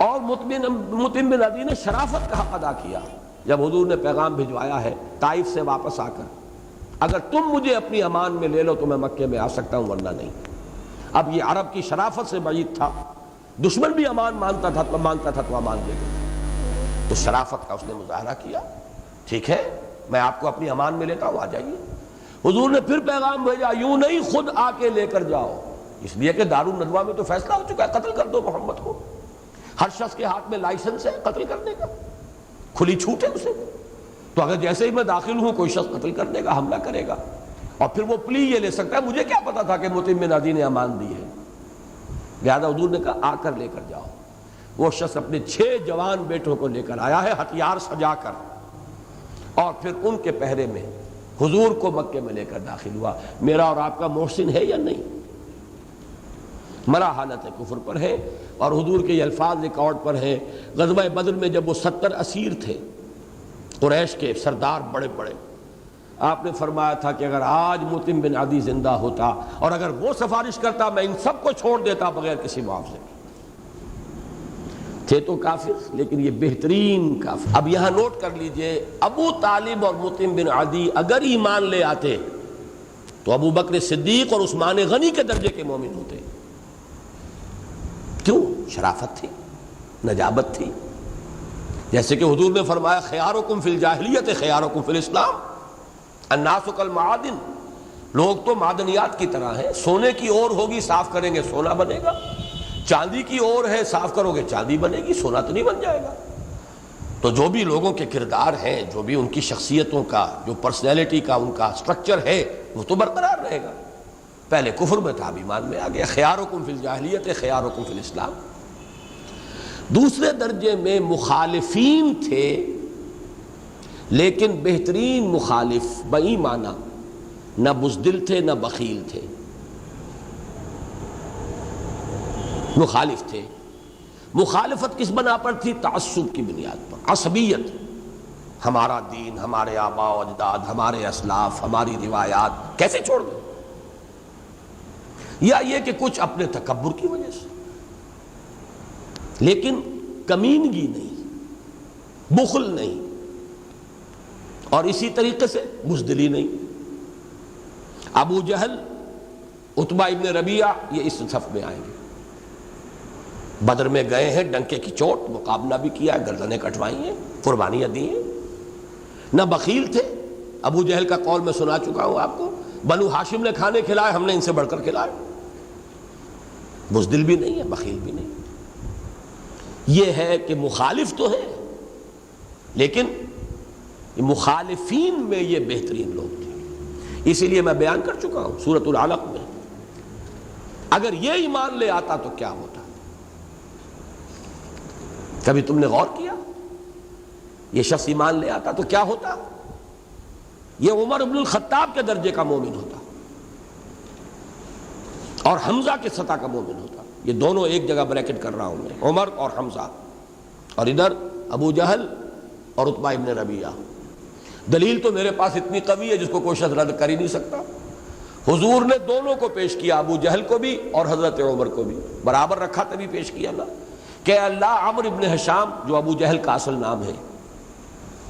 اور مطعم بن عدی نے شرافت کا حق ادا کیا۔ جب حضور نے پیغام بھجوایا ہے طائف سے واپس آ کر، اگر تم مجھے اپنی امان میں لے لو تو میں مکے میں آ سکتا ہوں، ورنہ نہیں۔ اب یہ عرب کی شرافت سے بعید تھا، دشمن بھی امان مانتا تھا تو امان دے گا، تو شرافت کا اس نے مظاہرہ کیا، ٹھیک ہے میں آپ کو اپنی امان میں لیتا ہوں، آ جائیے۔ حضور نے پھر پیغام بھیجا، یوں نہیں خود آ کے لے کر جاؤ، اس لیے کہ دارالندوہ میں تو فیصلہ ہو چکا ہے، قتل کر دو محمد کو، ہر شخص کے ہاتھ میں لائسنس ہے قتل کرنے کا، کھلی چھوٹ ہے اسے، تو اگر جیسے ہی میں داخل ہوں کوئی شخص قتل کرنے کا حملہ کرے گا، اور پھر وہ پلی یہ لے سکتا ہے مجھے کیا پتا تھا کہ مطعم بن عدی نے امان دی ہے، لہذا حضور نے کہا آ کر لے کر جاؤ۔ وہ شخص اپنے 6 جوان بیٹوں کو لے کر آیا ہے ہتھیار سجا کر، اور پھر ان کے پہرے میں حضور کو مکے میں لے کر داخل ہوا۔ میرا اور آپ کا محسن ہے یا نہیں؟ مرا حالت کفر پر ہے، اور حضور کے یہ الفاظ ریکارڈ پر ہیں، غزوہ بدر میں جب وہ 70 اسیر تھے، قریش کے سردار بڑے بڑے، آپ نے فرمایا تھا کہ اگر آج مطعم بن عدی زندہ ہوتا اور اگر وہ سفارش کرتا میں ان سب کو چھوڑ دیتا بغیر کسی معاوضے کے۔ تھے تو کافر لیکن یہ بہترین کافر۔ اب یہاں نوٹ کر لیجئے، ابو طالب اور مطعم بن عدی اگر ایمان لے آتے تو ابو بکر صدیق اور عثمان غنی کے درجے کے مومن ہوتے۔ کیوں؟ شرافت تھی، نجابت تھی، جیسے کہ حضور نے فرمایا خیارکم فی الجاہلیت خیارکم فی الاسلام، الناس کالمعادن، لوگ تو معدنیات کی طرح ہیں، سونے کی اور ہوگی صاف کریں گے سونا بنے گا، چاندی کی اور ہے صاف کرو گے چاندی بنے گی، سونا تو نہیں بن جائے گا۔ تو جو بھی لوگوں کے کردار ہیں، جو بھی ان کی شخصیتوں کا، جو پرسنالٹی کا ان کا سٹرکچر ہے، وہ تو برقرار رہے گا۔ پہلے کفر میں تھا، اب ایمان میں آ گیا، خیارکم فی الجاہلیت خیارکم فی الاسلام۔ دوسرے درجے میں مخالفین تھے، لیکن بہترین مخالف بئی معنی، نہ بزدل تھے نہ بخیل تھے، مخالف تھے، مخالفت کس بنا پر تھی؟ تعصب کی بنیاد پر، عصبیت، ہمارا دین، ہمارے آباء و اجداد، ہمارے اسلاف، ہماری روایات کیسے چھوڑ دیں؟ یا یہ کہ کچھ اپنے تکبر کی وجہ سے، لیکن کمینگی نہیں، بخل نہیں، اور اسی طریقے سے بزدلی نہیں۔ ابو جہل، عتبہ ابن ربیعہ یہ اس صف میں آئیں گے۔ بدر میں گئے ہیں، ڈنکے کی چوٹ، مقابلہ بھی کیا، گردنیں کٹوائی ہیں، قربانیاں دی ہیں۔ نہ بخیل تھے، ابو جہل کا قول میں سنا چکا ہوں آپ کو، بنو ہاشم نے کھانے کھلائے، ہم نے ان سے بڑھ کر کھلائے۔ بزدل بھی نہیں ہے، بخیل بھی نہیں۔ یہ ہے کہ مخالف تو ہے، لیکن مخالفین میں یہ بہترین لوگ تھے۔ اسی لیے میں بیان کر چکا ہوں سورۃ العلق میں، اگر یہ ایمان لے آتا تو کیا ہوتا؟ کبھی تم نے غور کیا؟ یہ شخص ایمان لے آتا تو کیا ہوتا؟ یہ عمر بن الخطاب کے درجے کا مومن ہوتا اور حمزہ کے سطح کا مومن ہوتا۔ یہ دونوں ایک جگہ بریکٹ کر رہا ہوں میں، عمر اور حمزہ، اور ادھر ابو جہل اور عتبہ ابن ربیعہ۔ دلیل تو میرے پاس اتنی قوی ہے جس کو کوئی شخص رد کر ہی نہیں سکتا۔ حضور نے دونوں کو پیش کیا، ابو جہل کو بھی اور حضرت عمر کو بھی برابر رکھا، تبھی پیش کیا نا کہ اللہ عمرو ابن ہشام، جو ابو جہل کا اصل نام ہے،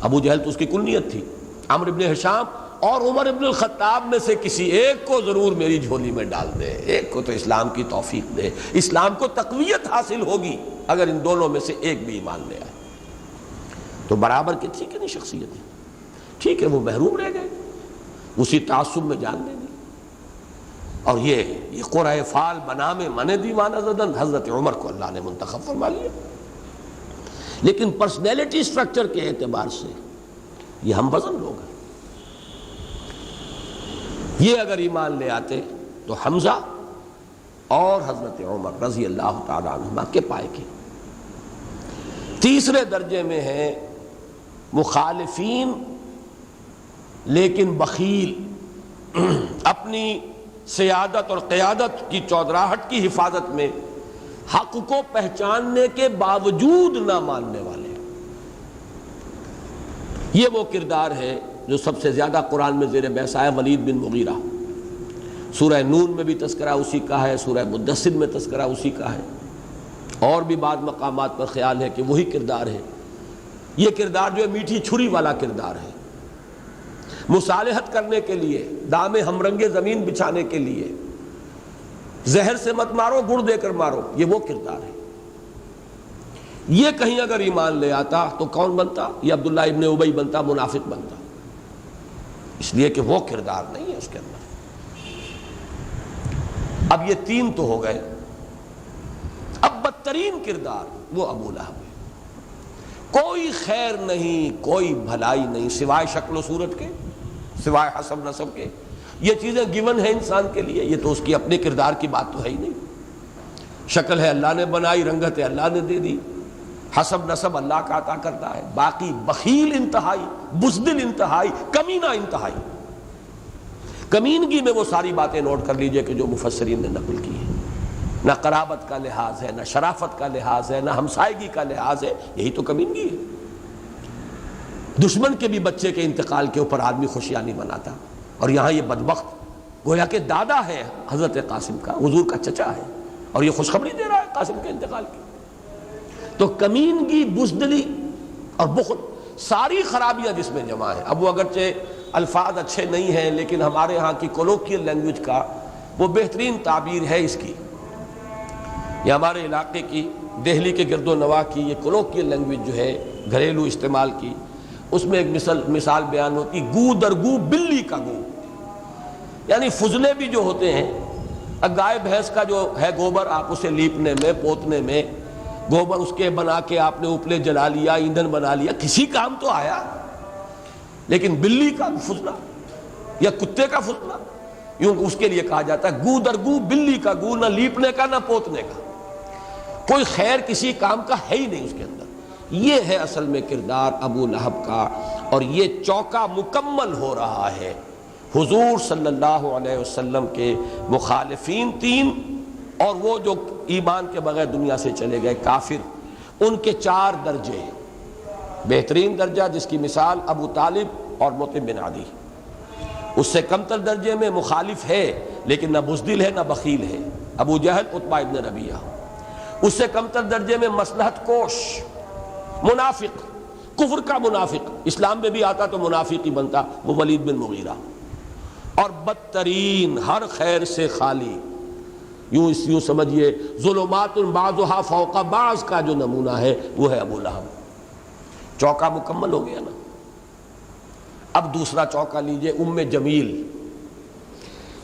ابو جہل تو اس کی کنیت تھی، عمرو ابن ہشام اور عمر ابن الخطاب میں سے کسی ایک کو ضرور میری جھولی میں ڈال دے، ایک کو تو اسلام کی توفیق دے، اسلام کو تقویت حاصل ہوگی اگر ان دونوں میں سے ایک بھی ایمان لے آئے۔ تو برابر کی تھی کہ نہیں شخصیت؟ ٹھیک ہے، وہ محروم رہ گئے، اسی تعصب میں جان دے دی۔ اور یہ قرۂ فال بنام من دیوانہ زدن، حضرت عمر کو اللہ نے منتخب فرما لیا۔ لیکن پرسنالٹی سٹرکچر کے اعتبار سے یہ ہم وزن لوگ ہیں۔ یہ اگر ایمان لے آتے تو حمزہ اور حضرت عمر رضی اللہ تعالیٰ عنہما کے پائے کے۔ تیسرے درجے میں ہیں مخالفین لیکن بخیل، اپنی سیادت اور قیادت کی چودراہٹ کی حفاظت میں حق کو پہچاننے کے باوجود نہ ماننے والے۔ یہ وہ کردار ہے جو سب سے زیادہ قرآن میں زیر بحث آیا، ولید بن مغیرہ۔ سورہ نون میں بھی تذکرہ اسی کا ہے، سورہ مدثر میں تذکرہ اسی کا ہے، اور بھی بعض مقامات پر خیال ہے کہ وہی کردار ہے۔ یہ کردار جو ہے میٹھی چھری والا کردار ہے، مصالحت کرنے کے لیے، دام ہم رنگ زمین بچھانے کے لیے، زہر سے مت مارو گڑ دے کر مارو، یہ وہ کردار ہے۔ یہ کہیں اگر ایمان لے آتا تو کون بنتا؟ یہ عبداللہ ابن ابی بنتا، منافق بنتا، اس لیے کہ وہ کردار نہیں ہے اس کے اندر۔ اب یہ تین تو ہو گئے، اب بدترین کردار وہ ابو لہب ہے۔ کوئی خیر نہیں، کوئی بھلائی نہیں سوائے شکل و صورت کے، سوائے حسب نسب کے۔ یہ چیزیں گیون ہیں انسان کے لیے، یہ تو اس کی اپنے کردار کی بات تو ہے ہی نہیں۔ شکل ہے اللہ نے بنائی، رنگت ہے اللہ نے دے دی، حسب نسب اللہ کا عطا کرتا ہے، باقی بخیل انتہائی، بزدل انتہائی، کمینہ انتہائی۔ کمینگی میں وہ ساری باتیں نوٹ کر لیجئے کہ جو مفسرین نے نقل کی ہیں، نہ قرابت کا لحاظ ہے، نہ شرافت کا لحاظ ہے، نہ ہمسائیگی کا لحاظ ہے، یہی تو کمینگی ہے۔ دشمن کے بھی بچے کے انتقال کے اوپر آدمی خوشیاں نہیں مناتا، اور یہاں یہ بدبخت گویا کہ دادا ہے حضرت قاسم کا، حضور کا چچا ہے، اور یہ خوشخبری دے رہا ہے قاسم کے انتقال کی۔ تو کمینگی، بزدلی اور بخل، ساری خرابیاں جس میں جمع ہیں۔ اب وہ اگرچہ الفاظ اچھے نہیں ہیں، لیکن ہمارے ہاں کی کولوکیل لینگویج کا وہ بہترین تعبیر ہے اس کی۔ یہ ہمارے علاقے کی، دہلی کے گرد و نواح کی یہ کولوکیل لینگویج جو ہے گھریلو استعمال کی، اس میں ایک مثال بیان ہوتی، گو در گو بلی کا گو، یعنی فضلے بھی جو ہوتے ہیں، گائے بھینس کا جو ہے گوبر، آپ اسے لیپنے میں، پوتنے میں، گوبر اس کے بنا کے آپ نے اوپلے جلا لیا، ایندھن بنا لیا، کسی کام تو آیا۔ لیکن بلی کا فضلہ یا کتے کا فضلہ، یوں اس کے لیے کہا جاتا ہے گو در گو بلی کا گو، نہ لیپنے کا نہ پوتنے کا، کوئی خیر کسی کام کا ہے ہی نہیں اس کے اندر۔ یہ ہے اصل میں کردار ابو لہب کا، اور یہ چوکا مکمل ہو رہا ہے۔ حضور صلی اللہ علیہ وسلم کے مخالفین تین، اور وہ جو ایمان کے بغیر دنیا سے چلے گئے کافر، ان کے 4 درجے. بہترین درجہ جس کی مثال ابو طالب اور مطعم بن عدی. اس سے کمتر درجے میں مخالف ہے لیکن نہ بزدل ہے نہ بخیل ہے، ابو جہل عتبہ ابن ربیعہ. اس سے کمتر درجے میں مصلحت کوش، منافق، کفر کا منافق، اسلام میں بھی آتا تو منافق ہی بنتا، وہ ولید بن مغیرہ. اور بدترین، ہر خیر سے خالی، یوں سمجھیے ظلمات بعضها فوق بعض کا جو نمونہ ہے وہ ہے ابو لہب. چوکا مکمل ہو گیا نا. اب دوسرا چوکا لیجئے، ام جمیل.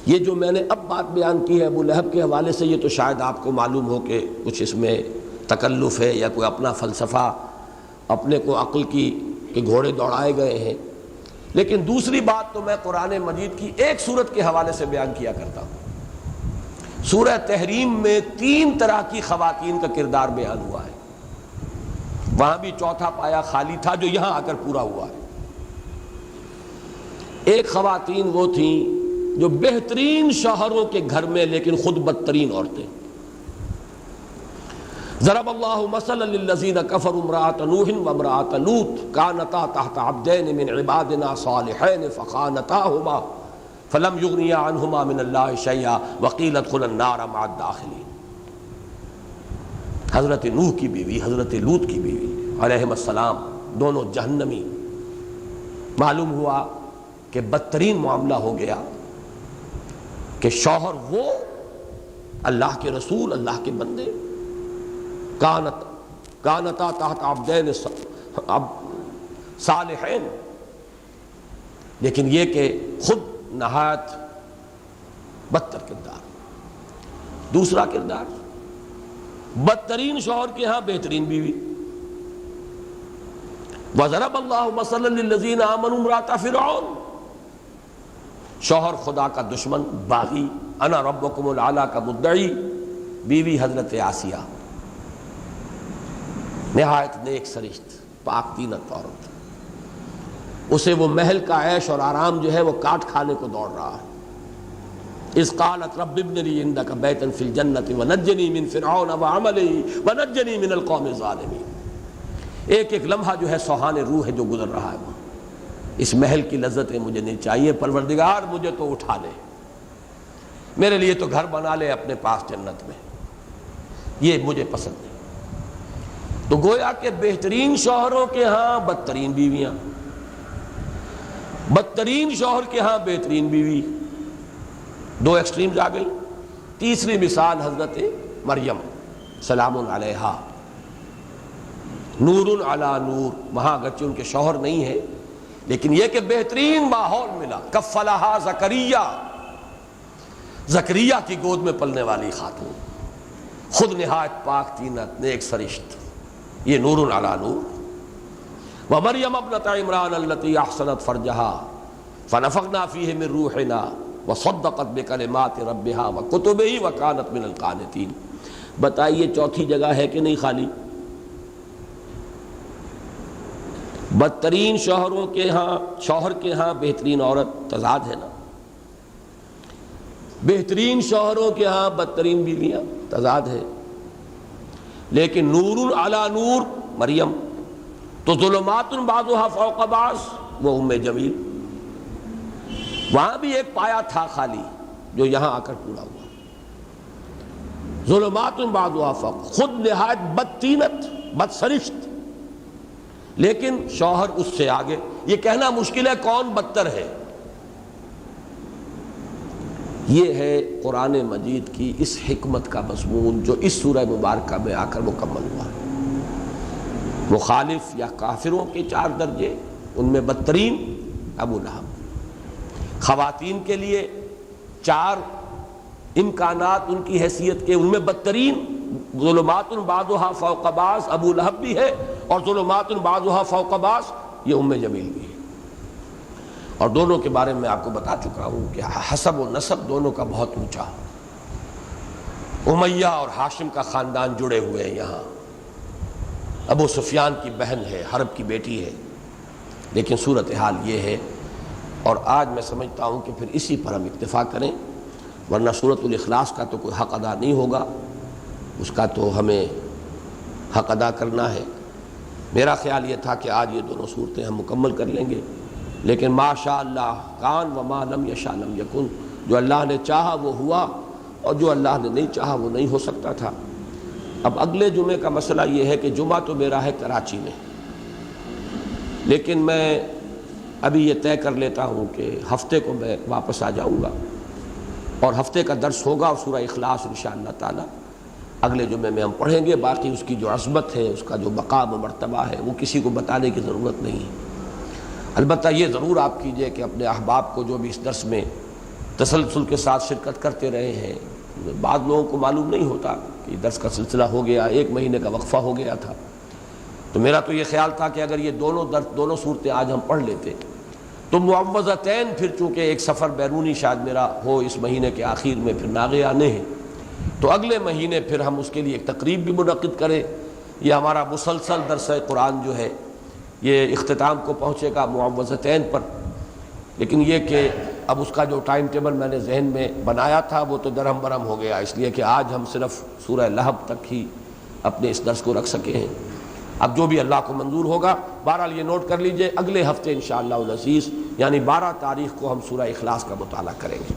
یہ جو میں نے اب بات بیان کی ہے ابو لہب کے حوالے سے، یہ تو شاید آپ کو معلوم ہو کہ کچھ اس میں تکلف ہے یا کوئی اپنا فلسفہ، اپنے کو عقل کی کہ گھوڑے دوڑائے گئے ہیں. لیکن دوسری بات تو میں قرآن مجید کی ایک سورت کے حوالے سے بیان کیا کرتا ہوں. سورہ تحریم میں 3 طرح کی خواتین کا کردار بیان ہوا ہے. وہاں بھی چوتھا پایا خالی تھا جو یہاں آ کر پورا ہوا ہے. ایک خواتین وہ تھیں جو بہترین شوہروں کے گھر میں لیکن خود بدترین عورتیں. ضرب اللہ مثلا للذین کفروا امرأۃ نوح وامرأۃ لوط کانتا تحت عبدین من عبادنا صالحین فخانتاہما فلم یغنیا عنہما من اللہ شیئا وقیل ادخلا النار مع الداخلین. حضرت نوح کی بیوی، حضرت لوط کی بیوی علیہم السلام، دونوں جہنمی. معلوم ہوا کہ بدترین معاملہ ہو گیا کہ شوہر وہ اللہ کے رسول، اللہ کے بندے، کانتا تحت عبدین صالحین، لیکن یہ کہ خود نہایت بدتر کردار. دوسرا کردار، بدترین شوہر کے ہاں بہترین بیوی. وَضَرَبَ اللَّهُ مَثَلًا لِلَّذِينَ آمَنُوا امْرَأَتَ فِرْعَوْنَ، شوہر خدا کا دشمن، باغی، انا ربکم الاعلیٰ کا مدعی. بیوی حضرت آسیہ، نہایت نیک سرشت، پاک طینت عورت. اسے وہ محل کا عیش اور آرام جو ہے وہ کاٹ کھانے کو دوڑ رہا ہے. اذ قالت رب ابن لی عندک بیتا فی الجنۃ ونجنی من فرعون وعملہ ونجنی من القوم الظالمین. ایک ایک لمحہ جو ہے سوہان روح ہے جو گزر رہا ہے وہاں. اس محل کی لذتیں مجھے نہیں چاہیے، پروردگار مجھے تو اٹھا لے، میرے لیے تو گھر بنا لے اپنے پاس جنت میں، یہ مجھے پسند نہیں. تو گویا کہ بہترین شوہروں کے ہاں بدترین بیویاں، بدترین شوہر کے ہاں بہترین بیوی. 2 ایکسٹریمز آ گئی. تیسری مثال حضرت مریم سلام علیہا، نور علی نور. وہاں اگرچہ ان کے شوہر نہیں ہے لیکن یہ کہ بہترین ماحول ملا. کفلہا زکریا، زکریا کی گود میں پلنے والی خاتون، خود نہایت پاک طینت، نیک سرشت، یہ نور علی نور. ومریم ابنۃ عمران التی احصنت فرجہا فنفخنا فیہ من روحنا وصدقت بکلمات ربہا وکتبہ وکانت من القانتین. بتائیے چوتھی جگہ ہے کہ نہیں خالی؟ بدترین شوہروں کے ہاں، شوہر کے ہاں بہترین عورت، تضاد ہے نا. بہترین شوہروں کے ہاں بدترین بیویاں، تضاد ہے. لیکن نور علی نور مریم، تو ظلمات بعضها فوق بعض وہ ام جمیل. وہاں بھی ایک پایا تھا خالی جو یہاں آ کر پورا ہوا. ظلمات بعضها فوق، خود نہایت بدطینت، بدسرشت، لیکن شوہر اس سے آگے. یہ کہنا مشکل ہے کون بدتر ہے. یہ ہے قرآن مجید کی اس حکمت کا مضمون جو اس سورہ مبارکہ میں آ کر مکمل ہوا. مخالف یا کافروں کے 4 درجے، ان میں بدترین ابو لہب. خواتین کے لیے 4 امکانات ان کی حیثیت کے، ان میں بدترین ظلمات بعضها فوق بعض ابو لہب بھی ہے، اور ظلمات بعضها فوق بعض یہ ام جمیل بھی ہے. اور دونوں کے بارے میں آپ کو بتا چکا ہوں کہ حسب و نسب دونوں کا بہت اونچا. امیہ اور ہاشم کا خاندان جڑے ہوئے ہیں یہاں. ابو سفیان کی بہن ہے، حرب کی بیٹی ہے. لیکن صورتحال یہ ہے، اور آج میں سمجھتا ہوں کہ پھر اسی پر ہم اکتفا کریں، ورنہ سورۃ الاخلاص کا تو کوئی حق ادا نہیں ہوگا. اس کا تو ہمیں حق ادا کرنا ہے۔ میرا خیال یہ تھا کہ آج یہ دونوں صورتیں ہم مکمل کر لیں گے، لیکن ما شاء اللہ کان وما لم یشاء لم یکن، جو اللہ نے چاہا وہ ہوا اور جو اللہ نے نہیں چاہا وہ نہیں ہو سکتا تھا۔ اب اگلے جمعے کا مسئلہ یہ ہے کہ جمعہ تو میرا ہے کراچی میں، لیکن میں ابھی یہ طے کر لیتا ہوں کہ ہفتے کو میں واپس آ جاؤں گا اور ہفتے کا درس ہوگا سورہ اخلاص انشاءاللہ تعالی اگلے جمعے میں ہم پڑھیں گے۔ باقی اس کی جو عظمت ہے، اس کا جو مقام و مرتبہ ہے، وہ کسی کو بتانے کی ضرورت نہیں ہے۔ البتہ یہ ضرور آپ کیجئے کہ اپنے احباب کو جو بھی اس درس میں تسلسل کے ساتھ شرکت کرتے رہے ہیں، بعض لوگوں کو معلوم نہیں ہوتا کہ درس کا سلسلہ ہو گیا، 1 مہینے کا وقفہ ہو گیا تھا، تو میرا تو یہ خیال تھا کہ اگر یہ دونوں صورتیں آج ہم پڑھ لیتے تو معوذتین، پھر چونکہ ایک سفر بیرونی شاید میرا ہو اس مہینے کے آخر میں، پھر ناغے آنے ہیں، تو اگلے مہینے پھر ہم اس کے لیے ایک تقریب بھی منعقد کریں۔ یہ ہمارا مسلسل درس قرآن جو ہے یہ اختتام کو پہنچے گا معوذتین پر، لیکن یہ کہ اب اس کا جو ٹائم ٹیبل میں نے ذہن میں بنایا تھا وہ تو درہم برہم ہو گیا، اس لیے کہ آج ہم صرف سورہ لہب تک ہی اپنے اس درس کو رکھ سکے ہیں۔ اب جو بھی اللہ کو منظور ہوگا، بہرحال یہ نوٹ کر لیجئے، اگلے ہفتے انشاءاللہ العزیز یعنی 12 تاریخ کو ہم سورہ اخلاص کا مطالعہ کریں گے۔